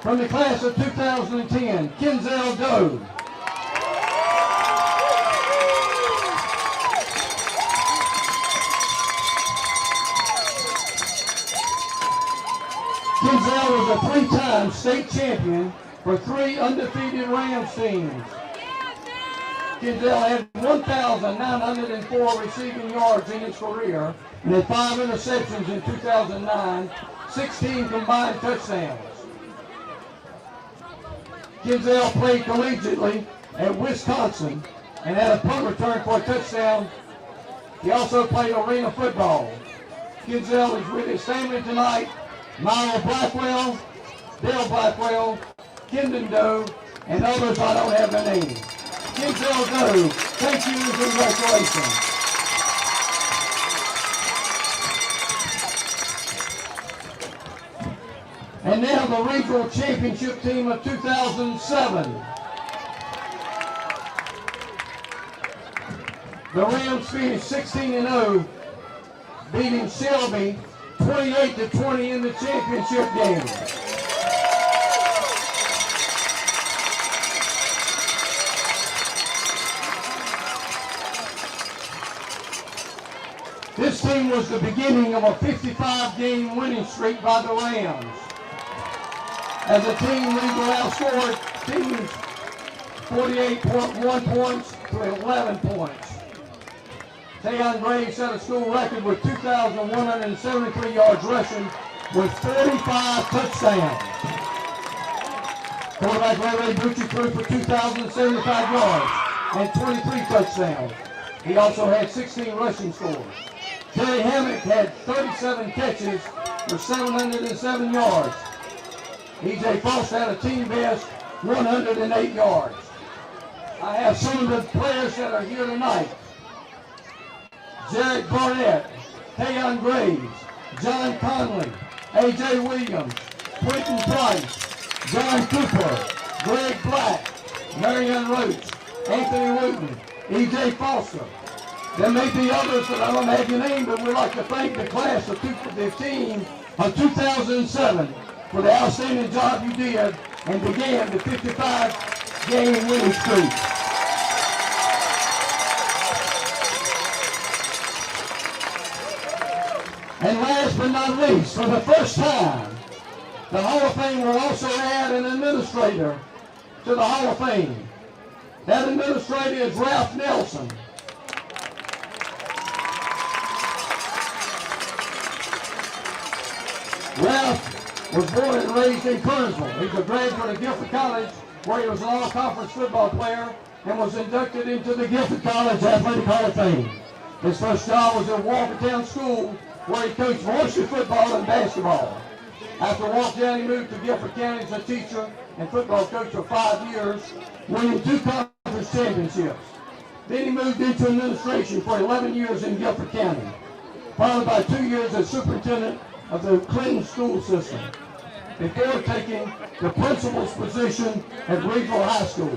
from the class of 2010, Kenzel Doe. Kenzel was a three-time state champion for 3 undefeated Rams teams. Kenzel had 1,904 receiving yards in his career and had 5 interceptions in 2009, 16 combined touchdowns. Kenzel played collegiately at Wisconsin and had a punt return for a touchdown. He also played arena football. Kenzel is with his family tonight. Myra Blackwell, Dale Blackwell, Kendon Doe, and others I don't have their names. Kenzel Doe, thank you and congratulations. And now the regional championship team of 2007. The Rams finished 16-0, beating Shelby 28-20 in the championship game. This team was the beginning of a 55-game winning streak by the Rams. As a team, Reidsville outscored teams 48.1 points to 11 points. Tayon Gray set a school record with 2,173 yards rushing with 45 touchdowns. Quarterback Ray Bucci threw for 2,075 yards and 23 touchdowns. He also had 16 rushing scores. Terry Hammock had 37 catches for 707 yards. E.J. Foster had a team best 108 yards. I have some of the players that are here tonight. Jarrett Barnett, Tayon Graves, John Conley, A.J. Williams, Quentin Price, John Cooper, Greg Black, Marion Roach, Anthony Wooten, E.J. Foster. There may be others that I don't have your name, but we'd like to thank the class of the team of 2007 for the outstanding job you did and began the 55-game winning streak. And last but not least, for the first time, the Hall of Fame will also add an administrator to the Hall of Fame. That administrator is Ralph Nelson. Ralph was born and raised in Kernersville. He's a graduate of Guilford College, where he was an all-conference football player and was inducted into the Guilford College Athletic Hall of Fame. His first job was at Walkertown School, where he coached varsity football and basketball. After Walkertown, he moved to Guilford County as a teacher and football coach for 5 years, winning 2 conference championships. Then he moved into administration for 11 years in Guilford County, followed by 2 years as superintendent of the Clinton school system, before taking the principal's position at Reidsville High School.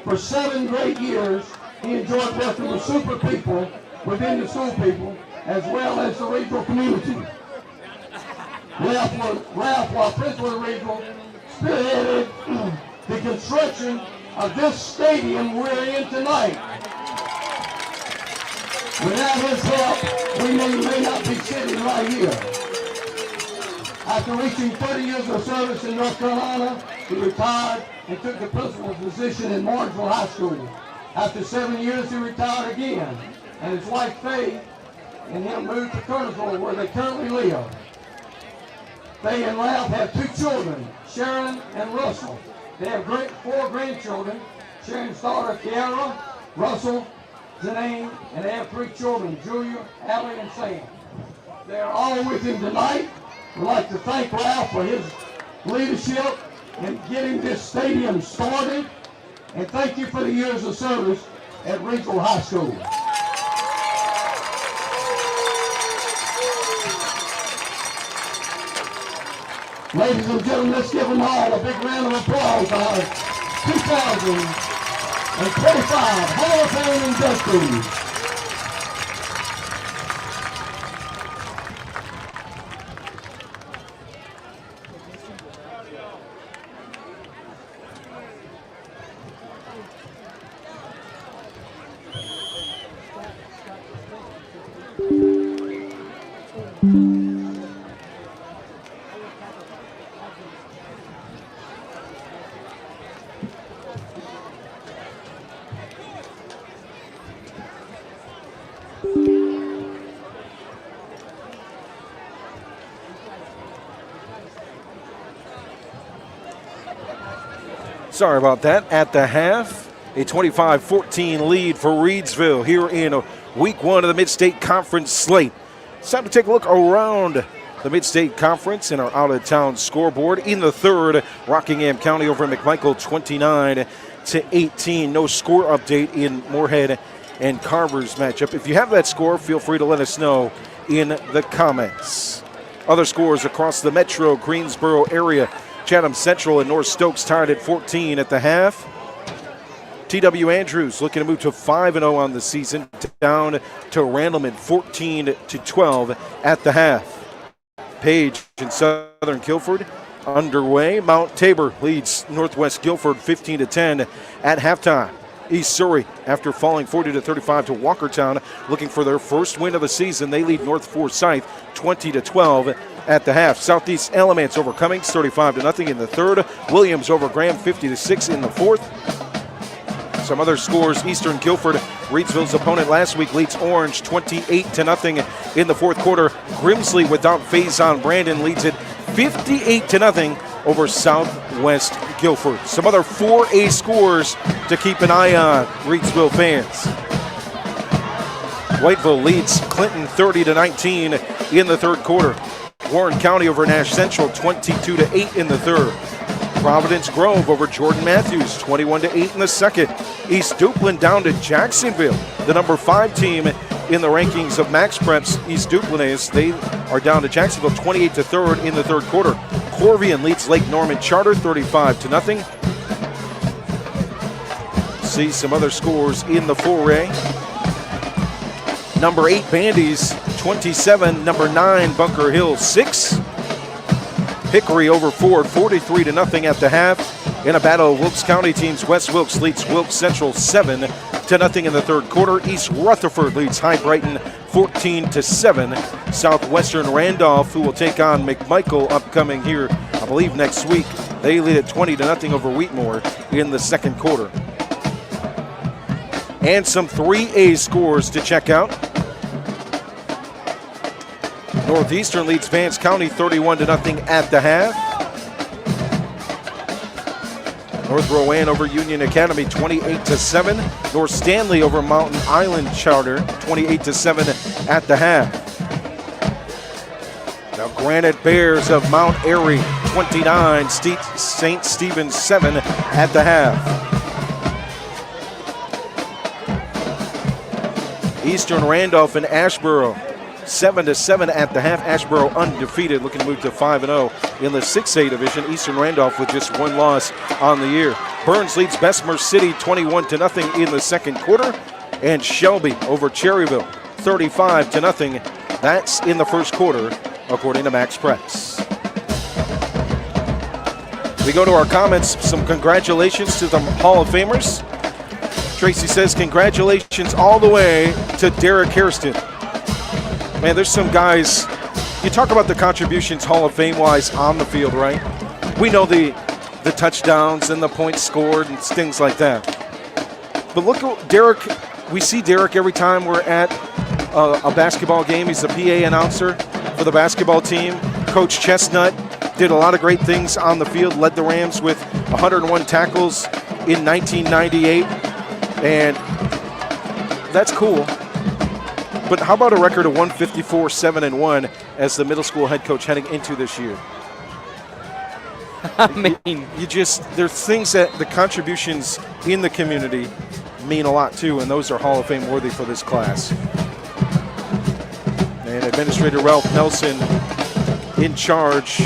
For 7 great years, he enjoyed working with super people within the school people, as well as the Reidsville community. Ralph, while principal at Reidsville, spearheaded the construction of this stadium we're in tonight. Without his help, we may not be sitting right here. After reaching 30 years of service in North Carolina, he retired and took the principal's position in Martinsville High School. After 7 years, he retired again, and his wife Faye and him moved to Kernersville, where they currently live. Faye and Ralph have 2 children, Sharon and Russell. They have 4 grandchildren, Sharon's daughter Kiara, Russell, Janine, and they have 3 children, Julia, Allie, and Sam. They are all with him tonight. We'd like to thank Ralph for his leadership in getting this stadium started, and thank you for the years of service at Reidsville High School. Ladies and gentlemen, let's give them all a big round of applause. Our 2025 Hall of Fame inductees. Sorry about that. At the half, a 25-14 lead for Reidsville here in week 1 of the Mid-State Conference slate. It's time to take a look around the Mid-State Conference in our out-of-town scoreboard. In the third, Rockingham County over McMichael 29-18. No score update in Moorhead and Carver's matchup. If you have that score, feel free to let us know in the comments. Other scores across the Metro Greensboro area. Chatham Central and North Stokes tied at 14 at the half. T.W. Andrews looking to move to 5-0 on the season, down to Randleman 14-12 at the half. Page in Southern Guilford underway. Mount Tabor leads Northwest Guilford 15-10 at halftime. East Surrey, after falling 40-35 to Walkertown, looking for their first win of the season. They lead North Forsyth 20-12 at the half. Southeast Alamance over Cummings 35-0 in the third. Williams over Graham 50-6 in the fourth. Some other scores: Eastern Guilford, Reidsville's opponent last week, leads Orange 28-0 in the fourth quarter. Grimsley, without Faison Brandon, leads it 58-0 over Southwest Guilford. Some other 4A scores to keep an eye on, Reidsville fans. Whiteville leads Clinton 30-19 in the third quarter. Warren County over Nash Central 22-8 in the third. Providence Grove over Jordan Matthews 21-8 in the second. East Duplin down to Jacksonville, the number 5 team in the rankings of Max Preps. East Duplin, they are down to Jacksonville 28-3 in the third quarter. Corvian leads Lake Norman Charter 35-0. See some other scores in the 4A. Number 8 Bandies 27, number 9 Bunker Hill 6. Hickory over Ford 43-0 at the half. In a battle of Wilkes County teams, West Wilkes leads Wilkes Central 7-0 in the third quarter. East Rutherford leads High Brighton 14-7. Southwestern Randolph, who will take on McMichael upcoming here, I believe next week, they lead at 20-0 over Wheatmore in the second quarter. and some 3A scores to check out. Northeastern leads Vance County 31-0 at the half. North Rowan over Union Academy 28-7. North Stanley over Mountain Island Charter 28-7 at the half. Now Granite Bears of Mount Airy 29, St. Stephen's 7 at the half. Eastern Randolph and Ashboro 7-7 at the half. Ashboro undefeated, looking to move to 5-0 in the 6A division. Eastern Randolph with just one loss on the year. Burns leads Bessemer City 21-0 in the second quarter. And Shelby over Cherryville 35-0. That's in the first quarter, according to Max Press. We go to our comments. Some congratulations to the Hall of Famers. Tracy says, congratulations all the way to Derek Hairston. Man, there's some guys, you talk about the contributions Hall of Fame-wise on the field, right? We know the touchdowns and the points scored and things like that. But look at Derek. We see Derek every time we're at a basketball game. He's the PA announcer for the basketball team. Coach Chestnut did a lot of great things on the field, led the Rams with 101 tackles in 1998. And that's cool. But how about a record of 154-7-1 as the middle school head coach heading into this year? I mean, there's things that the contributions in the community mean a lot too, and those are Hall of Fame worthy for this class. And Administrator Ralph Nelson, in charge,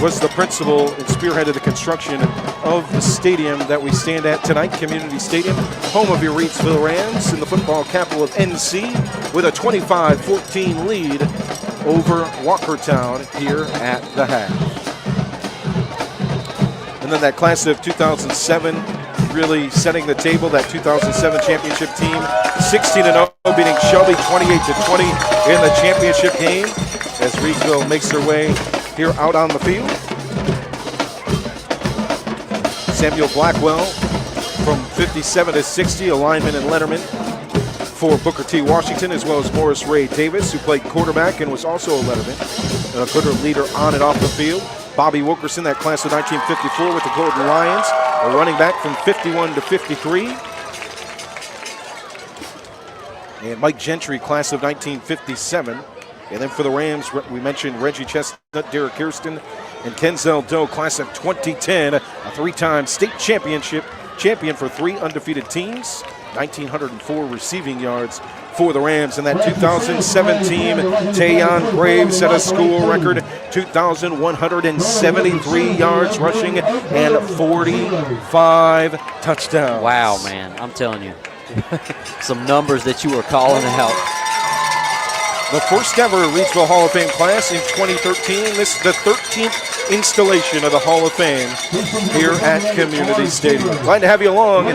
was the principal and spearheaded the construction of the stadium that we stand at tonight, Community Stadium, home of your Reidsville Rams in the football capital of NC, with a 25-14 lead over Walkertown here at the half. And then that class of 2007 really setting the table, that 2007 championship team, 16-0, beating Shelby 28-20 in the championship game as Reidsville makes their way here out on the field. Samuel Blackwell from 57-60, a lineman and letterman for Booker T. Washington, as well as Morris Ray Davis, who played quarterback and was also a letterman and a good leader on and off the field. Bobby Wilkerson, that class of 1954 with the Golden Lions, a running back from 51-53. And Mike Gentry, class of 1957. And then for the Rams, we mentioned Reggie Chestnut, Derek Kirsten, and Kenzel Doe, class of 2010, a three-time state champion for three undefeated teams, 1,904 receiving yards for the Rams. And that 2007 team, Tayon Graves set a school record, 2,173 yards rushing and 45 touchdowns. wow, man, I'm telling you. Some numbers that you were calling out. The first ever Reidsville Hall of Fame class in 2013. This is the 13th installation of the Hall of Fame here at Community Stadium. Glad to have you along.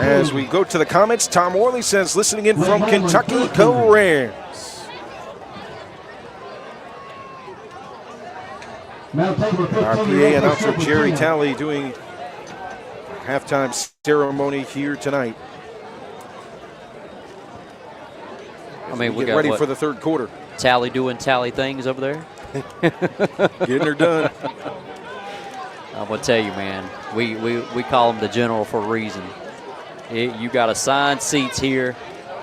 As we go to the comments, Tom Worley says, listening in from Kentucky, go Rams. Our PA announcer Jerry Talley doing halftime ceremony here tonight. I mean, we get got ready for the third quarter. Tally doing tally things over there. Getting her done. I'm gonna tell you, man. We call him the general for a reason. You got assigned seats here.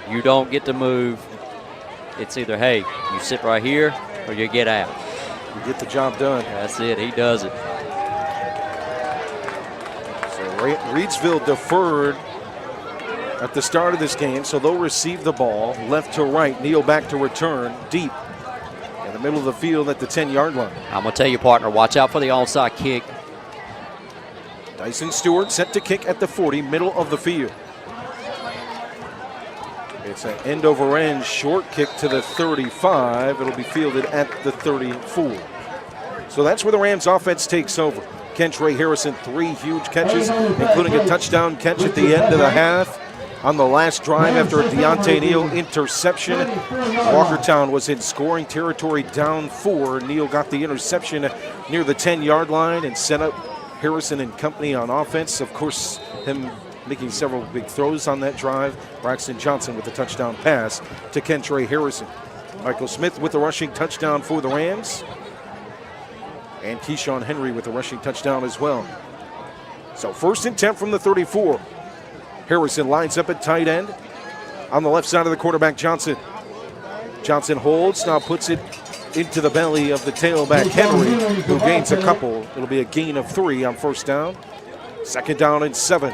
You don't get to move. It's either, hey, you sit right here or you get out. You get the job done. That's it. He does it. So Reidsville deferred at the start of this game, so they'll receive the ball left to right, kneel back to return, deep in the middle of the field at the 10-yard line. I'm going to tell you, partner, watch out for the onside kick. Dyson Stewart set to kick at the 40, middle of the field. It's an end-over-end short kick to the 35. It'll be fielded at the 34. So that's where the Rams offense takes over. Kentrey Harrison, 3 huge catches, including a touchdown catch at the end of the half. On the last drive after a Deontay Neal interception, Walkertown was in scoring territory down 4. Neal got the interception near the 10-yard line and set up Harrison and company on offense. Of course, him making several big throws on that drive. Braxton Johnson with the touchdown pass to Kentre Harrison. Michael Smith with the rushing touchdown for the Rams. And Keyshawn Henry with the rushing touchdown as well. So 1st and 10 from the 34. Harrison lines up at tight end. On the left side of the quarterback, Johnson. Johnson holds, now puts it into the belly of the tailback, Henry, who gains a couple. It'll be a gain of 3 on 1st down. 2nd down and 7.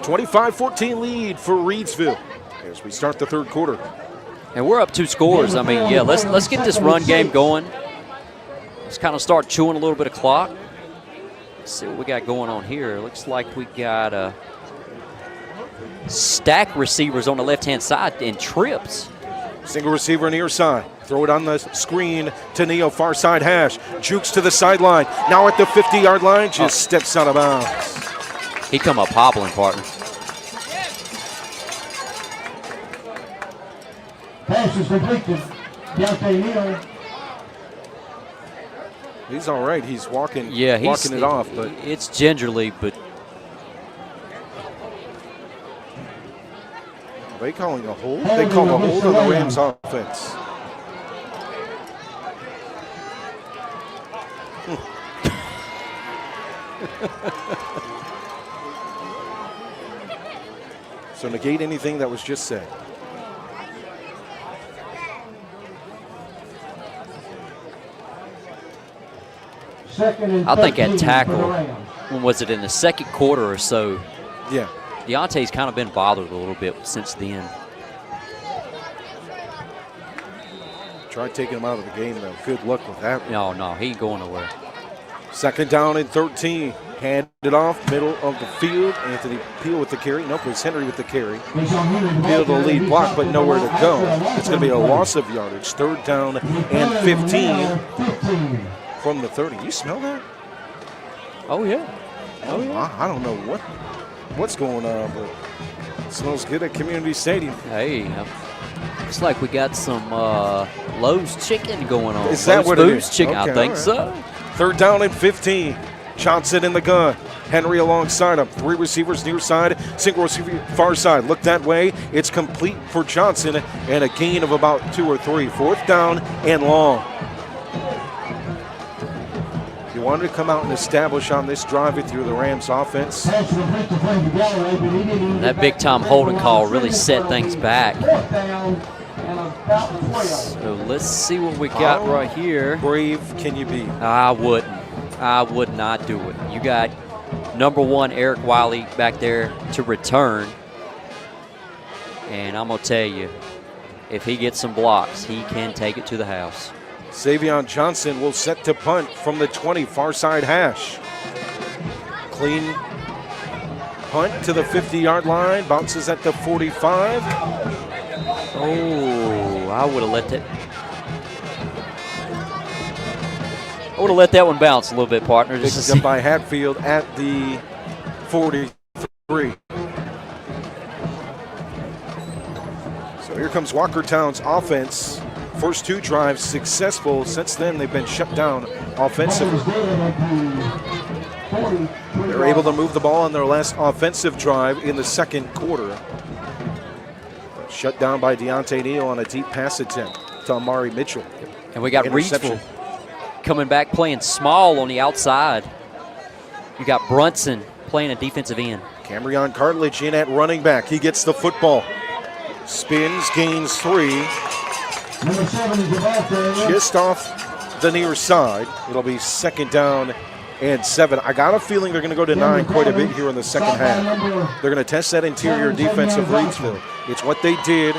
25-14 lead for Reidsville as we start the 3rd quarter. And we're up 2 scores. I mean, yeah, let's get this run game going. Let's kind of start chewing a little bit of clock. Let's see what we got going on here. Looks like we got stack receivers on the left-hand side and trips. Single receiver near side. Throw it on the screen to Neo, far side hash. Jukes to the sideline. Now at the 50-yard line, just steps out of bounds. He come up hobbling, partner. Pass is completed. Deontay Neal. He's all right. He's walking, yeah, walking it off, but it's gingerly, but are they calling a hold? They call a hold on the Rams offense. So negate anything that was just said. I think that tackle, when was it in the 2nd quarter or so? Yeah. Deontay's kind of been bothered a little bit since then. Tried taking him out of the game, though. Good luck with that one. No, he ain't going nowhere. 2nd down and 13. Hand it off, middle of the field. Anthony Peel with the carry. Nope, it's Henry with the carry. Peel the lead block, but nowhere to go. It's going to be a loss of yardage. 3rd down and 15 from the 30. You smell that? Oh, yeah. Oh, yeah. I don't know what's going on, but it smells good at Community Stadium. Hey, looks like we got some Lowe's chicken going on. Is that what it is? Chicken, Okay, I think right. so. 3rd down and 15. Johnson in the gun. Henry alongside him. 3 receivers near side. Single receiver far side. Look that way. It's complete for Johnson and a gain of about 2 or 3. 4th down and long. You wanted to come out and establish on this drive with the Rams offense. That big time holding call really set things back. So let's see what we got right here. Brave can you be? I wouldn't. I would not do it. You got number 1 Eric Wiley back there to return. And I'm going to tell you, if he gets some blocks, he can take it to the house. Savion Johnson will set to punt from the 20, far side hash. Clean punt to the 50-yard line, bounces at the 45. Oh, I would have let that. I would have let that one bounce a little bit, partner. Picked up by Hatfield at the 43. So here comes Walkertown's offense. First 2 drives successful. Since then, they've been shut down offensively. They're able to move the ball on their last offensive drive in the 2nd quarter. Shut down by Deontay Neal on a deep pass attempt to Amari Mitchell. And we got Reidsville coming back playing small on the outside. You got Brunson playing a defensive end. Camryon Cartledge in at running back. He gets the football. Spins, gains 3. Just off the near side. It'll be 2nd down and 7. I got a feeling they're going to go to 9 quite a bit here in the 2nd half. They're going to test that interior defense of Reidsville. It's what they did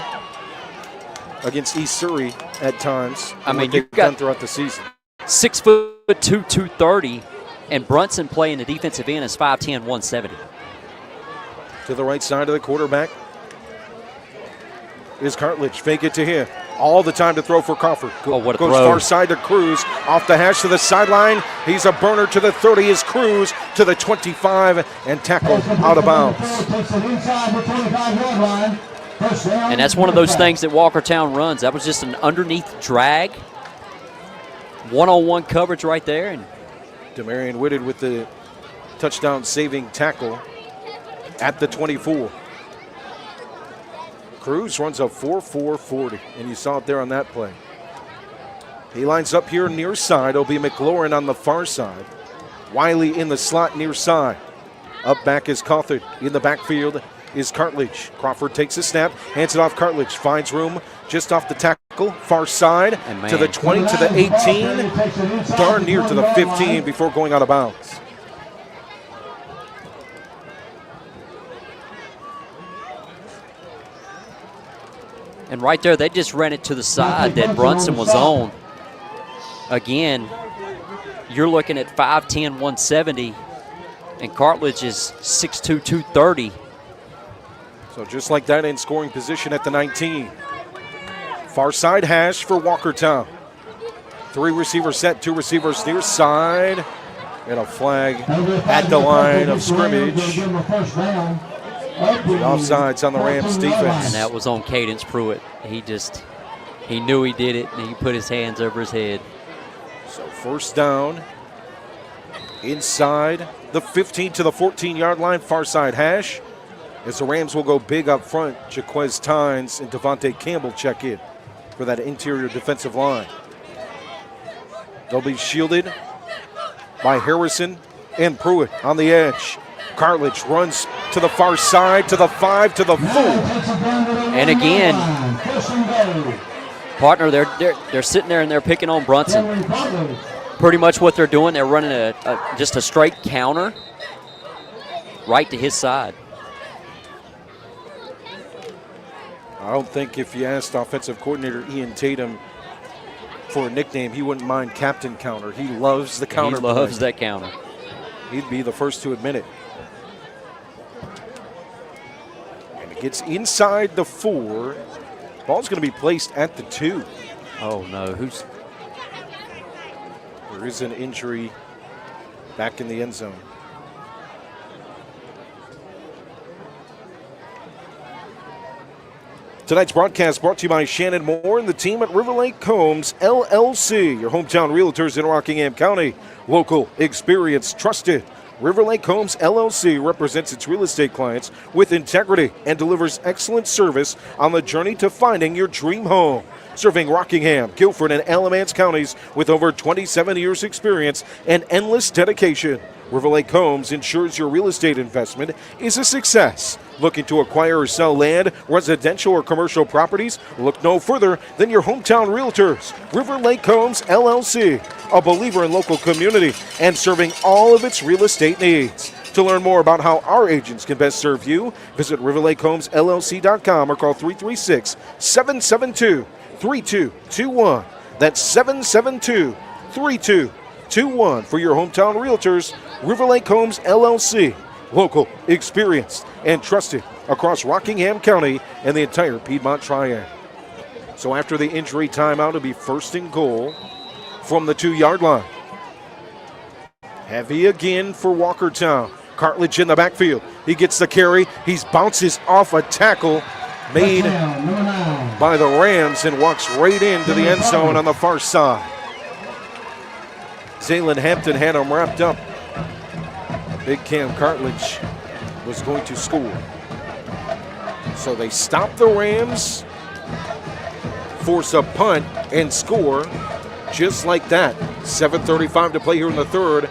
against East Surrey at times. I mean, you've done throughout the season. 6'2", 230, and Brunson playing the defensive end is 5'10", 170. To the right side of the quarterback is Cartledge. Fake it to him. All the time to throw for Crawford. What a Goes throw. Far side to Cruz. Off the hash to the sideline. He's a burner to the 30 is Cruz to the 25 and tackled out of bounds. And that's one of those things that Walkertown runs. That was just an underneath drag. One-on-one coverage right there. And Demarion Whitted with the touchdown saving tackle. at the 24. Cruz runs a 4.440, and you saw it there on that play. He lines up here near side. It'll be McLaurin on the far side. Wiley in the slot near side. Up back is Cawthon. In the backfield is Cartledge. Crawford takes a snap, hands it off Cartledge. Finds room just off the tackle, far side, to the 20, to the 18. Darn near to the 15 before going out of bounds. And right there, they just ran it to the side that Brunson was on. Again, you're looking at 5'10", 170, and Cartledge is 6'2", 230. So just like that, in scoring position at the 19. Far side hash for Walkertown. 3 receivers set, 2 receivers near side, and a flag at the line of scrimmage. The offsides on the Rams defense. And that was on Cadence Pruitt. He knew he did it, and he put his hands over his head. So first down inside the 15 to the 14-yard line, far side hash. As the Rams will go big up front, Jaquez Tynes and Devontae Campbell check in for that interior defensive line. They'll be shielded by Harrison and Pruitt on the edge. Cartledge runs to the far side, to the 5, to the 4. And again, partner, they're sitting there and they're picking on Brunson. Pretty much what they're doing, they're running just a straight counter right to his side. I don't think if you asked offensive coordinator Ian Tatum for a nickname, he wouldn't mind Captain Counter. He loves the counter. He loves that counter. He'd be the first to admit it. And it gets inside the 4. Ball's going to be placed at the 2. Oh, no. There is an injury back in the end zone. Tonight's broadcast brought to you by Shannon Moore and the team at Lake Homes LLC, your hometown realtors in Rockingham County. Local, experienced, trusted. Lake Homes LLC represents its real estate clients with integrity and delivers excellent service on the journey to finding your dream home. Serving Rockingham, Guilford, and Alamance counties with over 27 years experience and endless dedication. Lake Homes ensures your real estate investment is a success. Looking to acquire or sell land, residential or commercial properties? Look no further than your hometown realtors. Lake Homes LLC, a believer in local community and serving all of its real estate needs. To learn more about how our agents can best serve you, visit riverlakehomesllc.com or call 336-772-3221. That's 772-3221 for your hometown realtors. Lake Homes LLC, local, experienced, and trusted across Rockingham County and the entire Piedmont Triad. So after the injury timeout, it'll be 1st and goal from the 2-yard line. Heavy again for Walkertown. Cartledge in the backfield. He gets the carry. He bounces off a tackle made by the Rams and walks right into the end zone on the far side. Zaylen Hampton had him wrapped up. Big Cam Cartledge was going to score. So they stop the Rams, force a punt, and score just like that. 7:35 to play here in the third.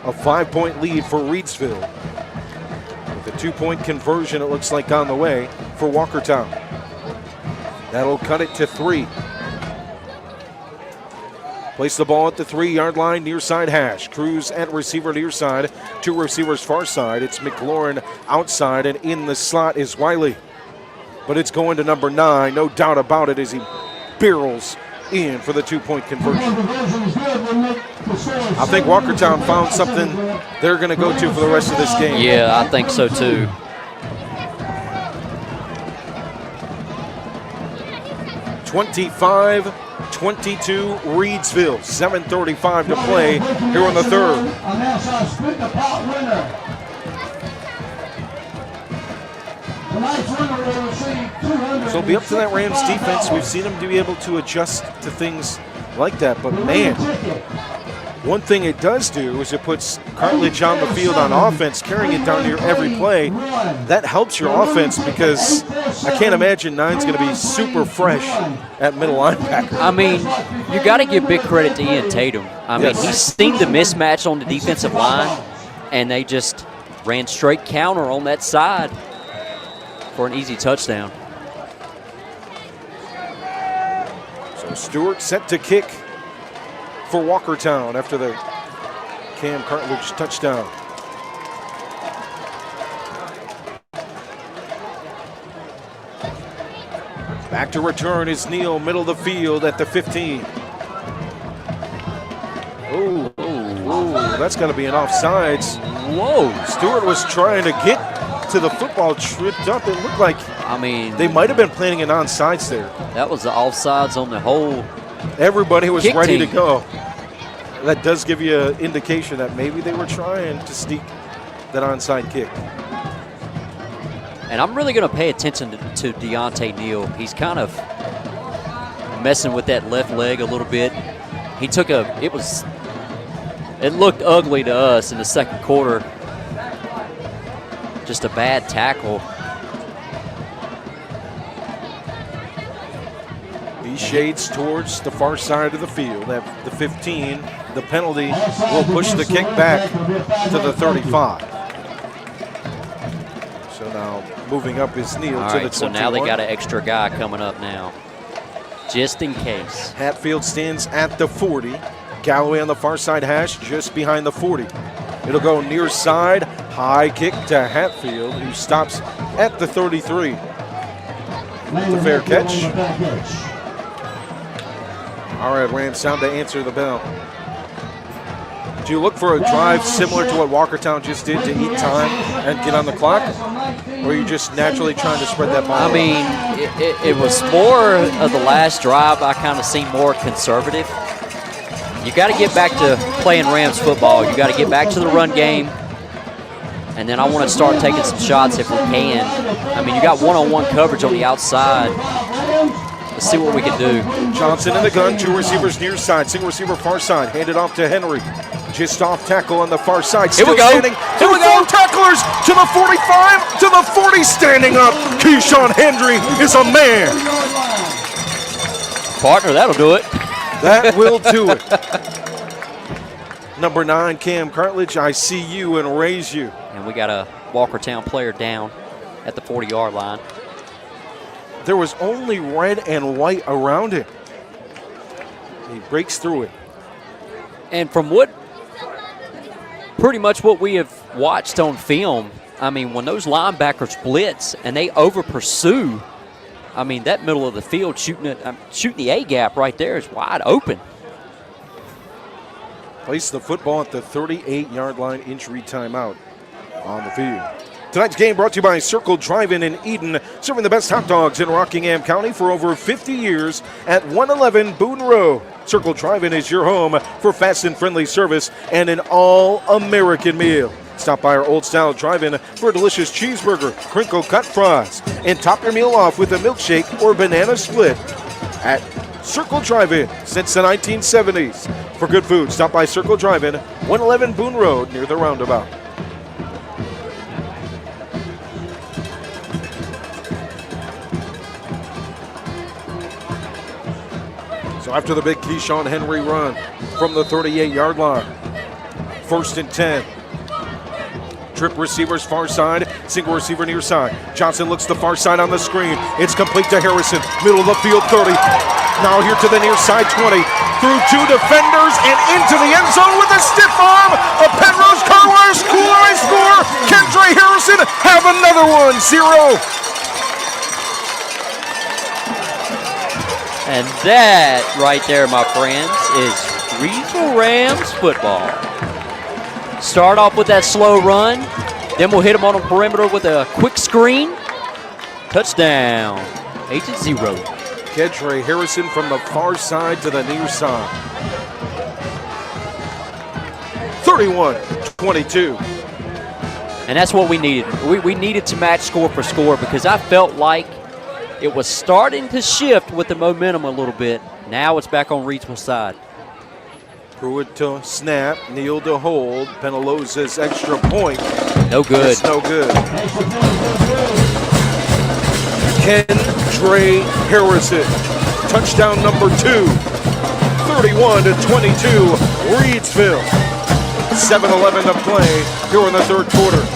A 5-point lead for Reidsville. With a 2-point conversion, it looks like on the way for Walkertown. That'll cut it to 3. Place the ball at the 3-yard line, near side hash. Cruz at receiver near side, 2 receivers far side. It's McLaurin outside, and in the slot is Wiley. But it's going to number 9, no doubt about it, as he barrels in for the 2-point conversion. I think Walkertown found something they're going to go to for the rest of this game. Yeah, I think so too. (25-22) Reidsville. 7:35 to play here in the third. So it'll be up to that Rams defense. We've seen them to be able to adjust to things like that, but man, One thing it does do is it puts cartilage on the field on offense, carrying it down here every play. That helps your offense because I can't imagine Nine's going to be super fresh at middle linebacker. I mean, you got to give big credit to Ian Tatum. I mean, he's seen the mismatch on the defensive line, and they just ran straight counter on that side for an easy touchdown. So Stewart set to kick for Walkertown after the Cam Cartledge touchdown. Back to return is Neal, middle of the field at the 15. Oh, that's got to be an offsides. Whoa. Stewart was trying to get to the football, tripped up. It looked like, I mean, they might have been planning an onside there. That was the offsides on the whole. Everybody was kick ready team. to go. That does give you an indication that maybe they were trying to sneak that onside kick. And I'm really going to pay attention to Deontay Neal. He's kind of messing with that left leg a little bit. He took it looked ugly to us in the second quarter. Just a bad tackle. He shades towards the far side of the field at the 15. The penalty will push the kick back to the 35. So now moving up is Neal All to right, the 21. so now they got an extra guy coming up now, just in case. Hatfield stands at the 40. Galloway on the far side hash, just behind the 40. It'll go near side, high kick to Hatfield, who stops at the 33. The fair catch. All right, Rams sound to answer the bell. Do you look for a drive similar to what Walkertown just did to eat time and get on the clock? Or are you just naturally trying to spread that ball? I mean, it was more of the last drive. I kind of seem more conservative. You got to get back to playing Rams football. You got to get back to the run game. And then I want to start taking some shots if we can. I mean, you got one-on-one coverage on the outside. Let's see what we can do. Johnson in the gun, two receivers near side, single receiver far side, handed off to Henry. Just off tackle on the far side. Here we go. Here we go. Tacklers to the 45, to the 40, standing up. Keyshawn Henry is a man. Partner, that'll do it. That will do it. Number 9, Cam Cartledge, I see you and raise you. And we got a Walkertown player down at the 40-yard line. There was only red and white around him. He breaks through it. And from pretty much what we have watched on film, I mean, when those linebackers blitz and they over pursue, I mean, that middle of the field shooting the A gap right there is wide open. Place the football at the 38-yard line, injury timeout on the field. Tonight's game brought to you by Circle Drive-In in Eden, serving the best hot dogs in Rockingham County for over 50 years at 111 Boone Road. Circle Drive-In is your home for fast and friendly service and an all-American meal. Stop by our old-style drive-in for a delicious cheeseburger, crinkle-cut fries, and top your meal off with a milkshake or banana split at Circle Drive-In since the 1970s. For good food, stop by Circle Drive-In, 111 Boone Road near the roundabout. So after the big Keyshawn Henry run from the 38-yard line, 1st and 10. Trip receivers far side, single receiver near side. Johnson looks the far side on the screen. It's complete to Harrison, middle of the field 30. Now here to the near side 20. Through 2 defenders and into the end zone with a stiff arm. A Pennrose Carwash, Kooler Ice score. Kendra Harrison have another one, 0. And that right there, my friends, is Reidsville Rams football. Start off with that slow run. Then we'll hit them on the perimeter with a quick screen. Touchdown. 8-0. Kendra Harrison from the far side to the near side. 31-22. And that's what we needed. We needed to match score for score because I felt like it was starting to shift with the momentum a little bit. Now it's back on Reidsville's side. Pruitt to snap, Neal to hold. Penaloza's extra point. No good. It's no good. Kendra Harrison, touchdown number 2. 31-22, Reidsville. 7:11 to play here in the third quarter.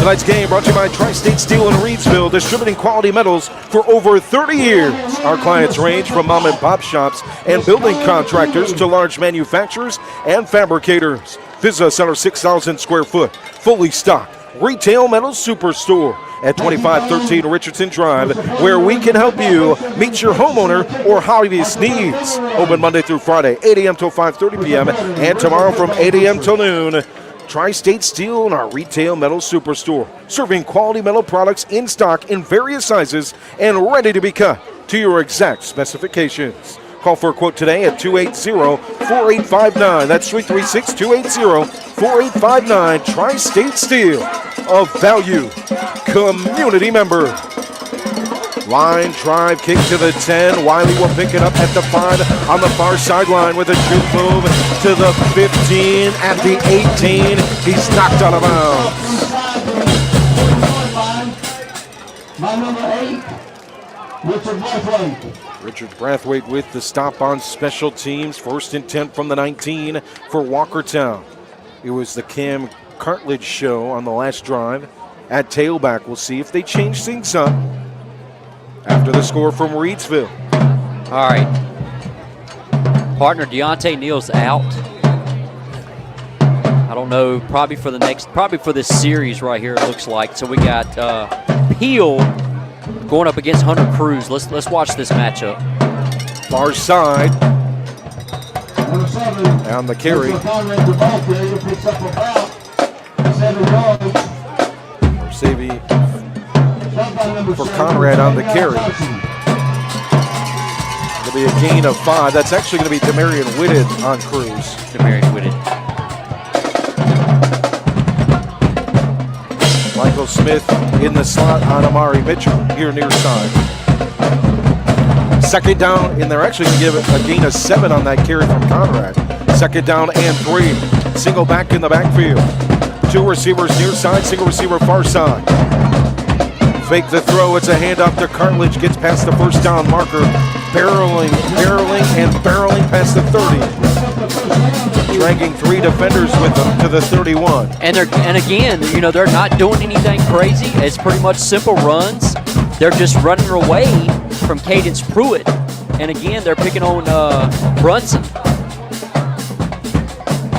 Tonight's game brought to you by Tri-State Steel in Reidsville, distributing quality metals for over 30 years. Our clients range from mom and pop shops and building contractors to large manufacturers and fabricators. Visit us at our 6,000 square foot, fully stocked retail metal superstore at 2513 Richardson Drive, where we can help you meet your homeowner or hobbyist needs. Open Monday through Friday, 8 a.m. till 5:30 p.m. and tomorrow from 8 a.m. till noon. Tri-State Steel in our retail metal superstore, serving quality metal products in stock in various sizes and ready to be cut to your exact specifications. Call for a quote today at 280-4859. That's 336-280-4859. Tri-State Steel, a value community member. Line drive, kick to the 10. Wiley will pick it up at the 5 on the far sideline with a juke move to the 15 at the 18. He's knocked out of bounds. My number 8, Richard Brathwaite. Richard Brathwaite with the stop on special teams. 1st and 10 from the 19 for Walkertown. It was the Cam Cartledge show on the last drive. At tailback, we'll see if they change things up after the score from Reidsville. All right. Partner Deontay Neal's out. I don't know, probably for this series right here, it looks like. So we got Peel going up against Hunter Cruz. Let's watch this matchup. Far side. Down the carry. Savvy for Conrad on the carry. It'll be a gain of 5. That's actually going to be Demarion Whitted on Cruz. Demarion Whitted. Michael Smith in the slot on Amari Mitchell here near side. 2nd down, and they're actually going to give it a gain of 7 on that carry from Conrad. 2nd down and 3. Single back in the backfield. 2 receivers near side, single receiver far side. Fake the throw, it's a handoff to Cartledge, gets past the 1st down marker, barreling past the 30. Dragging 3 defenders with them to the 31. And again, they're not doing anything crazy. It's pretty much simple runs. They're just running away from Cadence Pruitt. And again, they're picking on Brunson.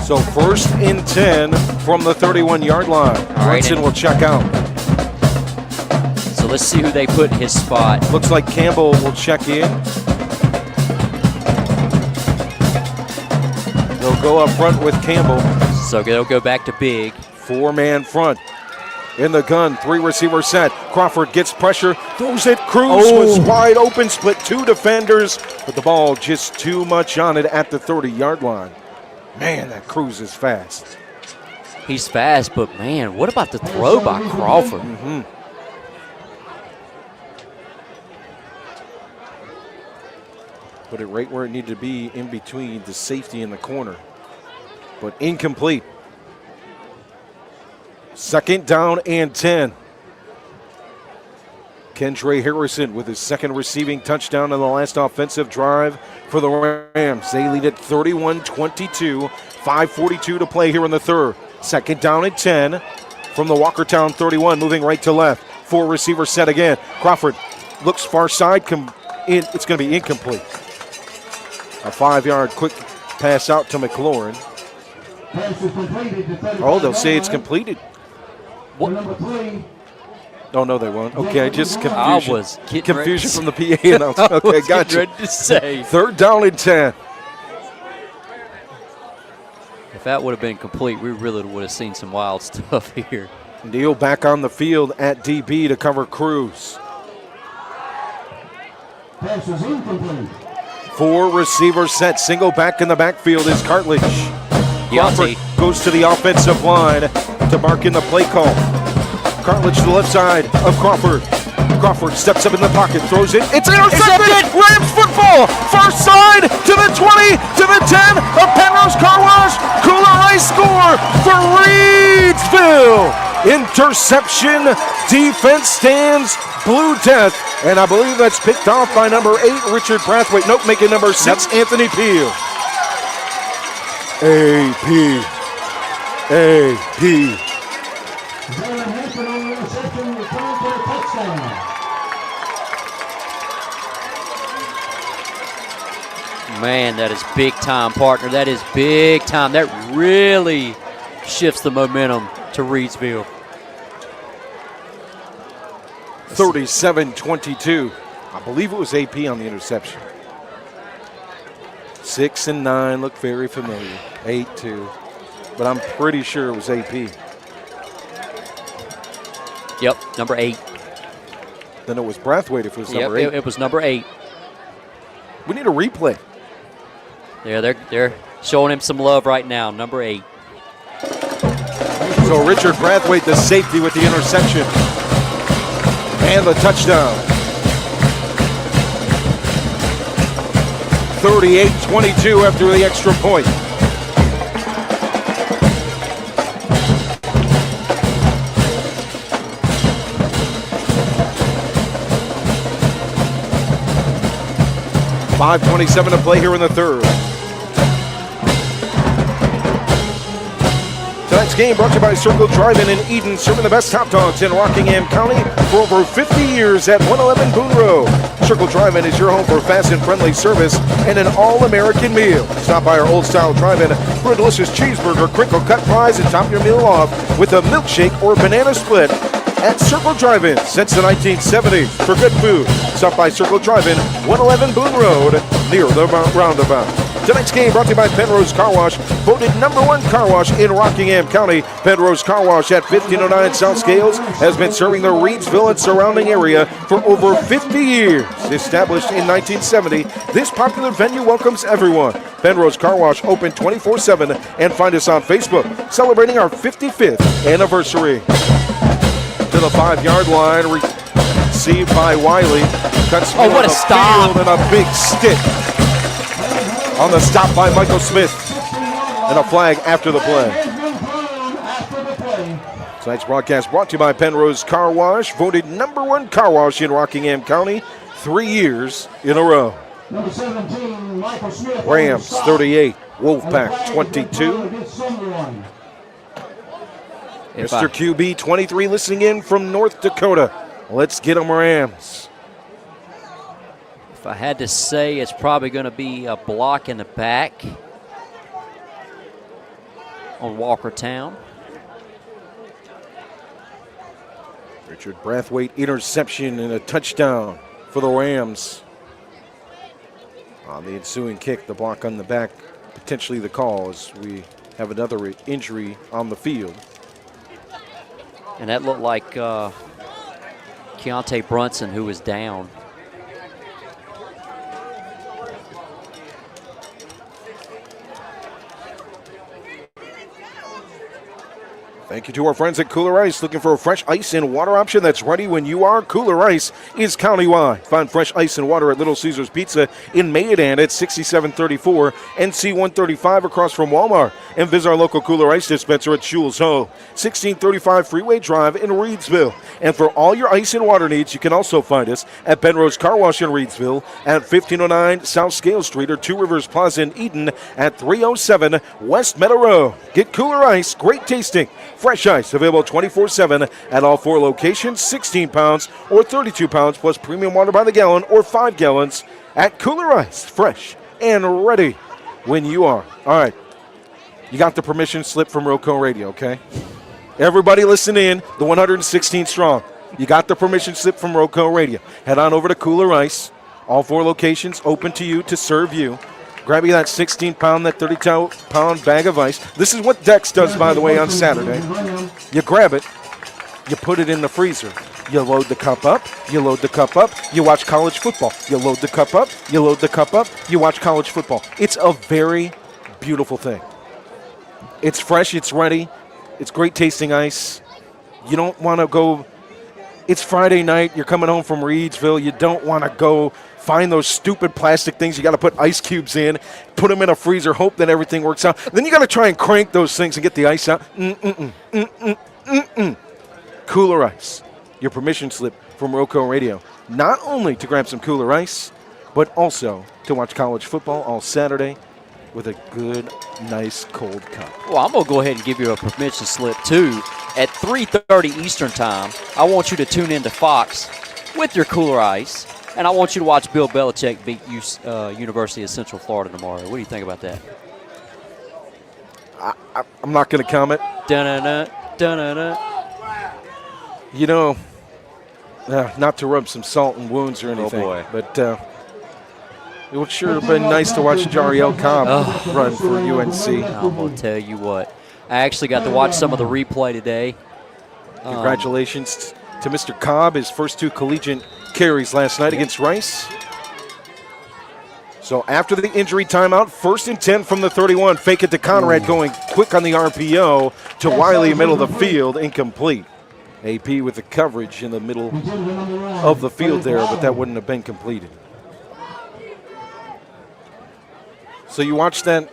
So 1st and 10 from the 31-yard line. Brunson will check out. So let's see who they put in his spot. Looks like Campbell will check in. They'll go up front with Campbell. So they'll go back to big. 4-man front. In the gun, 3 receiver set. Crawford gets pressure, throws it. Cruz was wide open, split 2 defenders, but the ball just too much on it at the 30-yard line. Man, that Cruz is fast. He's fast, but man, what about the throw by Crawford? Mm-hmm. Put it right where it needed to be, in between the safety and the corner. But incomplete. 2nd down and 10. Kendra Harrison with his 2nd receiving touchdown on the last offensive drive for the Rams. They lead at 31-22. 5:42 to play here in the 3rd. 2nd down and 10 from the Walkertown 31, moving right to left. 4 receiver set again. Crawford looks far side. It's going to be incomplete. A 5-yard quick pass out to McLaurin. Oh, they'll say it's completed. What? Number 3. Oh, no, they won't. Okay, just confusion. I was confusion from the PA announcement. Okay, gotcha. Ready to say. 3rd down and 10. If that would have been complete, we really would have seen some wild stuff here. Neal back on the field at DB to cover Cruz. Pass is incomplete. 4 receivers set. Single back in the backfield is Cartledge. Crawford goes to the offensive line to mark in the play call. Cartledge to the left side of Crawford. Crawford steps up in the pocket, throws it. It's intercepted! Rams football! Far side to the 20, to the 10 of Pennrose Carwash. Kooler Ice score for Reidsville. Interception. Defense stands blue death. And I believe that's picked off by number 8, Richard Brathwaite. Nope, making number 6, Anthony Peel. AP. Man, that is big time, partner. That is big time. That really shifts the momentum to Reidsville. 37-22. I believe it was AP on the interception. 6 and 9 look very familiar. 8-2. But I'm pretty sure it was AP. Yep, number 8. Then it was Brathwaite if it was number 8. It was number 8. We need a replay. Yeah, they're showing him some love right now, number 8. So Richard Brathwaite, the safety, with the interception. And the touchdown. 38-22 after the extra point. .5:27 to play here in the third. Tonight's game brought to you by Circle Drive-In in Eden, serving the best hot dogs in Rockingham County for over 50 years at 111 Boone Road. Circle Drive-In is your home for fast and friendly service and an all-American meal. Stop by our old-style drive-in for a delicious cheeseburger, crinkle cut fries, and top your meal off with a milkshake or banana split. At Circle Drive-In since the 1970s for good food. Stop by Circle Drive-In, 111 Boone Road, near the roundabout. Tonight's game brought to you by Pennrose Carwash, voted #1 car wash in Rockingham County. Pennrose Carwash at 1509 South Scales has been serving the Reidsville and surrounding area for over 50 years. Established in 1970, this popular venue welcomes everyone. Pennrose Carwash open 24/7 and find us on Facebook, celebrating our 55th anniversary. To the 5-yard line, received by Wiley. Cuts what a stop! And a big stick on the stop by Michael Smith. And a flag after the play. Tonight's broadcast brought to you by Pennrose Car Wash, voted #1 car wash in Rockingham County 3 years in a row. Number 17, Michael Smith. Rams 38, Wolfpack 22. Mr. QB 23 listening in from North Dakota. Let's get them Rams. If I had to say, it's probably going to be a block in the back on Walkertown. Richard Brathwaite interception and a touchdown for the Rams. On the ensuing kick, the block on the back, potentially the call as we have another injury on the field. And that looked like Keontae Brunson, who was down. Thank you to our friends at Kooler Ice. Looking for a fresh ice and water option that's ready when you are? Kooler Ice is countywide. Find fresh ice and water at Little Caesars Pizza in Mayodan at 6734 NC 135 across from Walmart. And visit our local Kooler Ice dispenser at Schul's Ho, 1635 Freeway Drive in Reidsville. And for all your ice and water needs, you can also find us at Pennrose Car Wash in Reidsville at 1509 South Scale Street or Two Rivers Plaza in Eden at 307 West Meadow Road. Get Kooler Ice, great tasting. Fresh ice available 24/7 at all 4 locations, 16 pounds or 32 pounds plus premium water by the gallon or 5 gallons at Kooler Ice. Fresh and ready when you are. All right. You got the permission slip from RoCo Radio, okay? Everybody listen in, the 116 strong. You got the permission slip from RoCo Radio. Head on over to Kooler Ice. All 4 locations open to you to serve you. Grab you that 16-pound, that 32-pound bag of ice. This is what Dex does, by the way, on Saturday. You grab it, you put it in the freezer. You load the cup up, you load the cup up, you watch college football. You load the cup up, you load the cup up, you watch college football. It's a very beautiful thing. It's fresh, it's ready, it's great tasting ice. You don't want to go It's Friday night. You're coming home from Reidsville. You don't want to go find those stupid plastic things you got to put ice cubes in, put them in a freezer, hope that everything works out. Then you got to try and crank those things and get the ice out. Kooler Ice, your permission slip from RoCo Radio. Not only to grab some Kooler Ice, but also to watch college football all Saturday with a good, nice, cold cup. Well, I'm going to go ahead and give you a permission slip, too. At 3:30 Eastern Time, I want you to tune into Fox with your Kooler Ice, and I want you to watch Bill Belichick beat University of Central Florida tomorrow. What do you think about that? I'm not going to comment. Dun-dun-dun, dun-dun-dun. You know, not to rub some salt in wounds or anything, but it would sure have been nice to watch Jariel Cobb run for UNC. I'm going to tell you what. I actually got to watch some of the replay today. Congratulations to Mr. Cobb, his first 2 collegiate carries last night against Rice. So after the injury timeout, 1st and 10 from the 31. Fake it to Conrad, going quick on the RPO to Wiley, middle of the field, incomplete. AP with the coverage in the middle of the field there, but that wouldn't have been completed. So you watched that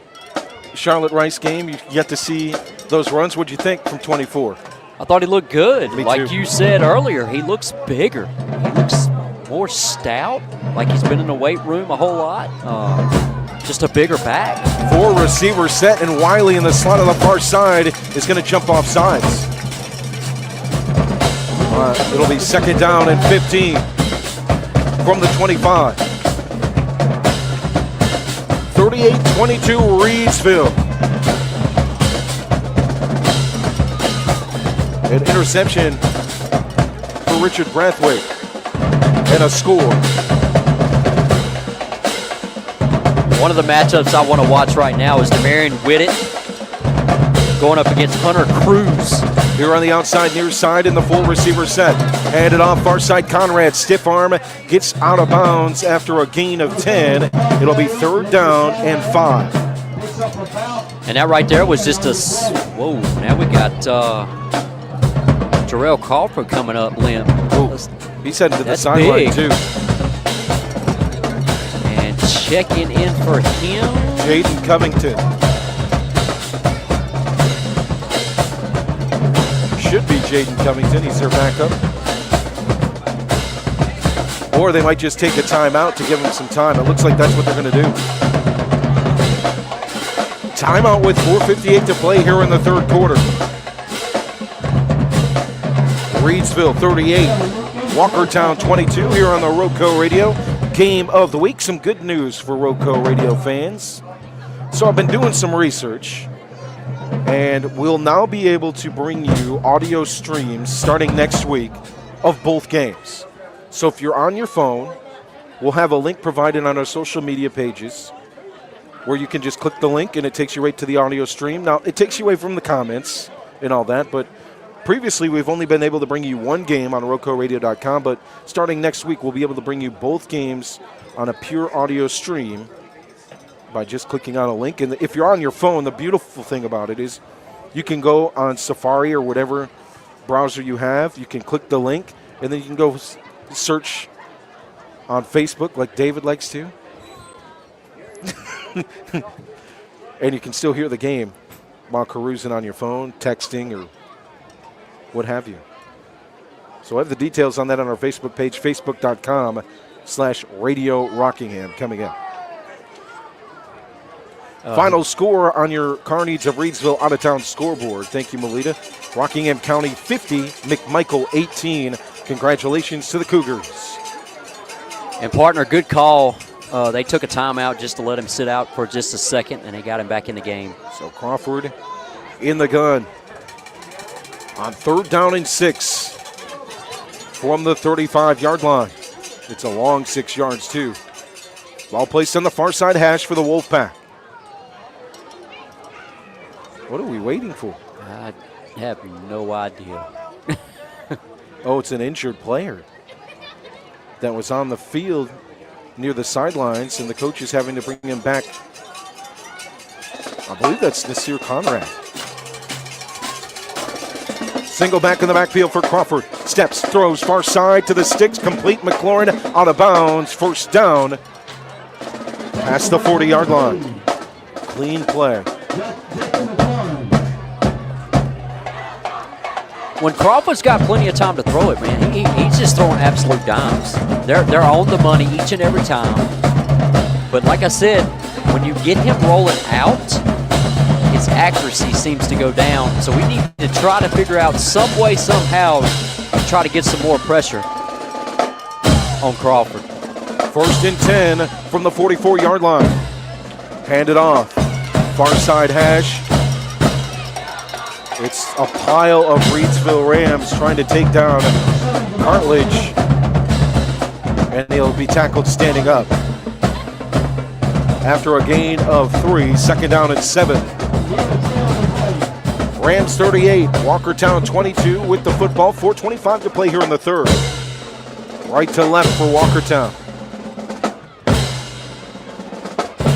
Charlotte-Rice game. You get to see those runs. What'd you think from 24? I thought he looked good. Me like too. you said earlier, he looks bigger. He looks more stout, like he's been in the weight room a whole lot. Just a bigger back. 4 receiver set, and Wiley in the slot on the far side is going to jump off sides. It'll be 2nd down and 15 from the 25. 38-22 Reidsville. An interception for Richard Brathwaite and a score. One of the matchups I want to watch right now is Demarion Whitted going up against Hunter Cruz. Here on the outside near side in the full receiver set. Handed off far side Conrad. Stiff arm gets out of bounds after a gain of 10. It'll be 3rd down and 5. And that right there was just a... Whoa, now we got Terrell Crawford coming up limp. Ooh, he's heading to the That's sideline big. too. And checking in for him. Jaden Covington. Should be Jaden Covington. He's their backup. Or they might just take a timeout to give him some time. It looks like that's what they're going to do. Timeout with 4:58 to play here in the 3rd quarter. Reidsville 38, Walkertown 22 here on the RoCo Radio Game of the Week. Some good news for RoCo Radio fans. So I've been doing some research, and we'll now be able to bring you audio streams starting next week of both games. So if you're on your phone, we'll have a link provided on our social media pages where you can just click the link and it takes you right to the audio stream. Now, it takes you away from the comments and all that, but previously we've only been able to bring you one game on RoCoRadio.com, but starting next week we'll be able to bring you both games on a pure audio stream by just clicking on a link. And if you're on your phone, the beautiful thing about it is you can go on Safari or whatever browser you have. You can click the link, and then you can go search on Facebook like David likes to. And you can still hear the game while carousing on your phone, texting, or what have you. So I have the details on that on our Facebook page, facebook.com/Radio Rockingham, coming up. Final score on your Carnage of Reidsville out-of-town scoreboard. Thank you, Melita. Rockingham County 50, McMichael 18. Congratulations to the Cougars. And partner, good call. They took a timeout just to let him sit out for just a second, and they got him back in the game. So Crawford in the gun on 3rd down and 6 from the 35-yard line. It's a long 6 yards, too. Ball placed on the far side hash for the Wolfpack. What are we waiting for? I have no idea. Oh, it's an injured player that was on the field near the sidelines, and the coach is having to bring him back. I believe that's Nasir Conrad. Single back in the backfield for Crawford. Steps, throws far side to the sticks. Complete. McLaurin out of bounds. First down. Past the 40-yard line. Clean play. When Crawford's got plenty of time to throw it, man, he's just throwing absolute dimes. They're on the money each and every time. But like I said, when you get him rolling out, his accuracy seems to go down. So we need to try to figure out some way, somehow, to try to get some more pressure on Crawford. First and 10 from the 44-yard line. Hand it off. Far side hash. It's a pile of Reidsville Rams trying to take down Cartledge. And he'll be tackled standing up. After a gain of 3, second down and 7. Rams 38, Walkertown 22 with the football. 4:25 to play here in the third. Right to left for Walkertown.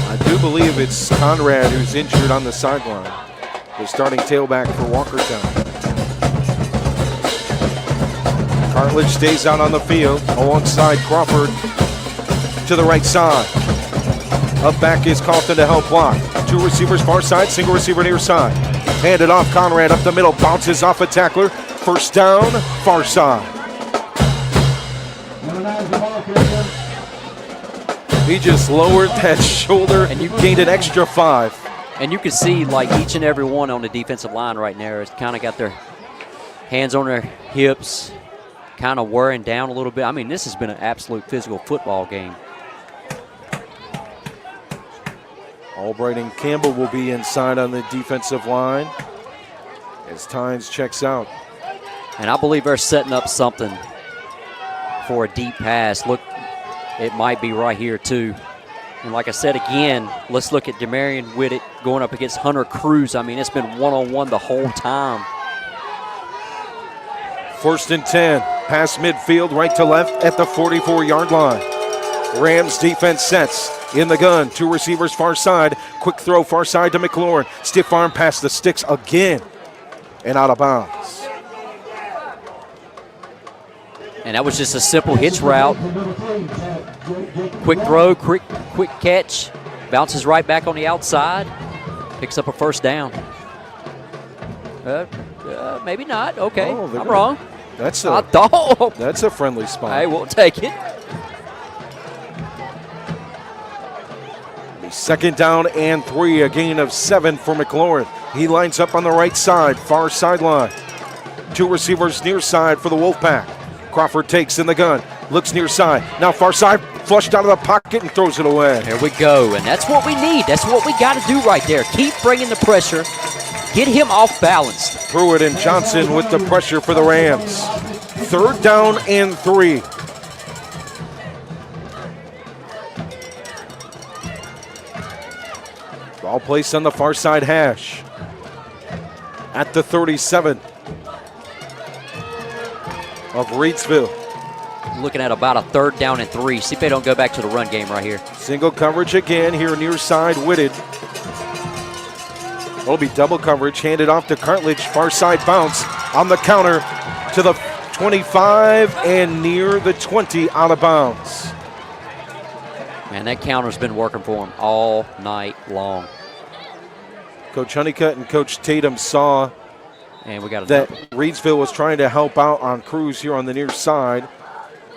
I do believe it's Conrad who's injured on the sideline. The starting tailback for Walkertown. Cartledge stays out on the field alongside Crawford to the right side. Up back is Calton to help block. 2 receivers far side, single receiver near side. Handed off, Conrad up the middle, bounces off a tackler. First down, far side. He just lowered that shoulder and you gained an extra 5. And you can see, like, each and every one on the defensive line right there has kind of got their hands on their hips, kind of wearing down a little bit. I mean, this has been an absolute physical football game. Albright and Campbell will be inside on the defensive line as Tynes checks out. And I believe they're setting up something for a deep pass. Look, it might be right here, too. And like I said again, let's look at Demarion Whitted going up against Hunter Cruz. I mean, it's been one-on-one the whole time. First and 10, pass midfield, right to left at the 44-yard line. Rams defense sets in the gun. 2 receivers far side. Quick throw far side to McLaurin. Stiff arm past the sticks again and out of bounds. And that was just a simple hitch route. Quick throw, quick catch. Bounces right back on the outside. Picks up a first down. Maybe not. Okay, I'm wrong. That's a friendly spot. I won't take it. Second down and 3, a gain of 7 for McLaurin. He lines up on the right side, far sideline. 2 receivers near side for the Wolfpack. Crawford takes in the gun, looks near side. Now far side, flushed out of the pocket and throws it away. There we go, and that's what we need. That's what we got to do right there. Keep bringing the pressure. Get him off balance. Pruitt and Johnson with the pressure for the Rams. Third down and 3. Ball placed on the far side hash. At the 37 of Reidsville. Looking at about a third down and 3. See if they don't go back to the run game right here. Single coverage again here near side, Whitted. It'll be double coverage, handed off to Cartledge. Far side bounce on the counter to the 25 and near the 20, out of bounds. Man, that counter's been working for him all night long. Coach Honeycutt and Coach Tatum saw and we got that Reidsville was trying to help out on Cruz here on the near side.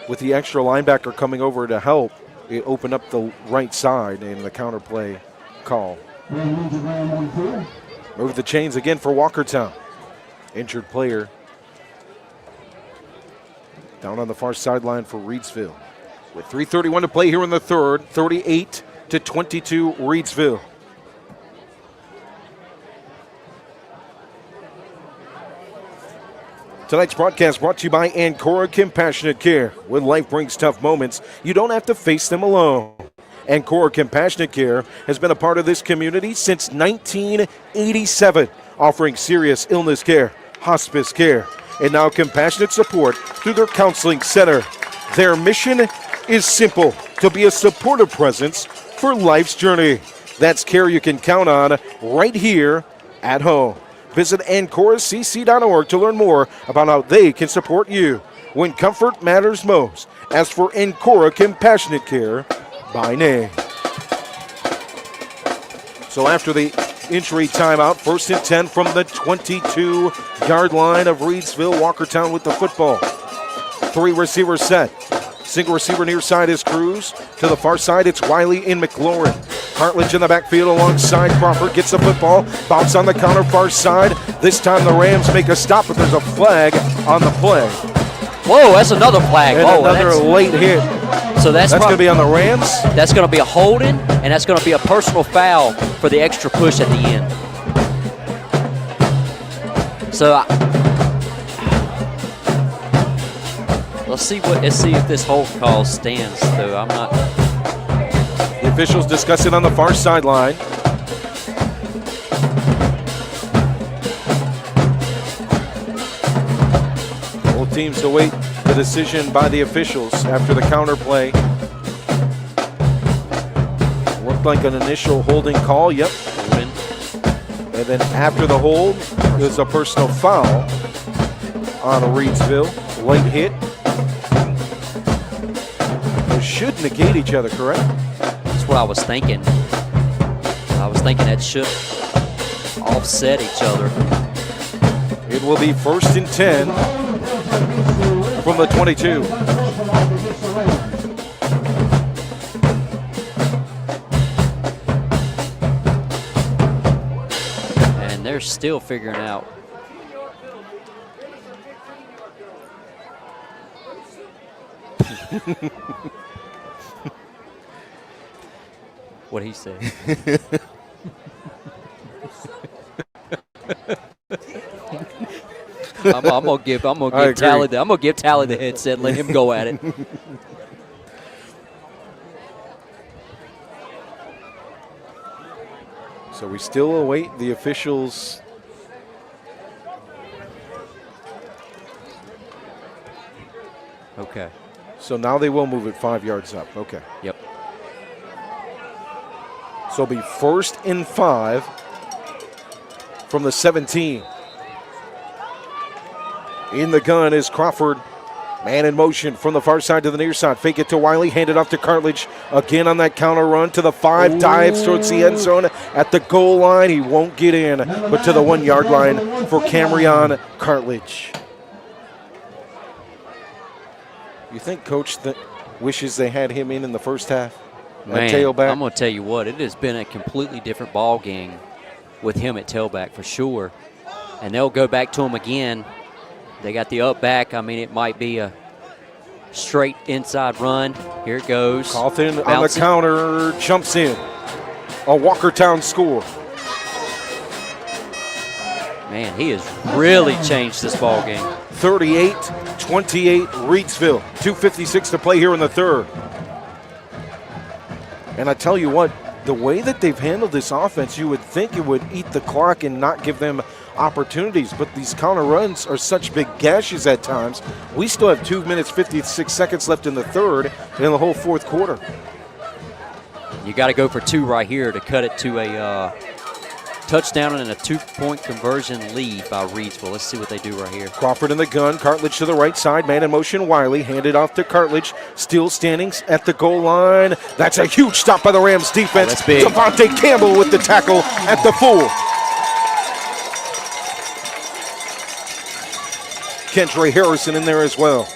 With the extra linebacker coming over to help, it opened up the right side and the counter play call. Move the chains again for Walkertown. Injured player down on the far sideline for Reidsville. With 3:31 to play here in the third, 38-22 Reidsville. Tonight's broadcast brought to you by Ancora Compassionate Care. When life brings tough moments, you don't have to face them alone. Ancora Compassionate Care has been a part of this community since 1987, offering serious illness care, hospice care, and now compassionate support through their counseling center. Their mission is simple: to be a supportive presence for life's journey. That's care you can count on right here at home. Visit AncoraCC.org to learn more about how they can support you when comfort matters most. As for Ancora Compassionate Care by name. So after the injury timeout, 1st and 10 from the 22-yard line of Reidsville. Walkertown with the football. 3 receivers set. Single receiver near side is Cruz. To the far side, it's Wiley in McLaurin. Hartledge in the backfield alongside Crawford. Gets the football. Bounce on the counter far side. This time the Rams make a stop, but there's a flag on the play. Whoa, that's another flag. And Whoa, another late hit. So that's going to be on the Rams. That's going to be a holding, and that's going to be a personal foul for the extra push at the end. So let's see if this hold call stands. Though I'm not. The officials discuss it on the far sideline. Both teams await the decision by the officials after the counter play. Looked like an initial holding call. Yep. Holding. And then after the hold, there's a personal foul on Reidsville. Late hit. They should negate each other, correct? That's what I was thinking. I was thinking that should offset each other. It will be 1st and 10 from the 22. And they're still figuring out. What he said. I'm gonna give Tally the headset. Let him go at it. So we still await the officials. Okay. So now they will move it 5 yards up. Okay. Yep. So it'll be 1st and 5 from the 17. In the gun is Crawford. Man in motion from the far side to the near side. Fake it to Wiley. Hand it off to Cartledge. Again on that counter run to the 5. Dives towards the end zone. At the goal line, he won't get in. But to the 1 yard line for Camryon Cartledge. You think Coach wishes they had him in the first half? Man, tailback? I'm going to tell you what. It has been a completely different ball game with him at tailback for sure. And they'll go back to him again. They got the up back. I mean, it might be a straight inside run. Here it goes. Coffin on the counter, jumps in. A Walkertown score. Man, he has really changed this ball game. 38-28 Reidsville. 2:56 to play here in the third. And I tell you what, the way that they've handled this offense, you would think it would eat the clock and not give them opportunities, but these counter runs are such big gashes at times. We still have 2 minutes, 56 seconds left in the third and in the whole fourth quarter. You got to go for 2 right here to cut it to a touchdown and a 2-point conversion lead by Reidsville. Let's see what they do right here. Crawford in the gun, Cartledge to the right side, man in motion, Wiley, handed off to Cartledge, still standing at the goal line. That's a huge stop by the Rams defense. That's big. Devontae Campbell with the tackle at the 4. Kendra Harrison in there as well.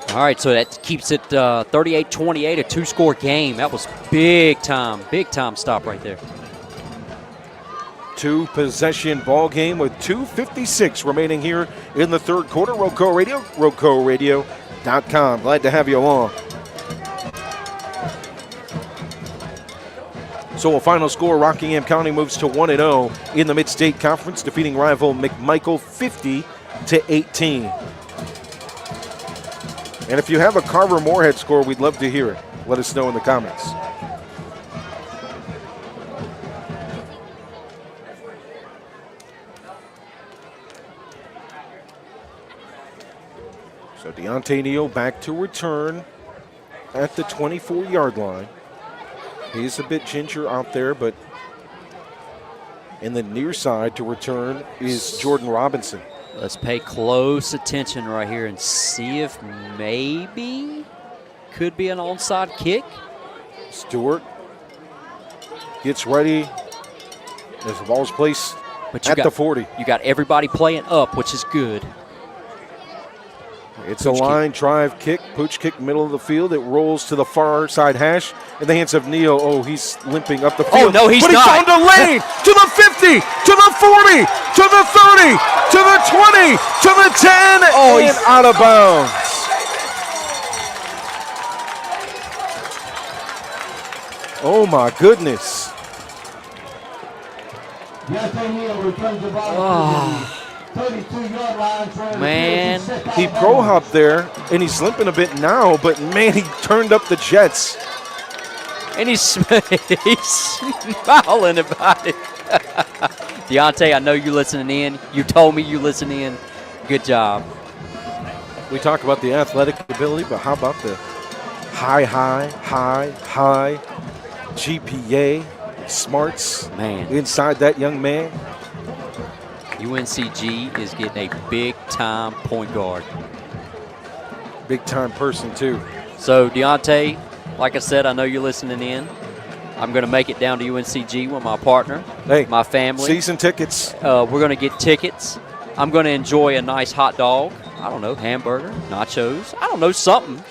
All right, so that keeps it 38-28, a 2-score game. That was big time stop right there. 2-possession ball game with 2:56 remaining here in the third quarter. RoCo Radio, RoCoRadio.com. Glad to have you along. So a final score, Rockingham County moves to 1-0 in the Mid-State Conference, defeating rival McMichael 50-18. And if you have a Carver Moorhead score, we'd love to hear it. Let us know in the comments. So Deontay Neal back to return at the 24-yard line. He's a bit ginger out there, but And the near side to return is Jordan Robinson. Let's pay close attention right here and see if maybe could be an onside kick. Stewart gets ready as the ball's placed at the 40. You got everybody playing up, which is good. It's a line drive kick, pooch kick, middle of the field. It rolls to the far side hash in the hands of Neal. Oh, he's limping up the field. Oh, no, he's not. But he found a lane to the 50, to the 40, to the 30, to the 20, to the 10, and out of bounds. Oh, my goodness. Man, he pro hopped there, and he's limping a bit now, but man, he turned up the jets. And he's smiling about it. Deontay, I know you listening in. You told me you listen in. Good job. We talk about the athletic ability, but how about the high GPA, smarts inside that young man? UNCG is getting a big-time point guard. Big-time person, too. So, Deontay, like I said, I know you're listening in. I'm going to make it down to UNCG with my partner, my family. Season tickets. We're going to get tickets. I'm going to enjoy a nice hot dog. I don't know, hamburger, nachos. I don't know, something.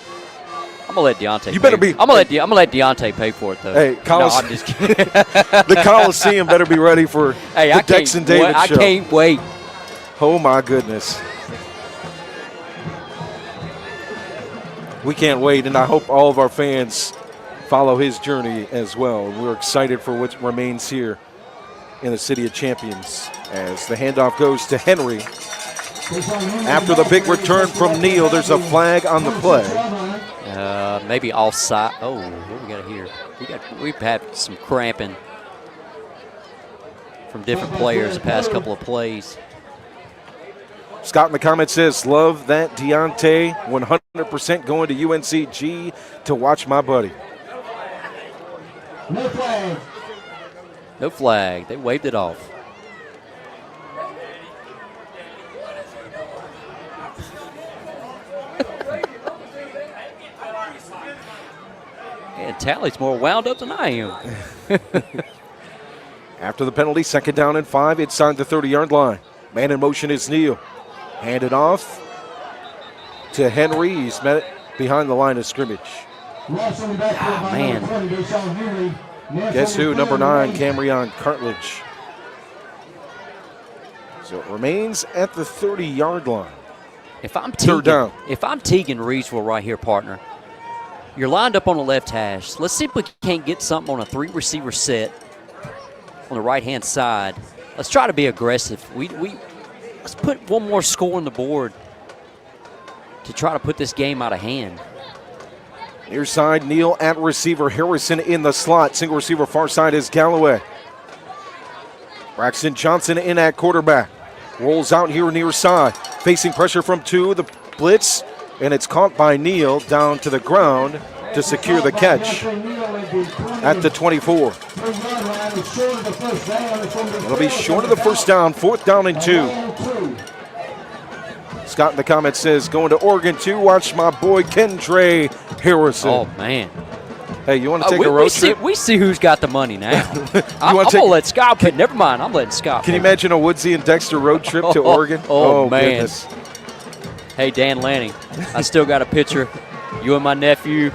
I'm gonna let Deontay. You better be. I'm gonna let Deontay pay for it though. Hey, no, I'm just kidding. The Coliseum better be ready for the Dex and David show. I can't wait. Oh my goodness. We can't wait, and I hope all of our fans follow his journey as well. We're excited for what remains here in the City of Champions as the handoff goes to Henry. After the big return from Neal, there's a flag on the play. Maybe offside. Oh, what we got here? We've had some cramping from different players the past couple of plays. Scott in the comments says, love that Deontay, 100% going to UNCG to watch my buddy. No flag. No flag. They waved it off. And Tally's more wound up than I am. After the penalty, 2nd down and 5 inside the 30-yard line. Man in motion is Neal. Handed off to Henry. He's met it behind the line of scrimmage. Man. Guess who? Number 9, Camryon Cartledge. So it remains at the 30-yard line. If I'm Third down. If I'm Teagan Reidsville right here, partner, you're lined up on the left hash. Let's see if we can't get something on a 3-receiver set on the right-hand side. Let's try to be aggressive. Let's put one more score on the board to try to put this game out of hand. Near side, Neal at receiver. Harrison in the slot. Single receiver far side is Galloway. Braxton Johnson in at quarterback. Rolls out here near side. Facing pressure from 2. The blitz. And it's caught by Neal down to the ground to secure the catch at the 24. It'll be short of the first down, 4th down and 2. Scott in the comments says, going to Oregon too, watch my boy Kendre Harrison. Oh, man. Hey, you want to take a road trip? We see who's got the money now. I'm going to let Scott pay. Never mind, I'm letting Scott Can pay. you imagine a Woodsy and Dexter road trip to Oregon? Oh, man. Goodness. Hey, Dan Lanning, I still got a picture. You and my nephew.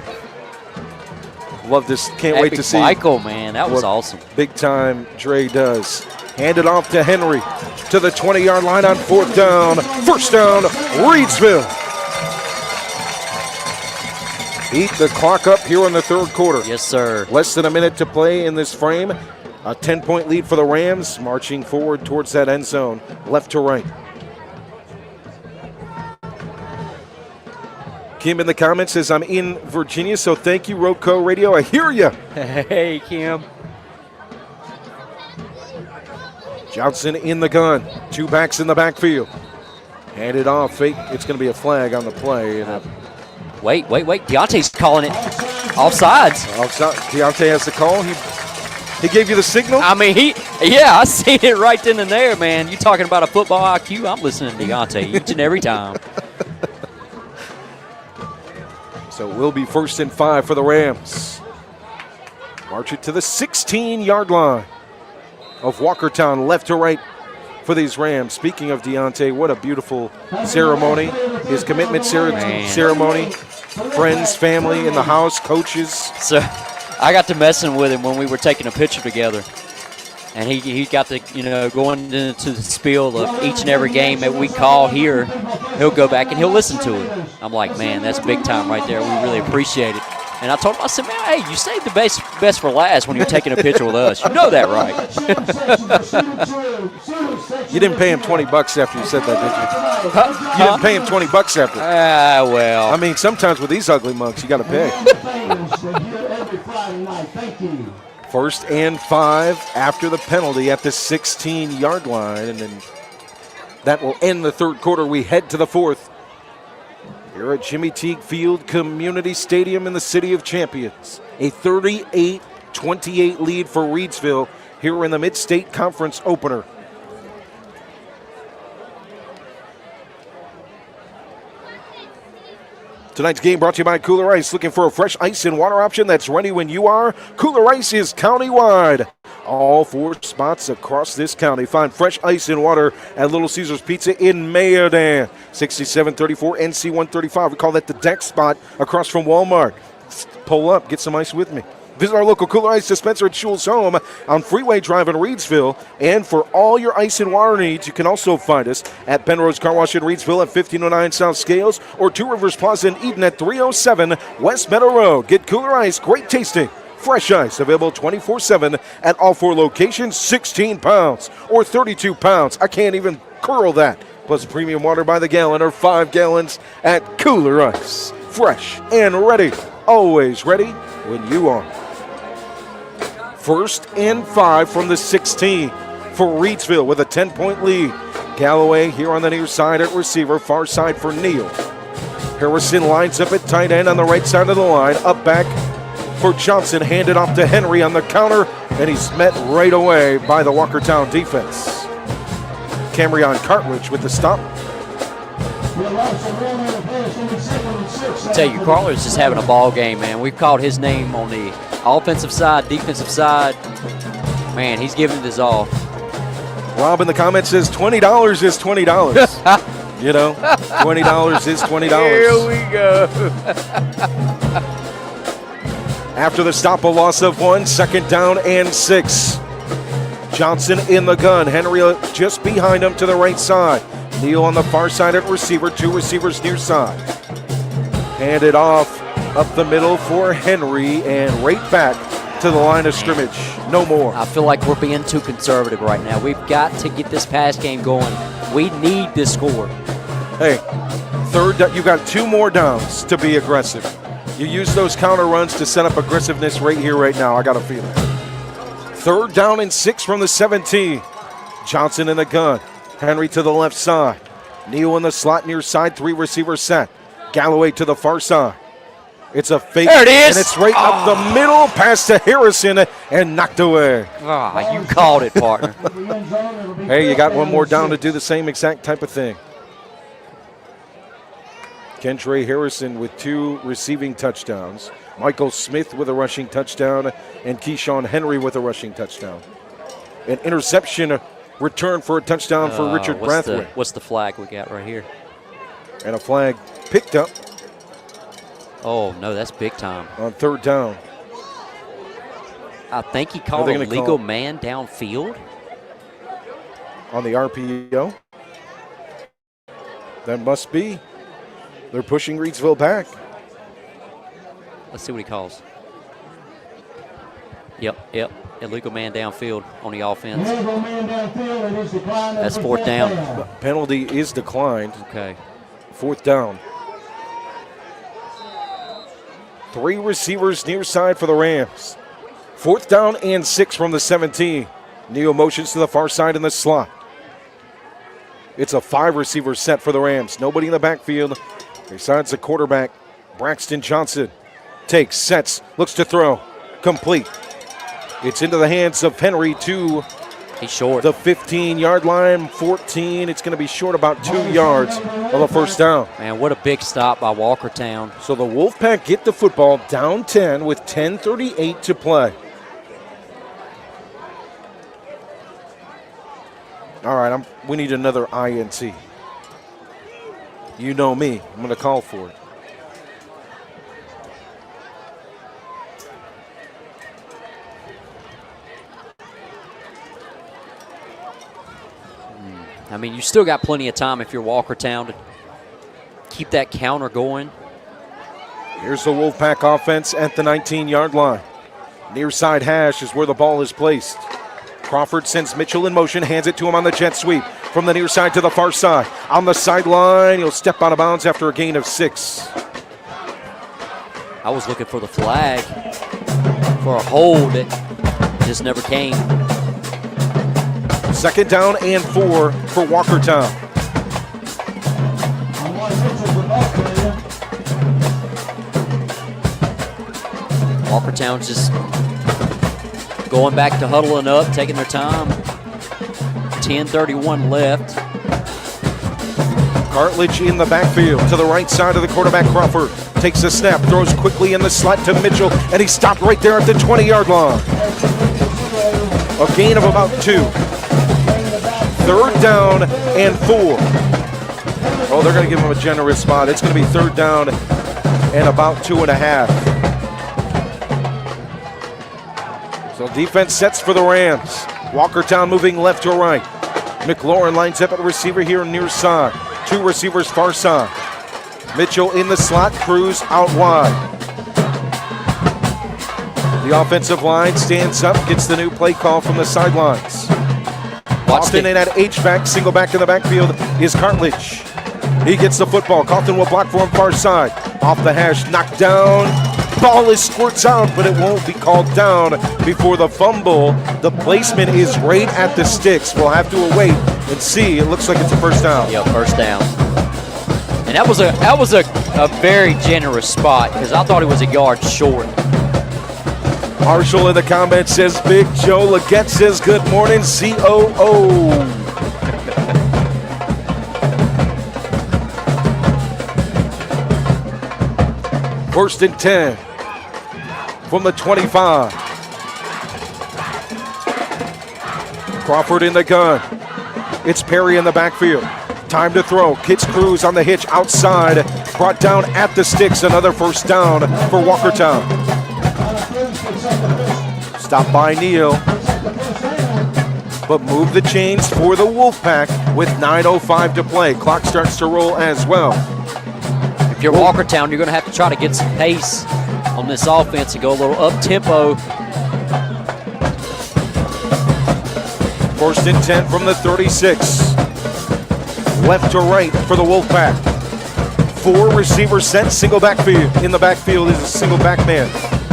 Love this. Can't wait to see. Michael, man, that was awesome. Big time Dre does. Hand it off to Henry to the 20-yard line on 4th down. First down, Reidsville. Eat the clock up here in the 3rd quarter. Yes, sir. Less than a minute to play in this frame. A 10-point lead for the Rams, marching forward towards that end zone, left to right. Kim in the comments says, I'm in Virginia, so thank you, RoCo Radio. I hear you. Hey, Kim. Johnson in the gun. 2 backs in the backfield. Hand it off. Fake. It's going to be a flag on the play. Wait. Deontay's calling it. Offsides. Deontay has the call. He gave you the signal? I mean, I seen it right then and there, man. You talking about a football IQ? I'm listening to Deontay each and every time. So it will be 1st and 5 for the Rams. March it to the 16-yard line of Walkertown, left to right for these Rams. Speaking of Deontay, what a beautiful ceremony. His commitment ceremony. Friends, family in the house, coaches. So I got to messing with him when we were taking a picture together. And he got to, going into the spiel of each and every game that we call here. He'll go back and he'll listen to it. I'm like, man, that's big time right there. We really appreciate it. And I told him, I said, man, hey, you saved the best for last when you're taking a picture with us. You know that, right? You didn't pay him $20 after you said that, did you? You didn't pay him $20 after. Well. I mean, sometimes with these ugly mugs, you got to pay. 1st and 5 after the penalty at the 16-yard line. And then that will end the third quarter. We head to the fourth. Here at Jimmy Teague Field Community Stadium in the City of Champions. A 38-28 lead for Reidsville here in the Mid-State Conference opener. Tonight's game brought to you by Kooler Ice. Looking for a fresh ice and water option that's ready when you are? Kooler Ice is countywide. All 4 spots across this county. Find fresh ice and water at Little Caesars Pizza in Mayodan. 6734 NC 135. We call that the deck spot across from Walmart. Pull up, get some ice with me. Visit our local Kooler Ice dispenser at Schul's Home on Freeway Drive in Reidsville. And for all your ice and water needs, you can also find us at Pennrose Carwash in Reidsville at 1509 South Scales or Two Rivers Plaza in Eden at 307 West Meadow Road. Get Kooler Ice, great tasting. Fresh ice available 24/7 at all 4 locations, 16 pounds or 32 pounds. I can't even curl that. Plus premium water by the gallon or 5 gallons at Kooler Ice. Fresh and ready, always ready when you are. 1st and 5 from the 16 for Reidsville with a 10-point lead. Galloway here on the near side at receiver, far side for Neal. Harrison lines up at tight end on the right side of the line, up back for Johnson, handed off to Henry on the counter, and he's met right away by the Walkertown defense. Camryon Cartridge with the stop. I tell you, Carter's just having a ball game, man. We've called his name on the offensive side, defensive side. Man, he's giving it his all. Rob in the comments says $20 is $20. $20 is $20. Here we go. After the stop, a loss of 1, 2nd down and 6. Johnson in the gun. Henry just behind him to the right side. Neal on the far side at receiver, 2 receivers near side. Handed off up the middle for Henry and right back to the line of scrimmage. No more. I feel like we're being too conservative right now. We've got to get this pass game going. We need this score. Hey, you got 2 more downs to be aggressive. You use those counter runs to set up aggressiveness right here, right now. I got a feeling. 3rd down and 6 from the 17. Johnson in the gun. Henry to the left side. Neal in the slot near side, 3 receiver set. Galloway to the far side. It's a fake. There it is. And it's right up the middle, pass to Harrison, and knocked away. You called it, partner. Hey, you got 1 more down to do the same exact type of thing. Kentre Harrison with 2 receiving touchdowns. Michael Smith with a rushing touchdown, and Keyshawn Henry with a rushing touchdown. An interception return for a touchdown for Richard Brathwaite. What's the flag we got right here? And a flag picked up. Oh, no, that's big time. On 3rd down. I think he called a legal man downfield. On the RPO. That must be. They're pushing Reidsville back. Let's see what he calls. Yep. Illegal man downfield on the offense. That's 4th down. Penalty is declined. Okay. 4th down. 3 receivers near side for the Rams. 4th down and 6 from the 17. Neal motions to the far side in the slot. It's a 5 receiver set for the Rams. Nobody in the backfield besides the quarterback, Braxton Johnson. Takes, sets, looks to throw. Complete. It's into the hands of Henry to He's short. the 15-yard line, 14. It's going to be short about 2 yards of a first down. Man, what a big stop by Walkertown. So the Wolfpack get the football down 10 with 10:38 to play. All right, we need another INT. You know me. I'm going to call for it. I mean, you still got plenty of time if you're Walkertown to keep that counter going. Here's the Wolfpack offense at the 19-yard line. Near side hash is where the ball is placed. Crawford sends Mitchell in motion, hands it to him on the jet sweep. From the near side to the far side. On the sideline, he'll step out of bounds after a gain of 6. I was looking for the flag for a hold. It just never came. 2nd down and 4 for Walkertown. Walkertown's just going back to huddling up, taking their time. 10:31 left. Cartledge in the backfield to the right side of the quarterback. Crawford takes a snap, throws quickly in the slot to Mitchell, and he stopped right there at the 20-yard line. A gain of about 2. 3rd down and 4. Oh, they're going to give him a generous spot. It's going to be 3rd down and about 2.5. So defense sets for the Rams. Walkertown moving left to right. McLaurin lines up at the receiver here near side. 2 receivers far side. Mitchell in the slot, Cruz out wide. The offensive line stands up, gets the new play call from the sidelines. Austin in at H-back, single back in the backfield is Cartledge. He gets the football. Cawthon will block for him far side. Off the hash, knocked down. Ball is squirts out, but it won't be called down before the fumble. The placement is right at the sticks. We'll have to wait and see. It looks like it's a first down. Yeah, first down. And that was a very generous spot because I thought it was a yard short. Marshall in the comments says, Big Joe. Leggett says, good morning, COO. First and 10 from the 25. Crawford in the gun. It's Perry in the backfield. Time to throw. Kits Cruz on the hitch outside. Brought down at the sticks. Another first down for Walkertown. Stop by Neal. But move the chains for the Wolfpack with 9:05 to play. Clock starts to roll as well. If you're Walkertown, you're going to have to try to get some pace on this offense and go a little up-tempo. First and 10 from the 36. Left to right for the Wolfpack. 4 receivers set, single backfield. In the backfield is a single back man.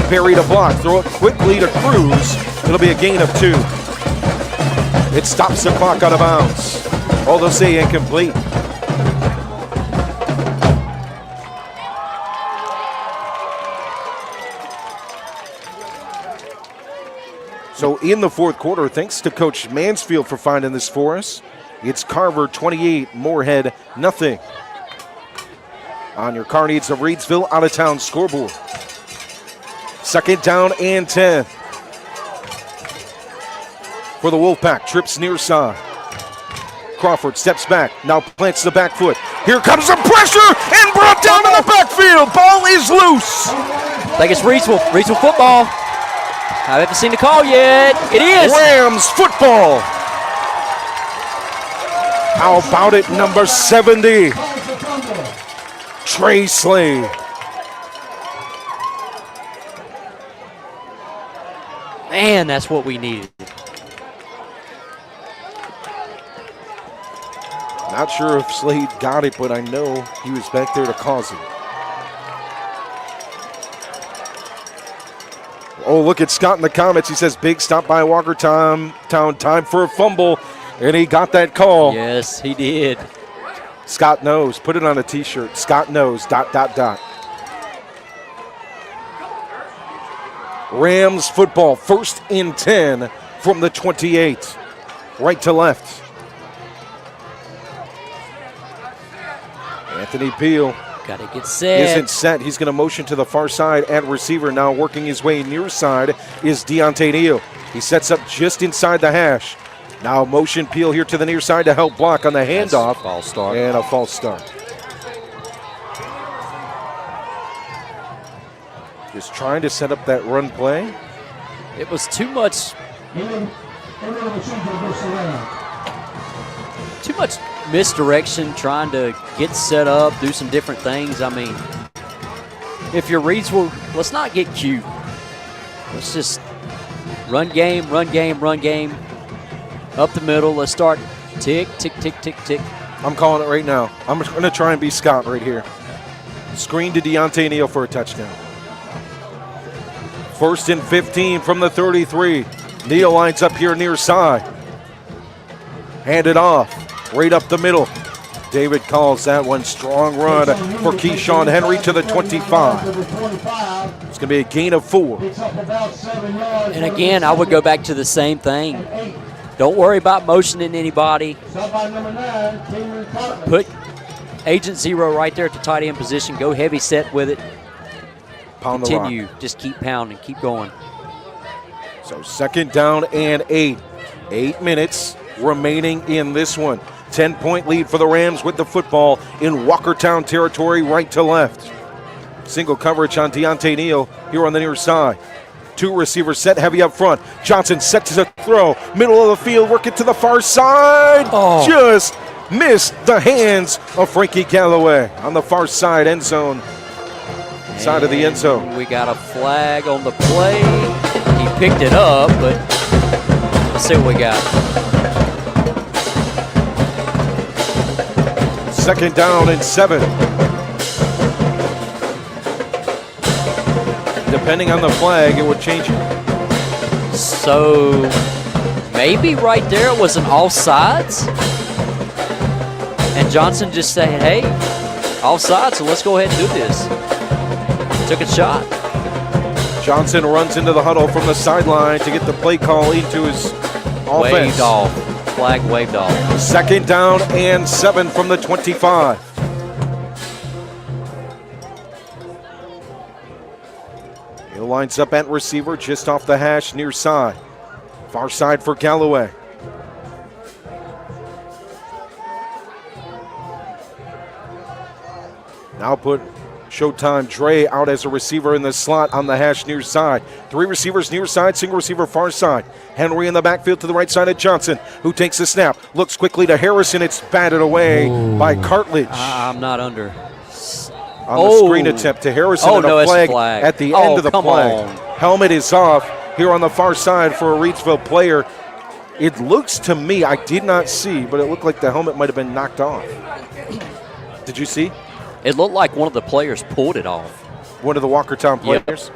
Perry to block, throw it quickly to Cruz. It'll be a gain of 2. It stops the clock out of bounds. Oh, they'll say incomplete. So in the 4th quarter, thanks to Coach Mansfield for finding this for us, it's Carver 28, Moorhead nothing. On your car needs a Reidsville out-of-town scoreboard. 2nd down and 10. For the Wolfpack, trips near side. Crawford steps back, now plants the back foot. Here comes the pressure and brought down in the backfield. Ball is loose. I think it's Reidsville football. I haven't seen the call yet. It is. Rams football. How about it, number 70? Trey Slade. Man, that's what we needed. Not sure if Slade got it, but I know he was back there to cause it. Oh, look at Scott in the comments. He says, big stop by Walkertown. Time for a fumble. And he got that call. Yes, he did. Scott knows. Put it on a T-shirt. Scott knows. ... Rams football, 1st and 10 from the 28. Right to left. Anthony Peel Got to get set. isn't set. He's going to motion to the far side at receiver. Now working his way near side is Deontay Neal. He sets up just inside the hash. Now motion Peel here to the near side to help block on the handoff. False start. And a false start. Just trying to set up that run play. It was too much misdirection, trying to get set up, do some different things. I mean, if you're Reidsville, let's not get cute. Let's just run game. Up the middle. Let's start tick, tick, tick, tick, tick. I'm calling it right now. I'm going to try and be Scott right here. Screen to Deontay Neal for a touchdown. 1st and 15 from the 33. Neal lines up here near side. Hand it off. Right up the middle. David calls that one. Strong run for Keyshawn Henry to the 25. It's going to be a gain of 4. And again, I would go back to the same thing. Don't worry about motioning anybody. Put agent 0 right there at the tight end position. Go heavy set with it. Pound Continue. Just keep pounding. Keep going. So 2nd down and 8. 8 minutes remaining in this one. 10-point lead for the Rams with the football in Walkertown territory, right to left. Single coverage on Deontay Neal here on the near side. 2 receivers set heavy up front. Johnson set to throw. Middle of the field, working to the far side. Oh. Just missed the hands of Frankie Galloway on the far side end zone. Side of the end zone. We got a flag on the play. He picked it up, but let's see what we got. 2nd down and 7. Depending on the flag, it would change it. So maybe right there it was an offsides. And Johnson just said, hey, offsides, so let's go ahead and do this. Took a shot. Johnson runs into the huddle from the sideline to get the play call into his offense. Waved off. Flag waved off. 2nd down and 7 from the 25. He lines up at receiver just off the hash near side. Far side for Galloway. Now put Showtime Dre out as a receiver in the slot on the hash near side. 3 receivers near side, single receiver far side. Henry in the backfield to the right side of Johnson, who takes the snap. Looks quickly to Harrison. It's batted away by Cartledge. I'm not under. On the screen attempt to Harrison and a flag at the end of the play. Helmet is off here on the far side for a Reidsville player. It looks to me, I did not see, but it looked like the helmet might have been knocked off. Did you see? It looked like one of the players pulled it off. One of the Walkertown players? Yep.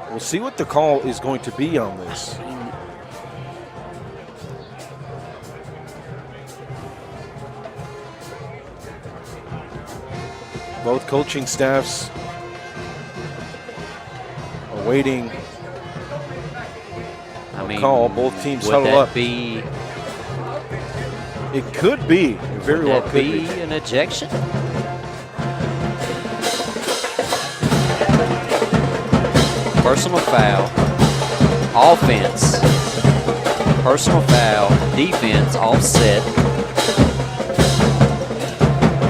We'll see what the call is going to be on this. Both coaching staffs awaiting a call. Both teams huddle up. It could be. It very well could be. An ejection? Personal foul. Offense. Personal foul. Defense. Offset.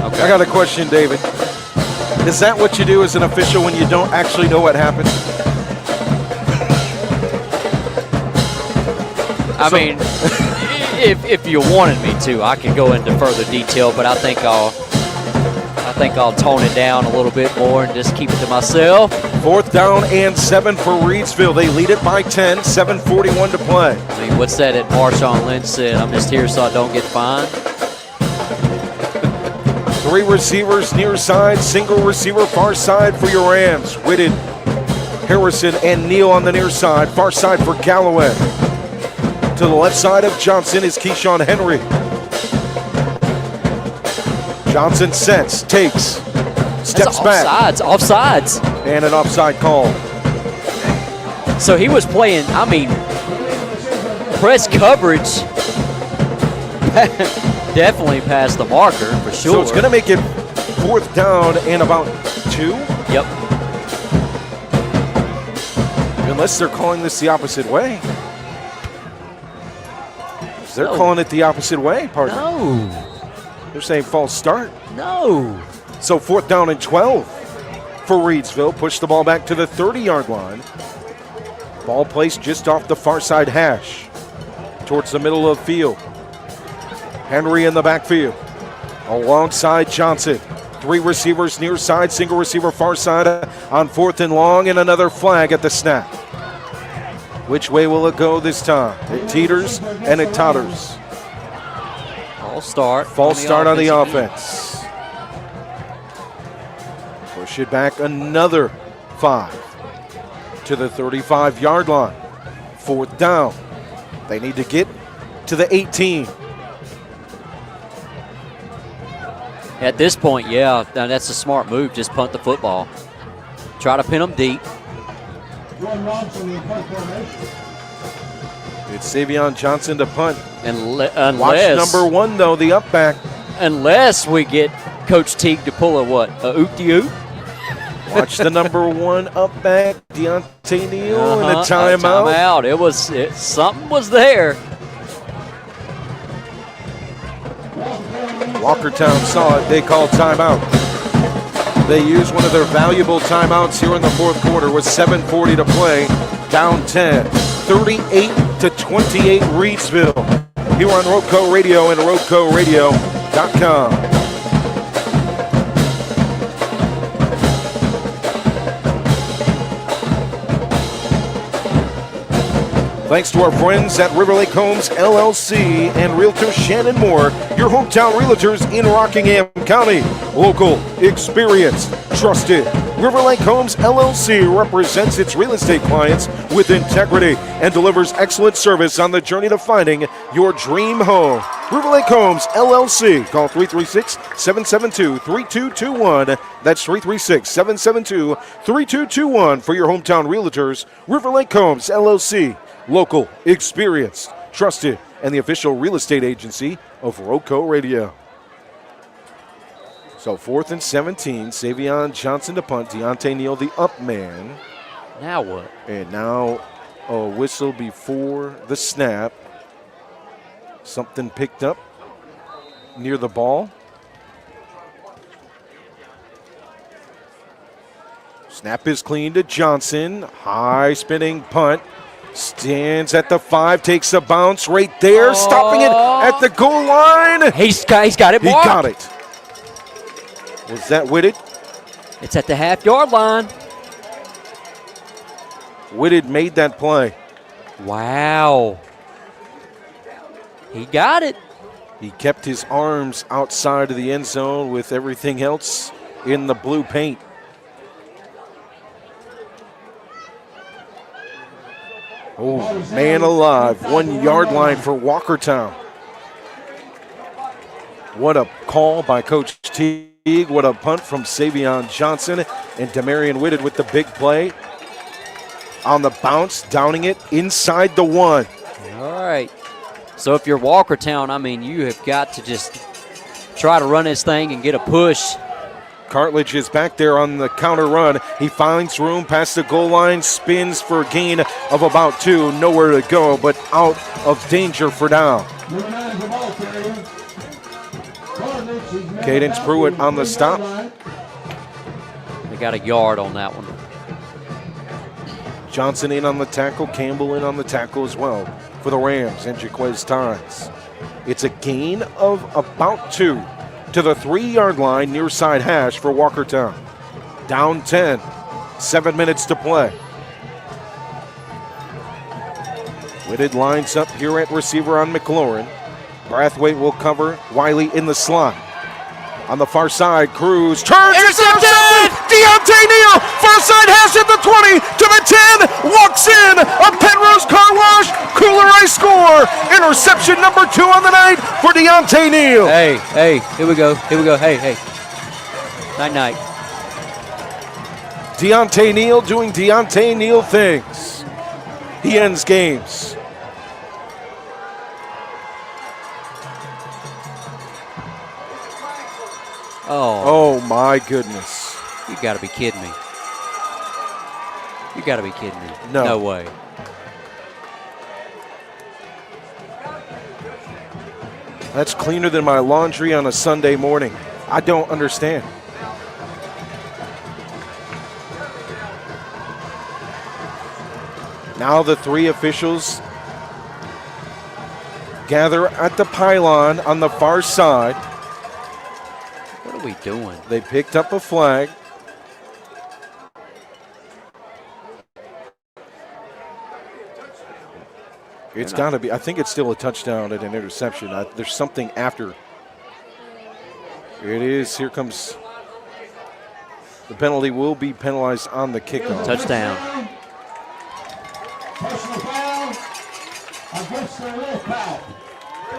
Okay. I got a question, David. Is that what you do as an official when you don't actually know what happened? I mean, if you wanted me to, I could go into further detail, but I think I'll tone it down a little bit more and just keep it to myself. 4th down and 7 for Reidsville. They lead it by 10, 7:41 to play. I mean, what's that Marshawn Lynch said? I'm just here so I don't get fined. 3 receivers near side, single receiver far side for your Rams. Whitted, Harrison, and Neal on the near side. Far side for Galloway. To the left side of Johnson is Keyshawn Henry. Johnson sets, takes, Steps back. Offsides. And an offside call. So he was playing, press coverage. Definitely past the marker for sure. So it's going to make it 4th down and about 2? Yep. Unless they're calling this the opposite way. They're calling it the opposite way, partner. No. They're saying false start. No. So 4th down and 12 for Reidsville. Push the ball back to the 30-yard line. Ball placed just off the far side hash towards the middle of the field. Henry in the backfield alongside Johnson. 3 receivers near side, single receiver far side on 4th and long, and another flag at the snap. Which way will it go this time? It teeters and it totters. False start on the offense. Push it back another 5 to the 35-yard line. 4th down. They need to get to the 18. At this point, yeah, that's a smart move. Just punt the football. Try to pin them deep. It's Savion Johnson to punt. Unless, watch number 1, though, the up back. Unless we get Coach Teague to pull a oop-de-oop. Watch the number 1 up back, Deontay Neal, and a timeout. Something was there. Walkertown saw it. They called timeout. They used one of their valuable timeouts here in the 4th quarter with 7:40 to play. Down 10, 38-28 Reidsville. Here on RoCo Radio and RoCoRadio.com. Thanks to our friends at Lake Homes LLC and Realtor Shannon Moore, your hometown realtors in Rockingham County. Local, experienced, trusted. Lake Homes LLC represents its real estate clients with integrity and delivers excellent service on the journey to finding your dream home. Lake Homes LLC. Call 336-772-3221. That's 336-772-3221 for your hometown realtors. Lake Homes LLC. Local, experienced, trusted, and the official real estate agency of RoCo Radio. So 4th and 17, Savion Johnson to punt, Deontay Neal the up man. Now what? And now a whistle before the snap. Something picked up near the ball. Snap is clean to Johnson. High spinning punt. Stands at the 5, takes a bounce right there, stopping it at the goal line. He's got it blocked. He got it. Was that Whitted? It's at the half-yard line. Whitted made that play. Wow. He got it. He kept his arms outside of the end zone with everything else in the blue paint. Oh, man alive. 1 yard line for Walkertown. What a call by Coach Teague. What a punt from Savion Johnson. And Demarion Whitted with the big play. On the bounce, downing it inside the 1. All right. So if you're Walkertown, you have got to just try to run this thing and get a push. Cartledge is back there on the counter run. He finds room past the goal line, spins for a gain of about 2. Nowhere to go, but out of danger for now. Cadence Pruitt on the stop. They got a yard on that one. Johnson in on the tackle, Campbell in on the tackle as well for the Rams and Jaquez Times. It's a gain of about 2. To the 3-yard line near side hash for Walkertown. Down 10, 7 minutes to play. Whitted lines up here at receiver on McLaurin. Brathwaite will cover Wiley in the slot. On the far side, Cruz turns. Intercepted! Deontay Neal, far side hash at the 20, to the 10, walks in, a Pennrose Carwash, Kooler Ice score. Interception number 2 on the night for Deontay Neal. Hey, here we go, hey. Night. Deontay Neal doing Deontay Neal things. He ends games. Oh my goodness. You got to be kidding me. You got to be kidding me. No. No way. That's cleaner than my laundry on a Sunday morning. I don't understand. Now the three officials gather at the pylon on the far side. What are we doing? They picked up a flag. It's got to be. I think it's still a touchdown and an interception. There's something after. It is. Here comes. The penalty will be penalized on the kickoff. Touchdown. Personal foul against the Wolfpack.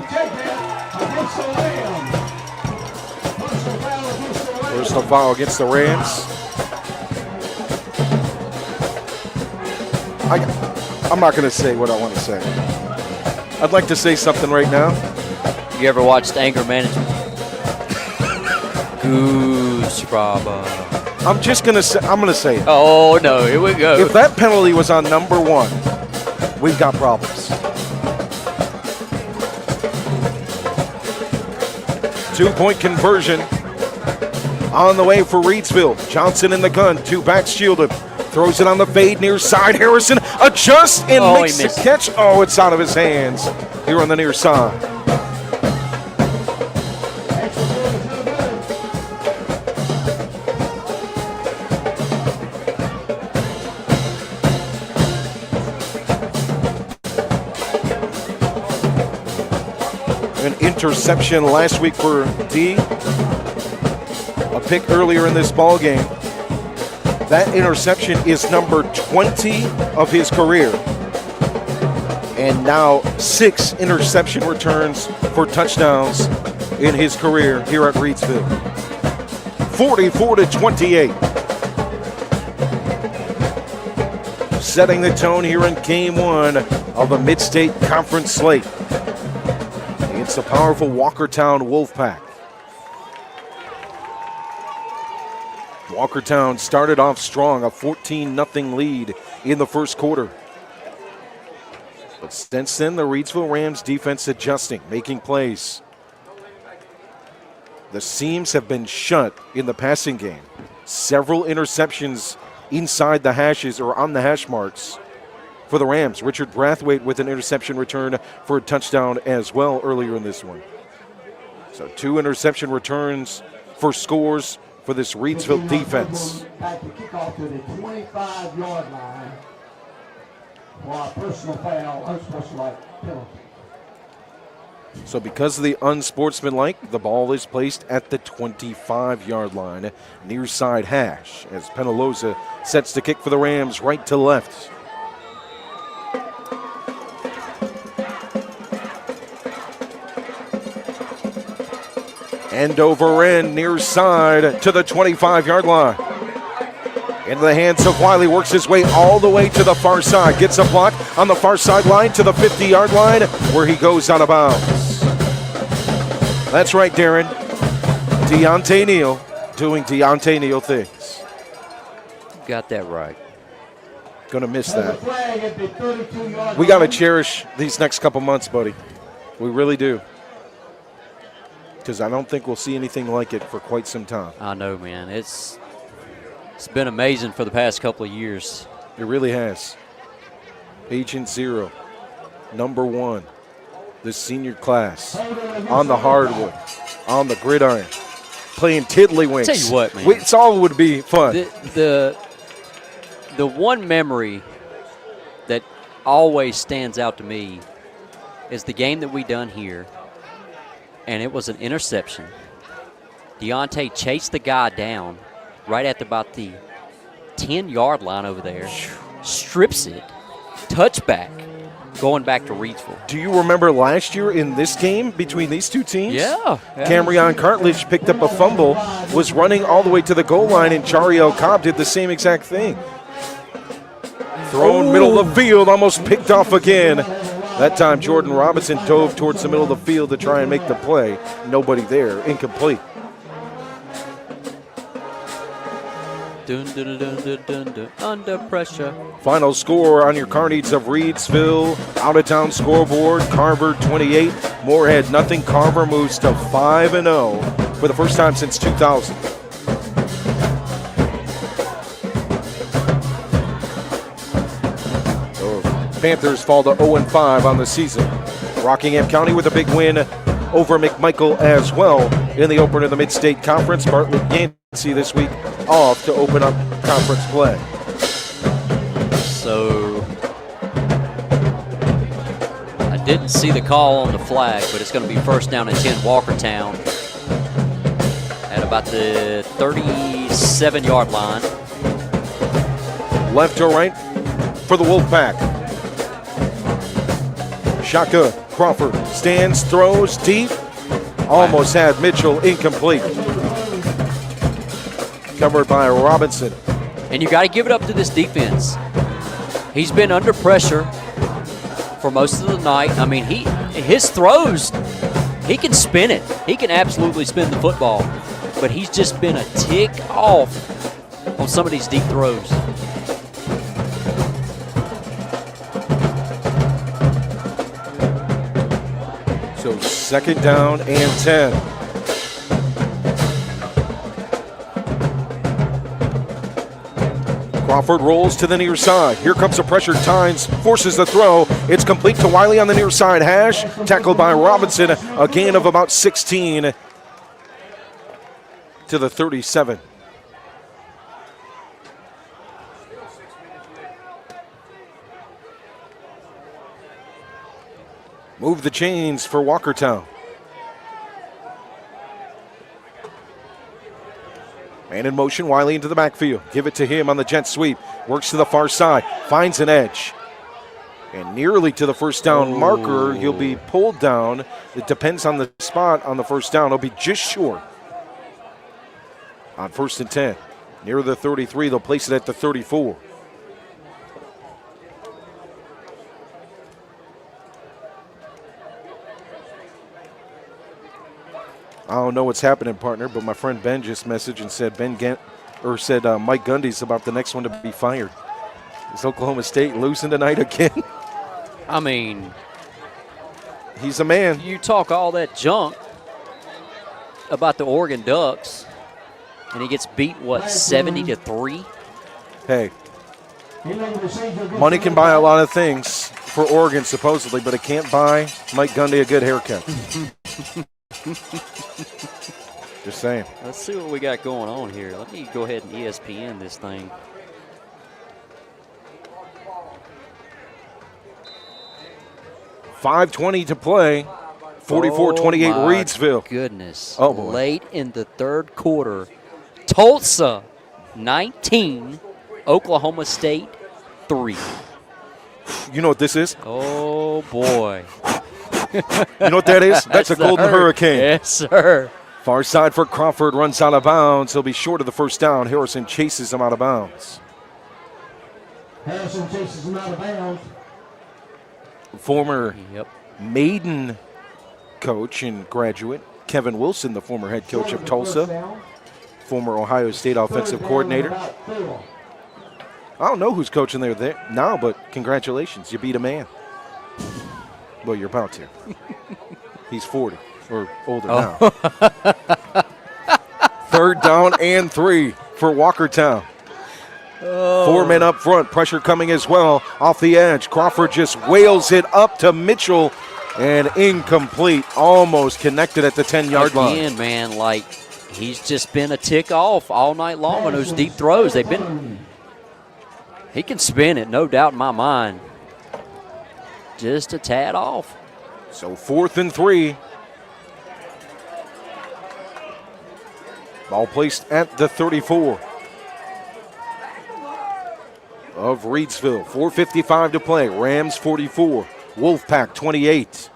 Take it against the Rams. Personal foul against the Rams. Personal foul against the Rams. I'm not going to say what I want to say. I'd like to say something right now. You ever watched Anger Management? Goose, Bravo. I'm just going to say, I'm going to say it. Oh, no, here we go. If that penalty was on number 1, we've got problems. 2-point conversion on the way for Reidsville. Johnson in the gun, 2 backs shielded. Throws it on the fade near side. Harrison adjusts and makes the catch. Oh, it's out of his hands here on the near side. An interception last week for D. A pick earlier in this ball game. That interception is number 20 of his career. And now 6 interception returns for touchdowns in his career here at Reidsville. 44-28. Setting the tone here in Game 1 of the Mid-State Conference slate. It's the powerful Walkertown Wolfpack. Walkertown started off strong, a 14-0 lead in the first quarter. But since then, the Reidsville Rams defense adjusting, making plays. The seams have been shut in the passing game. Several interceptions inside the hashes or on the hash marks for the Rams. Richard Brathwaite with an interception return for a touchdown as well earlier in this one. So 2 interception returns for scores for this Reidsville defense. Back to kickoff to the 25-yard line for a personal foul, unsportsmanlike penalty. So because of the unsportsmanlike, the ball is placed at the 25-yard line, near side hash, as Pennrose sets the kick for the Rams right to left. End over end, near side to the 25-yard line. Into the hands of Wiley, works his way all the way to the far side. Gets a block on the far sideline to the 50-yard line where he goes out of bounds. That's right, Darren. Deontay Neal doing Deontay Neal things. Got that right. Gonna miss that. We gotta cherish these next couple months, buddy. We really do. Because I don't think we'll see anything like it for quite some time. I know, man. It's been amazing for the past couple of years. It really has. Agent Zero, number 1, the senior class, on the hardwood, on the gridiron, playing tiddlywinks. Tell you what, man. It's all would be fun. The one memory that always stands out to me is the game that we done here, and it was an interception. Deontay chased the guy down right at about the 10-yard line over there, strips it, touchback, going back to Reidsville. Do you remember last year in this game between these two teams? Yeah. Camryon Cartledge picked up a fumble, was running all the way to the goal line, and Chariel Cobb did the same exact thing. Thrown middle of the field, almost picked off again. That time Jordan Robinson dove towards the middle of the field to try and make the play. Nobody there, incomplete. Dun, dun, dun, dun, dun, dun, under pressure. Final score on your Carneades of Reidsville. Out-of-town scoreboard, Carver 28, Moorhead nothing. Carver moves to 5-0 for the first time since 2000. Panthers fall to 0-5 on the season. Rockingham County with a big win over McMichael as well in the opener of the Mid-State Conference. Bartlett Yancey this week off to open up conference play. So I didn't see the call on the flag, but it's going to be first down and 10 Walkertown at about the 37-yard line. Left to right for the Wolfpack. Shaka Crawford stands, throws deep. Almost had Mitchell incomplete. Covered by Robinson. And you got to give it up to this defense. He's been under pressure for most of the night. I mean, his throws, he can spin it. He can absolutely spin the football. But he's just been a tick off on some of these deep throws. So second down and 10. Crawford rolls to the near side. Here comes the pressure. Tynes forces the throw. It's complete to Wiley on the near side hash. Tackled by Robinson. A gain of about 16 to the 37. Move the chains for Walkertown. Man in motion, Wiley into the backfield. Give it to him on the jet sweep. Works to the far side, finds an edge. And nearly to the first down marker, he'll be pulled down. It depends on the spot on the first down. He'll be just short. On first and 10. Near the 33, they'll place it at the 34. I don't know what's happening, partner, but my friend Ben just messaged and said Mike Gundy's about the next one to be fired. Is Oklahoma State losing tonight again? I mean, he's a man. You talk all that junk about the Oregon Ducks, and he gets beat, 70-3? Hey, money can buy a lot of things for Oregon, supposedly, but it can't buy Mike Gundy a good haircut. Just saying. Let's see what we got going on here. Let me go ahead and ESPN this thing. .5:20 to play. 44-28 Reidsville. Goodness. Oh, boy. Late in the third quarter. Tulsa 19, Oklahoma State 3. You know what this is? Oh, boy. You know what that is? That's a Golden Hurricane. Yes, sir. Far side for Crawford, runs out of bounds. He'll be short of the first down. Harrison chases him out of bounds. Harrison chases him out of bounds. Former Maiden coach and graduate, Kevin Wilson, the former head coach of Tulsa, former Ohio State offensive coordinator. I don't know who's coaching there now, but congratulations, you beat a man. Well, you're about to. He's 40 or older now. Third down and 3 for Walkertown. 4 men up front, pressure coming as well off the edge. Crawford just wails it up to Mitchell and incomplete, almost connected at the 10-yard line. Again, man, like he's just been a tick off all night long on those deep throws. He can spin it, no doubt in my mind. Just a tad off. So 4th and 3. Ball placed at the 34 of Reidsville. 4:55 to play. Rams 44, Wolfpack 28.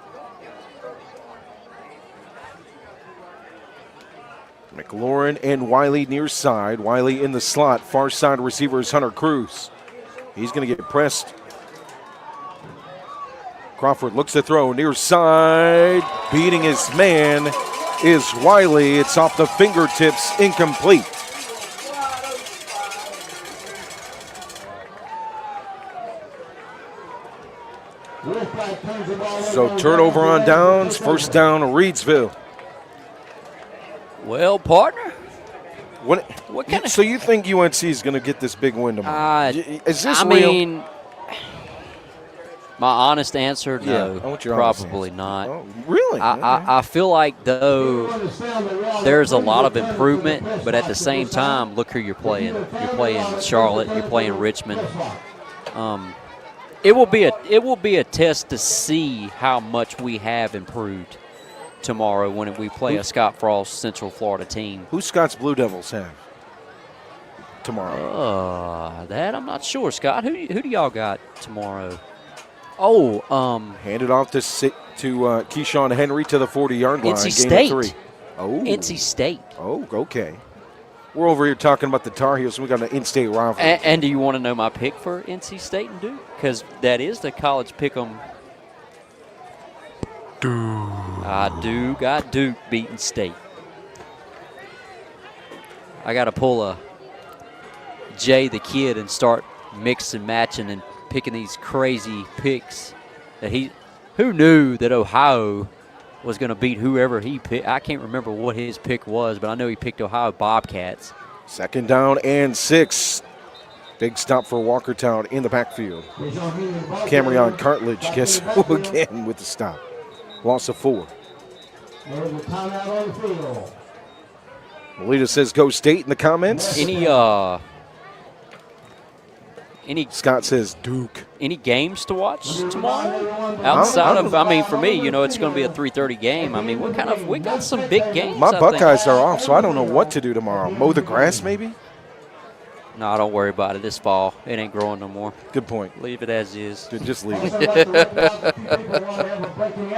McLaurin and Wiley near side. Wiley in the slot. Far side receiver is Hunter Cruz. He's going to get pressed. Crawford looks to throw near side. Beating his man is Wiley. It's off the fingertips, incomplete. So turnover on downs. First down, Reidsville. Well, partner. What kind so you think UNC is going to get this big win tomorrow? Is this I real? mean, my honest answer, no, I want your honest probably answer. not. Oh, really? I feel like, though, there's a lot of improvement, but at the same time, look who you're playing. You're playing Charlotte. You're playing Richmond. It will be a test to see how much we have improved tomorrow when we play a Scott Frost Central Florida team. Who Scott's Blue Devils have tomorrow? That I'm not sure, Scott. Who do y'all got tomorrow? Oh, handed off to Keyshawn Henry to the 40-yard line. NC Gain State. of 3. Oh, NC State. Oh, okay. We're over here talking about the Tar Heels, and we got an in-state rivalry. And do you want to know my pick for NC State and Duke? Because that is the college pick'em. I got Duke beating State. I got to pull a Jay the Kid and start mixing, matching, and picking these crazy picks. Who knew that Ohio was going to beat whoever he picked? I can't remember what his pick was, but I know he picked Ohio Bobcats. Second down and 6. Big stop for Walkertown in the backfield. Cameron Cartledge gets again with the stop. Loss of 4. Melita says go State in the comments. Any Scott says Duke. Any games to watch tomorrow? Outside of, for me, it's going to be a 3:30 game. I mean, we got some big games. My Buckeyes are off, so I don't know what to do tomorrow. Mow the grass, maybe? No, don't worry about it. This fall, it ain't growing no more. Good point. Leave it as is. Just leave it.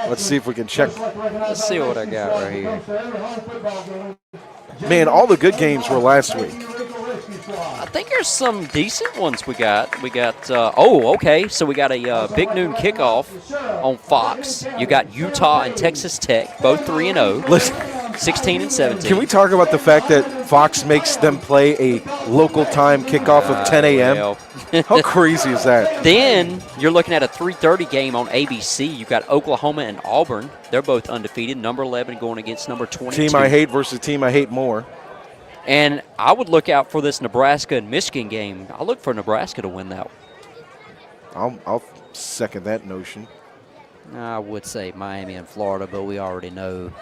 Let's see if we can check. Let's see what I got right here. Man, all the good games were last week. I think there's some decent ones we got. Okay. So we got a big noon kickoff on Fox. You got Utah and Texas Tech, both 3-0. Listen. 16 and 17. Can we talk about the fact that Fox makes them play a local time kickoff of 10 a.m.? Well. How crazy is that? Then you're looking at a 3:30 game on ABC. You got Oklahoma and Auburn. They're both undefeated. Number 11 going against number 22. Team I hate versus team I hate more. And I would look out for this Nebraska and Michigan game. I look for Nebraska to win that one. I'll second that notion. I would say Miami and Florida, but we already know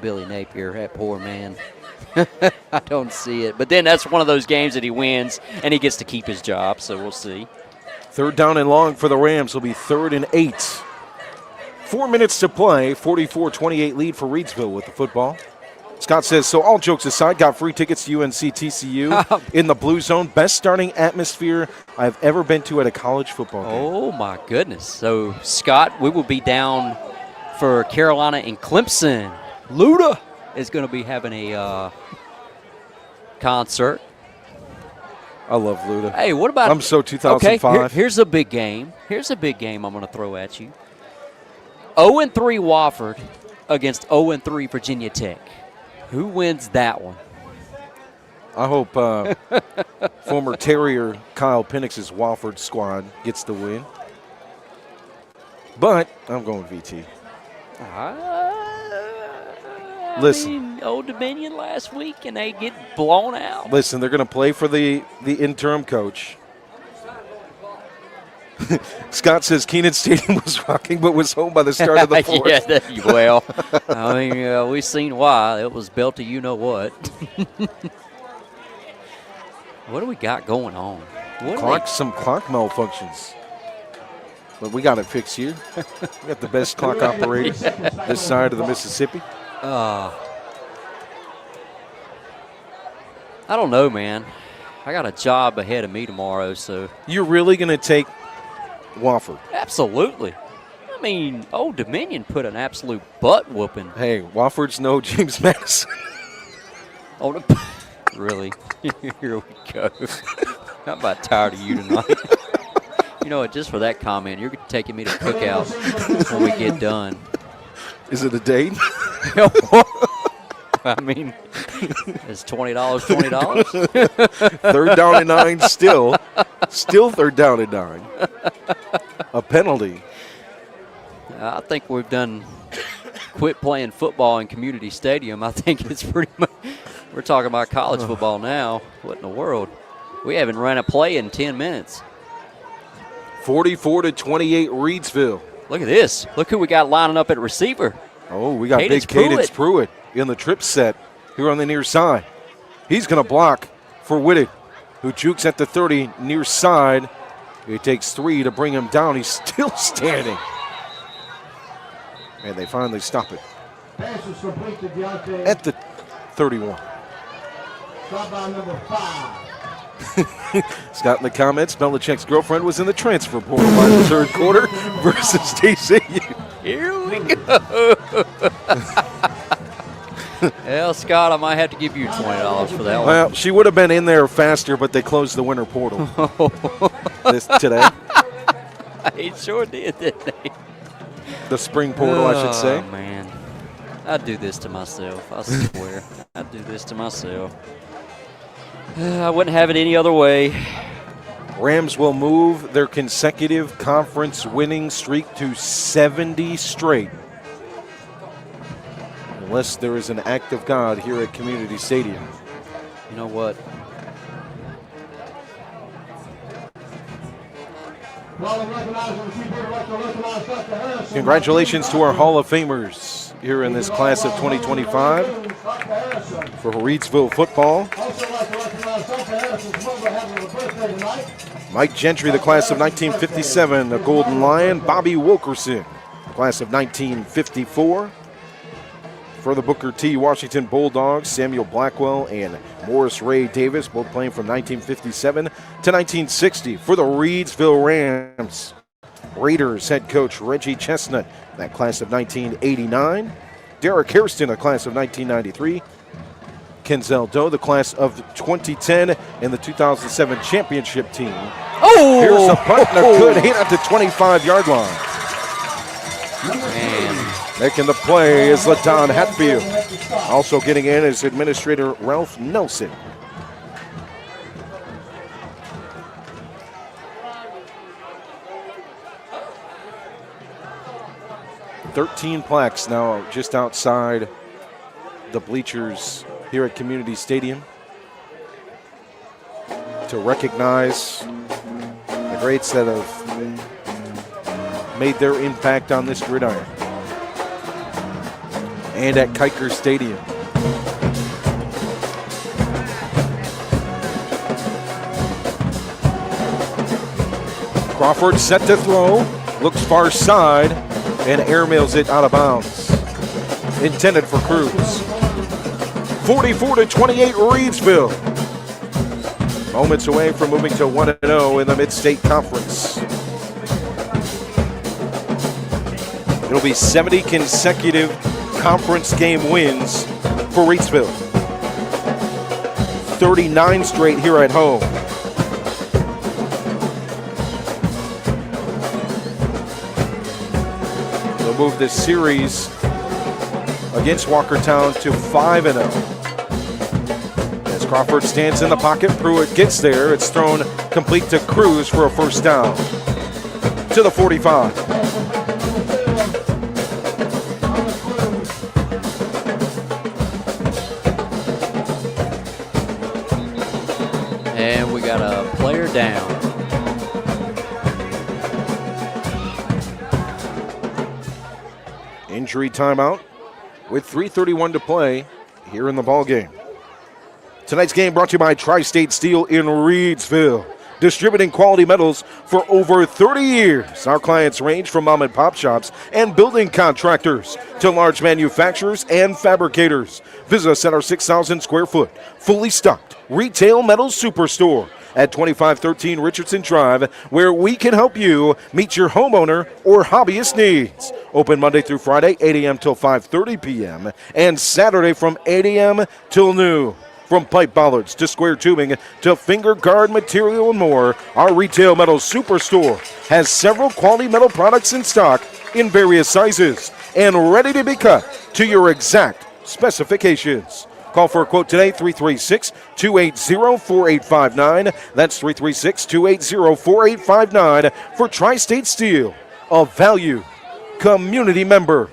Billy Napier, that poor man. I don't see it. But then that's one of those games that he wins, and he gets to keep his job, so we'll see. Third down and long for the Rams will be 3rd and 8. 4 minutes to play, 44-28 lead for Reidsville with the football. Scott says, so all jokes aside, got free tickets to UNC TCU in the Blue Zone. Best starting atmosphere I've ever been to at a college football game. Oh, my goodness. So, Scott, we will be down for Carolina and Clemson. Luda is going to be having a concert. I love Luda. Hey, what about... I'm so 2005. Okay, here's a big game. Here's a big game I'm going to throw at you. 0-3 Wofford against 0-3 Virginia Tech. Who wins that one? I hope former Terrier Kyle Penix's Wofford squad gets the win. But I'm going VT. Listen. Old Dominion last week, and they get blown out. Listen, they're going to play for the interim coach. Scott says Kenan Stadium was rocking, but was home by the start of the fourth. We've seen why. It was built to you-know-what. What do we got going on? Some clock malfunctions. But we got it fixed here. We got the best clock operator this side of the Mississippi. I don't know, man. I got a job ahead of me tomorrow, so. You're really going to take Wofford? Absolutely. I mean, Old Dominion put an absolute butt whooping. Hey, Wofford's no James Madison. Really? Here we go. I'm about tired of you tonight. You know what? Just for that comment, you're taking me to Cookout when we get done. Is it a date? I mean, is $20 $20? Third down and 9 still. Still third down and 9. A penalty. I think we've done quit playing football in Community Stadium. I think it's pretty much, we're talking about college football now. What in the world? We haven't ran a play in 10 minutes. 44-28 Reidsville. Look at this. Look who we got lining up at receiver. Oh, we got Cadence big Cadence Pruitt in the trip set here on the near side. He's going to block for Whitted, who jukes at the 30 near side. It takes 3 to bring him down. He's still standing. And they finally stop it at the 31. Stop by number 5. Scott in the comments, Belichick's girlfriend was in the transfer portal by the third quarter versus TCU. Here we go. Well, Scott, I might have to give you $20 for that one. Well, she would have been in there faster, but they closed the winter portal today. They sure did, didn't they? The spring portal, I should say. Oh, man. I'd do this to myself. I swear. I'd do this to myself. I wouldn't have it any other way. Rams will move their consecutive conference winning streak to 70 straight. Unless there is an act of God here at Community Stadium. You know what? Congratulations to our Hall of Famers here in this class of 2025 for Reidsville football. Mike Gentry, the class of 1957, the Golden Lion. Bobby Wilkerson, class of 1954. For the Booker T. Washington Bulldogs, Samuel Blackwell and Morris Ray Davis, both playing from 1957 to 1960. For the Reidsville Rams, Raiders head coach Reggie Chestnut, that class of 1989. Derek Hairston, a class of 1993. Kenzel Doe, the class of 2010, and the 2007 championship team. Oh! Here's a punt and a good hit at the 25-yard line. Man. Making the play is LaDon Hatfield. Also getting in is Administrator Ralph Nelson. "13 plaques now just outside the bleachers here at Community Stadium to recognize the greats that have made their impact on this gridiron. And at Kiker Stadium. Crawford set to throw, looks far side, and airmails it out of bounds. Intended for Cruz. 44-28 Reidsville. Moments away from moving to 1-0 in the Mid-State Conference. It'll be 70 consecutive conference game wins for Reidsville. 39 straight here at home. They'll move this series against Walkertown to 5-0. As Crawford stands in the pocket, Pruitt gets there. It's thrown complete to Cruz for a first down. To the 45. And we got a player down. Injury timeout with 3:31 to play here in the ballgame. Tonight's game brought to you by Tri-State Steel in Reidsville, distributing quality metals for over 30 years. Our clients range from mom and pop shops and building contractors to large manufacturers and fabricators. Visit us at our 6,000 square foot, fully stocked retail metals superstore at 2513 Richardson Drive, where we can help you meet your homeowner or hobbyist needs. Open Monday through Friday, 8 a.m. till 5:30 p.m., and Saturday from 8 a.m. till noon. From pipe bollards to square tubing to finger guard material and more, our Retail Metal Superstore has several quality metal products in stock in various sizes and ready to be cut to your exact specifications. Call for a quote today, 336-280-4859. That's 336-280-4859 for Tri-State Steel, a value community member.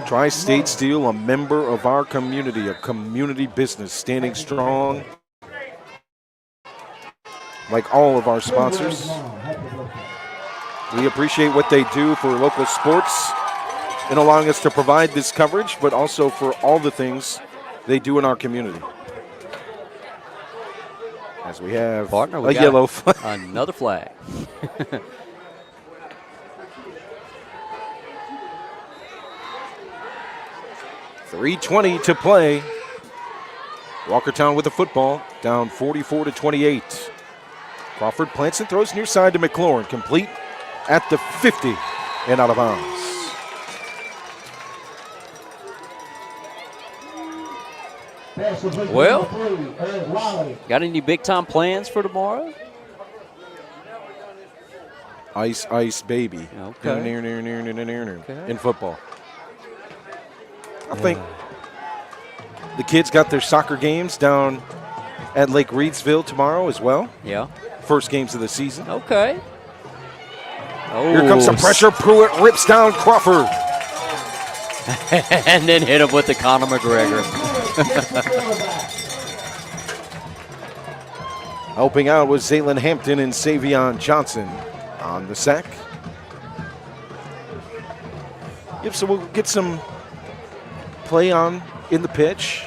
Tri-State Steel, a member of our community, a community business standing strong like all of our sponsors. We appreciate what they do for local sports and allowing us to provide this coverage, but also for all the things they do in our community. As we have Partner, a yellow flag. Another flag. 3:20 to play. Walkertown with the football, down 44-28. Crawford plants and throws near side to McLaurin, complete at the 50 and out of bounds. Well, got any big-time plans for tomorrow? Ice, ice, baby. Okay. In football. I think the kids got their soccer games down at Lake Reidsville tomorrow as well. Yeah. First games of the season. Okay. Oh, Here comes some pressure. Pruitt rips down Crawford. And then hit him with the Conor McGregor. Helping out was Zaylen Hampton and Savion Johnson on the sack. Yep, so we'll get some play on the pitch,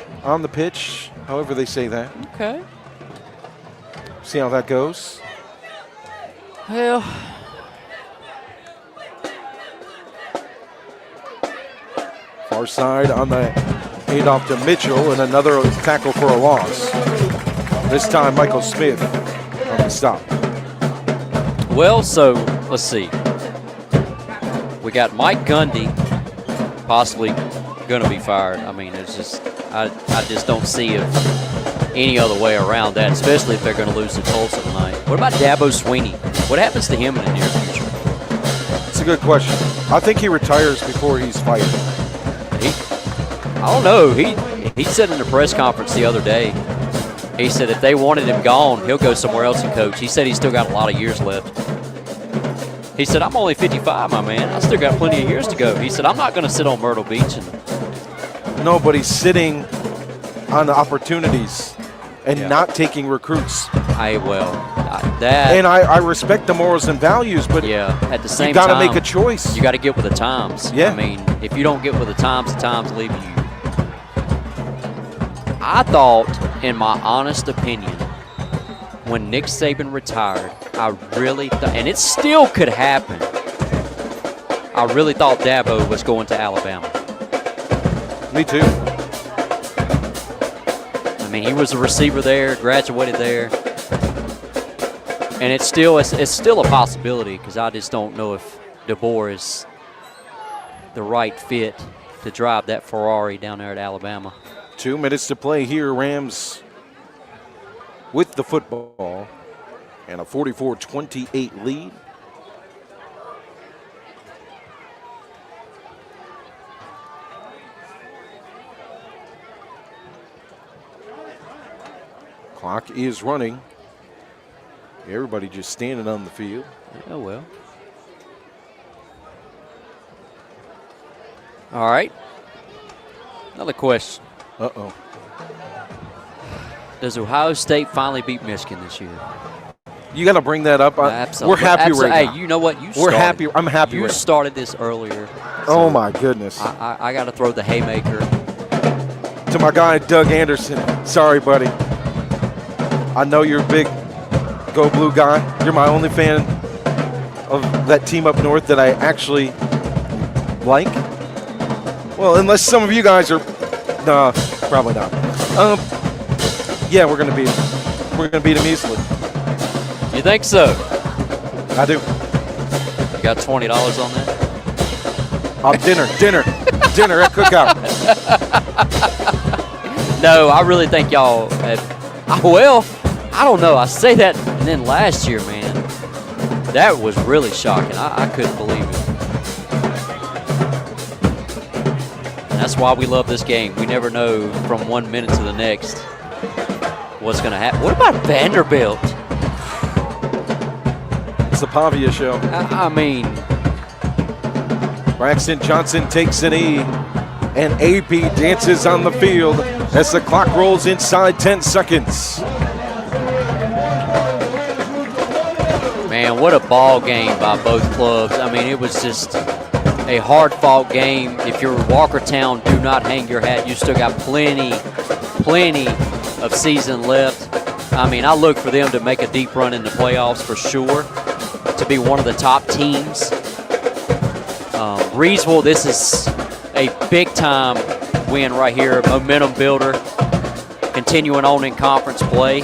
however they say that. Okay. See how that goes. Well, far side on the handoff to Mitchell, and another tackle for a loss. This time, Michael Smith on the stop. well, so let's see. We got Mike Gundy possibly going to be fired. I mean, it's just I just don't see any other way around that, especially if they're going to lose to Tulsa tonight. What about Dabo Sweeney? What happens to him in the near future? It's a good question. I think he retires before he's fired. I don't know. He said in the press conference the other day, he said if they wanted him gone, he'll go somewhere else and coach. He said he's still got a lot of years left. He said, I'm only 55, my man. I still got plenty of years to go. He said, I'm not going to sit on Myrtle Beach. Nobody's sitting on the opportunities and not taking recruits. I respect the morals and values, but at the same you time, got to make a choice. You got to get with the times. Yeah. I mean, if you don't get with the times leave you. I thought, in my honest opinion, when Nick Saban retired, I really thought, and it still could happen, I really thought Dabo was going to Alabama. Me too. I mean, he was a receiver there, graduated there. And it's still a possibility because I just don't know if DeBoer is the right fit to drive that Ferrari down there at Alabama. 2 minutes to play here. Rams with the football and a 44-28 lead. Clock is running. Everybody just standing on the field. Oh, well. All right. Another question. Uh-oh. Does Ohio State finally beat Michigan this year? You got to bring that up. Absolutely. We're happy right now. Hey, you know what? We're happy. I'm happy. You right started this earlier. Oh, my goodness. I got to throw the haymaker. To my guy, Doug Anderson. Sorry, buddy. I know you're a big Go Blue guy. You're my only fan of that team up north that I actually like. Well, unless some of you guys are, no, probably not. Yeah, we're gonna beat them. We're gonna beat them easily. You think so? I do. You got $20 on that? Dinner at Cookout. No, I really think y'all have. Well, I don't know. I say that, and then last year, man, that was really shocking. I couldn't believe it. And that's why we love this game. We never know from 1 minute to the next what's going to happen. What about Vanderbilt? It's the Pavia show. I mean, Braxton Johnson takes an E, and AB dances on the field as the clock rolls inside 10 seconds. man, what a ball game by both clubs. I mean, it was just a hard-fought game. If you're Walkertown, do not hang your hat. You still got plenty of season left. I mean, I look for them to make a deep run in the playoffs for sure, to be one of the top teams. Reidsville, this is a big-time win right here, momentum builder, continuing on in conference play.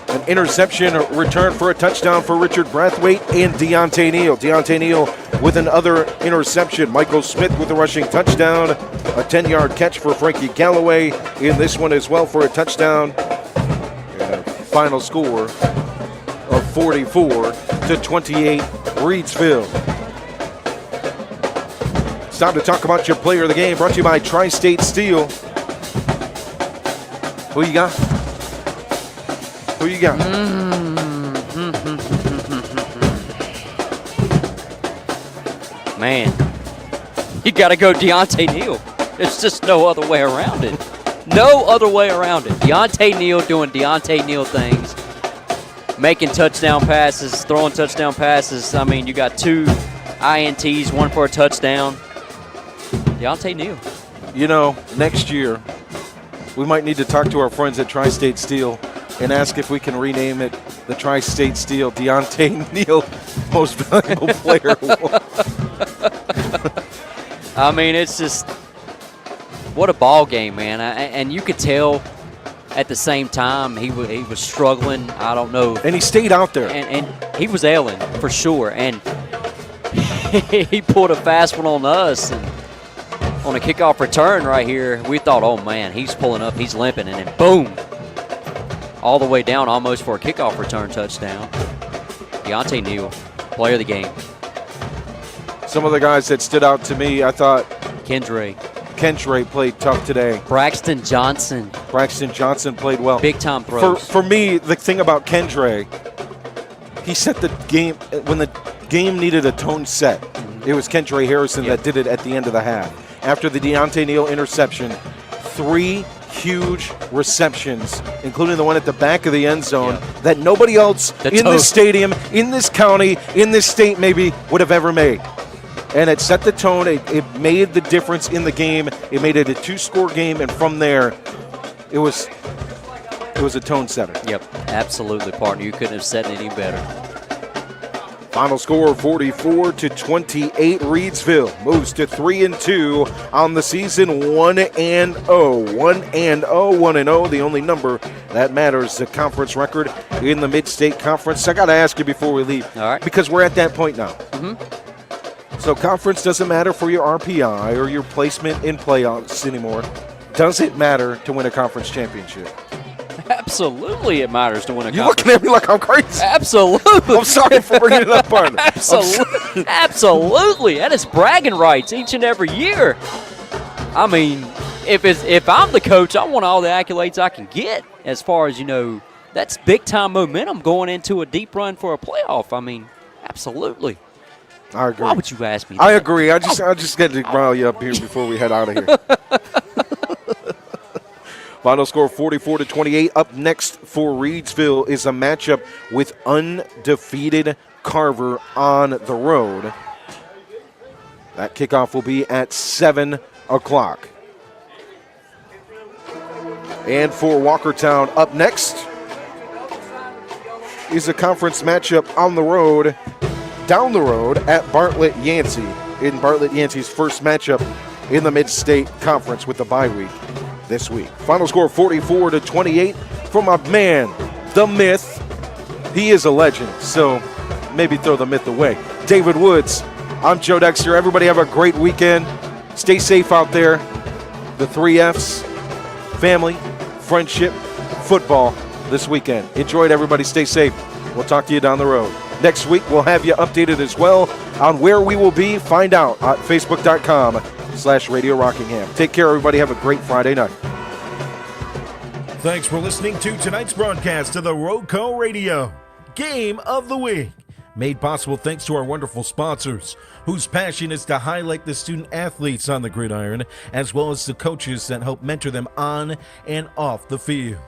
An interception return for a touchdown for Richard Brathwaite and Deontay Neal. Deontay Neal with another interception. Michael Smith with a rushing touchdown. A 10-yard catch for Frankie Galloway in this one as well for a touchdown. And a final score of 44-28 Reidsville. It's time to talk about your player of the game, brought to you by Tri-State Steel. Who you got? Who you got? Man, you got to go Deontay Neal. There's just no other way around it. No other way around it. Deontay Neal doing Deontay Neal things, making touchdown passes, throwing touchdown passes. I mean, you got 2 INTs, 1 for a touchdown. Deontay Neal. You know, next year, we might need to talk to our friends at Tri-State Steel and ask if we can rename it the Tri-State Steel Deontay Neal Most Valuable Player. I mean, it's just, what a ball game, man. And you could tell at the same time he was struggling. I don't know. And he stayed out there. And he was ailing for sure. And he pulled a fast one on us. And on a kickoff return right here, we thought, oh, man, he's pulling up, he's limping. And then boom, all the way down almost for a kickoff return touchdown. Deontay Neal, player of the game. Some of the guys that stood out to me, I thought Kendre played tough today. Braxton Johnson played well. Big time throws. For me, the thing about Kendre, he set the game when the game needed a tone set. It was Kendre Harrison that did it at the end of the half. After the Deontay Neal interception, 3 huge receptions, including the one at the back of the end zone that nobody else in this stadium, in this county, in this state maybe would have ever made. And it set the tone. It made the difference in the game. It made it a 2-score game, and from there, it was a tone setter. Yep, absolutely, partner. You couldn't have said it any better. Final score 44-28. Reidsville moves to 3-2 on the season. 1-0. 1-0. The only number that matters, the conference record in the Mid-State Conference. I got to ask you before we leave, all right, because we're at that point now. So conference doesn't matter for your RPI or your placement in playoffs anymore. Does it matter to win a conference championship? Absolutely, it matters to win a conference. You're looking at me like I'm crazy. Absolutely. I'm sorry for bringing it up, partner. Absolutely. Absolutely. That is bragging rights each and every year. I mean, if I'm the coach, I want all the accolades I can get as far as, that's big-time momentum going into a deep run for a playoff. I mean, absolutely. I agree. Why would you ask me that? I agree. I just got to rile you up here before we head out of here. Final score 44-28. Up next for Reidsville is a matchup with undefeated Carver on the road. That kickoff will be at 7 o'clock. And for Walkertown, up next is a conference matchup on the road, down the road at Bartlett Yancey. In Bartlett Yancey's first matchup in the Mid-State Conference with the bye week this week. Final score 44-28 from my man, the Myth. He is a legend, so maybe throw the myth away. David Woods, I'm Joe Dexter. Everybody have a great weekend. Stay safe out there. The 3 Fs, family, friendship, football this weekend. Enjoy it, everybody. Stay safe. We'll talk to you down the road. Next week, we'll have you updated as well on where we will be. Find out at facebook.com/Radio Rockingham. Take care, everybody. Have a great Friday night. Thanks for listening to tonight's broadcast of the RoCo Radio Game of the Week. Made possible thanks to our wonderful sponsors, whose passion is to highlight the student athletes on the gridiron, as well as the coaches that help mentor them on and off the field.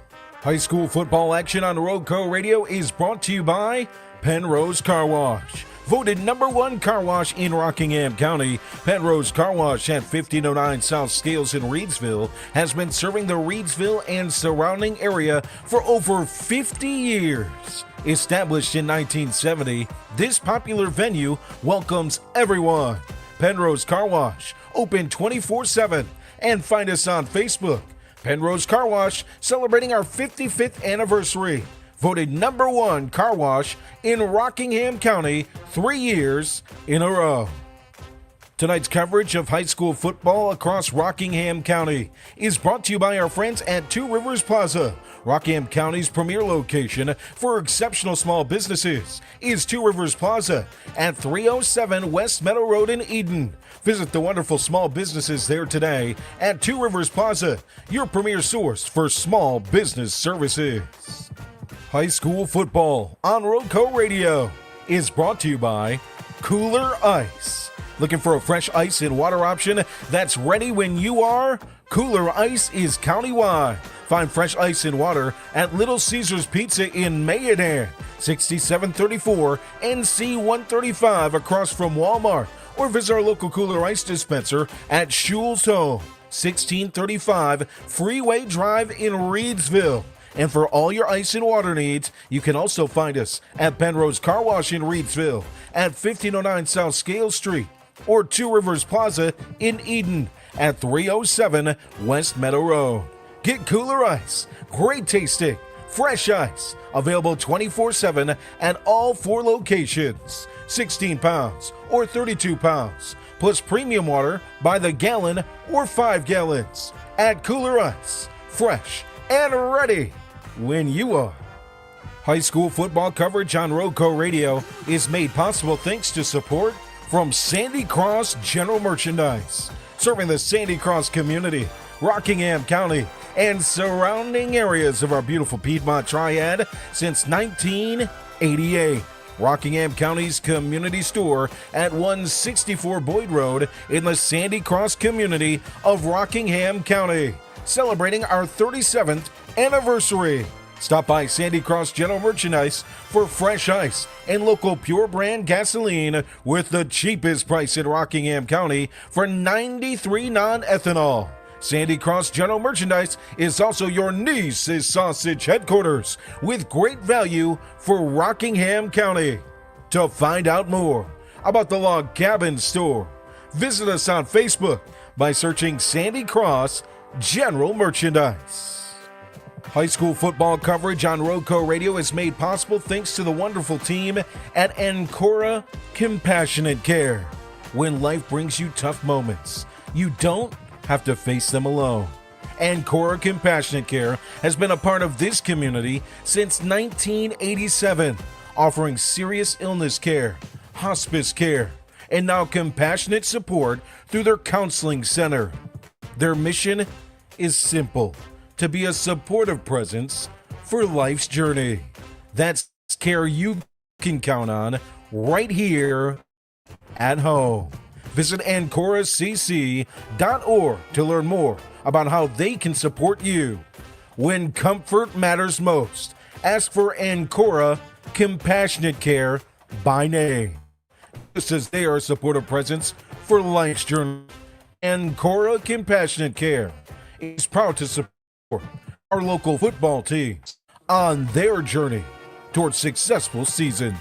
High school football action on RoCo Radio is brought to you by Pennrose Carwash. Voted #1 car wash in Rockingham County, Pennrose Carwash at 1509 South Scales in Reidsville has been serving the Reidsville and surrounding area for over 50 years. Established in 1970, this popular venue welcomes everyone. Pennrose Carwash, open 24/7, and find us on Facebook. Pennrose Carwash, celebrating our 55th anniversary. Voted #1 car wash in Rockingham County 3 years in a row. Tonight's coverage of high school football across Rockingham County is brought to you by our friends at Two Rivers Plaza. Rockingham County's premier location for exceptional small businesses is Two Rivers Plaza at 307 West Meadow Road in Eden. Visit the wonderful small businesses there today at Two Rivers Plaza, your premier source for small business services. High school football on RoCo Radio is brought to you by Kooler Ice. Looking for a fresh ice and water option that's ready when you are? Kooler Ice is countywide. Find fresh ice and water at Little Caesars Pizza in Mayodan, 6734 NC 135 across from Walmart. Or visit our local Kooler Ice dispenser at Schul's Home, 1635 Freeway Drive in Reidsville. And for all your ice and water needs, you can also find us at Pennrose Carwash in Reidsville at 1509 South Scales Street, or Two Rivers Plaza in Eden at 307 West Meadow Road. Get Kooler Ice, great tasting, fresh ice, available 24/7 at all 4 locations, 16 pounds or 32 pounds, plus premium water by the gallon or 5 gallons. At Kooler Ice, fresh and ready when you are. High school football coverage on RoCo Radio is made possible thanks to support from Sandy Cross General Merchandise, serving the Sandy Cross community, Rockingham County, and surrounding areas of our beautiful Piedmont Triad since 1988. Rockingham County's community store at 164 Boyd Road in the Sandy Cross community of Rockingham County, celebrating our 37th anniversary. Stop by Sandy Cross General Merchandise for fresh ice and local pure brand gasoline with the cheapest price in Rockingham County for 93 non-ethanol. Sandy Cross General Merchandise is also your niece's sausage headquarters with great value for Rockingham County. To find out more about the Log Cabin Store, visit us on Facebook by searching Sandy Cross General Merchandise. High school football coverage on RoCo Radio is made possible thanks to the wonderful team at Ancora Compassionate Care. When life brings you tough moments, you don't have to face them alone. Ancora Compassionate Care has been a part of this community since 1987, offering serious illness care, hospice care, and now compassionate support through their counseling center. Their mission is simple: to be a supportive presence for life's journey. That's care you can count on right here at home. Visit AncoraCC.org to learn more about how they can support you. When comfort matters most, ask for Ancora Compassionate Care by name. Just as they are a supportive presence for life's journey, Ancora Compassionate Care is proud to support our local football teams on their journey towards successful seasons.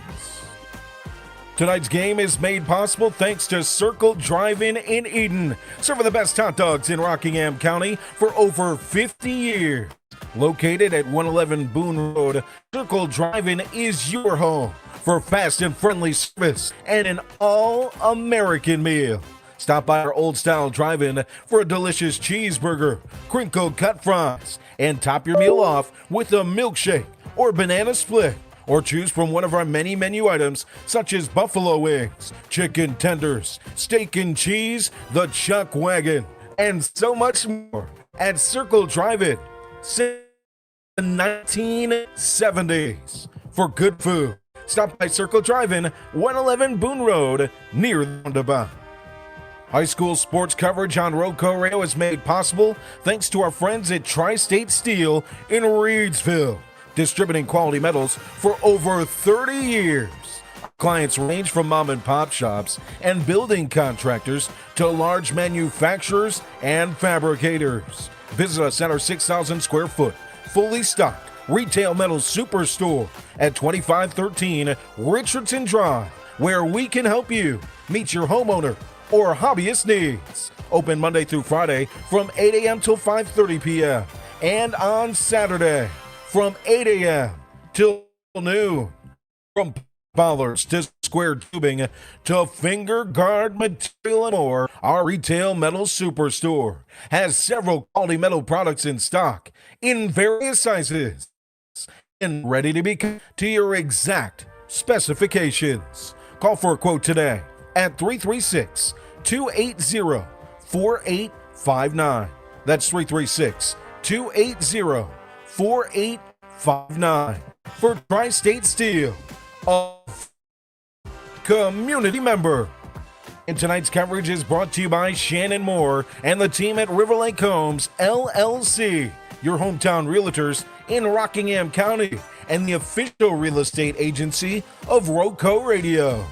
Tonight's game is made possible thanks to Circle Drive-In in Eden, serving the best hot dogs in Rockingham County for over 50 years. Located at 111 Boone Road, Circle Drive-In is your home for fast and friendly service and an all-American meal. Stop by our old-style drive-in for a delicious cheeseburger, crinkle-cut fries, and top your meal off with a milkshake or banana split. Or choose from one of our many menu items such as buffalo wings, chicken tenders, steak and cheese, the chuck wagon, and so much more at Circle Drive-In since the 1970s. For good food, stop by Circle Drive-In, 111 Boone Road, near the roundabout. High school sports coverage on RoCo Radio is made possible thanks to our friends at Tri-State Steel in Reidsville, distributing quality metals for over 30 years. Clients range from mom and pop shops and building contractors to large manufacturers and fabricators. Visit us at our 6,000 square foot, fully stocked retail metals superstore at 2513 Richardson Drive, where we can help you meet your homeowner or hobbyist needs. Open Monday through Friday from 8 a.m. till 5:30 p.m. and on Saturday from 8 a.m. till noon. From bollards to square tubing to finger guard material and more, our retail metal superstore has several quality metal products in stock in various sizes and ready to be cut to your exact specifications. Call for a quote today at 336-280-4859. That's 336-280-4859 for Tri-State Steel, a community member. And tonight's coverage is brought to you by Shannon Moore and the team at Lake Homes LLC, your hometown realtors in Rockingham County and the official real estate agency of RoCo Radio.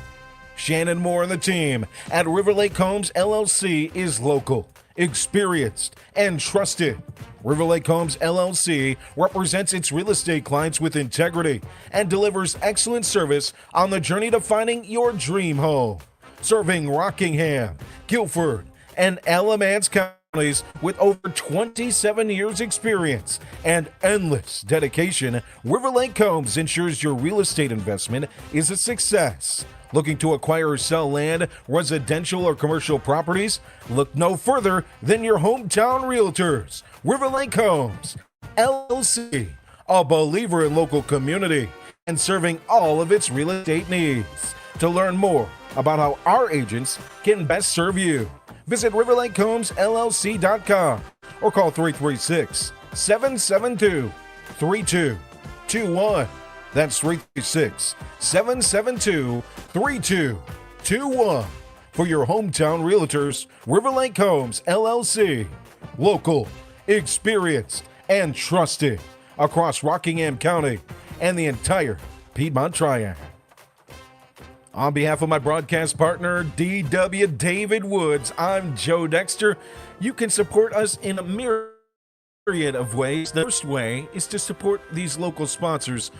Shannon Moore and the team at Lake Homes LLC is local, experienced, and trusted. Lake Homes LLC represents its real estate clients with integrity and delivers excellent service on the journey to finding your dream home. Serving Rockingham, Guilford, and Alamance counties with over 27 years experience and endless dedication, Lake Homes ensures your real estate investment is a success. Looking to acquire or sell land, residential or commercial properties? Look no further than your hometown realtors. Lake Homes LLC, a believer in local community and serving all of its real estate needs. To learn more about how our agents can best serve you, visit riverlakehomesllc.com or call 336-772-3221. That's 336-772-3221 for your hometown realtors. Lake Homes LLC, local, experienced, and trusted across Rockingham County and the entire Piedmont Triad. On behalf of my broadcast partner, D.W. David Woods, I'm Joe Dexter. You can support us in a myriad of ways. The first way is to support these local sponsors.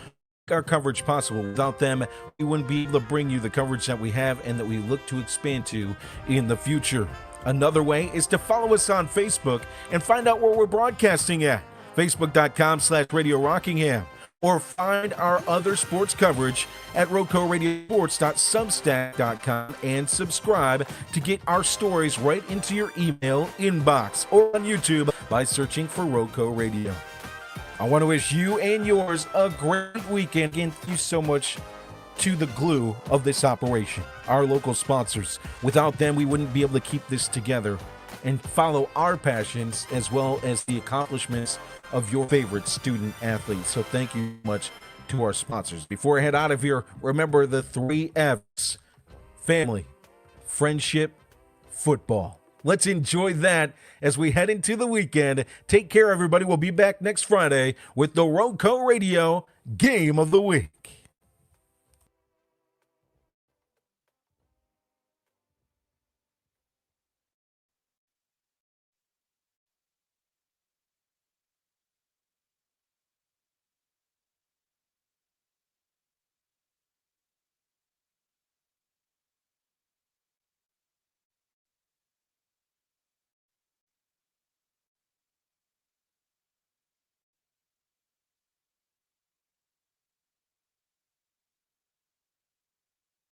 Our coverage possible. Without them, we wouldn't be able to bring you the coverage that we have and that we look to expand to in the future. Another way is to follow us on Facebook and find out where we're broadcasting at, facebook.com/Radio Rockingham, or find our other sports coverage at RoCoRadioSports.substack.com and subscribe to get our stories right into your email inbox, or on YouTube by searching for RoCo Radio. I want to wish you and yours a great weekend. Again, thank you so much to the glue of this operation, our local sponsors. Without them, we wouldn't be able to keep this together and follow our passions as well as the accomplishments of your favorite student athletes. So thank you much to our sponsors. Before I head out of here, remember the 3 F's: family, friendship, football. Let's enjoy that as we head into the weekend. Take care, everybody. We'll be back next Friday with the RoCo Radio Game of the Week.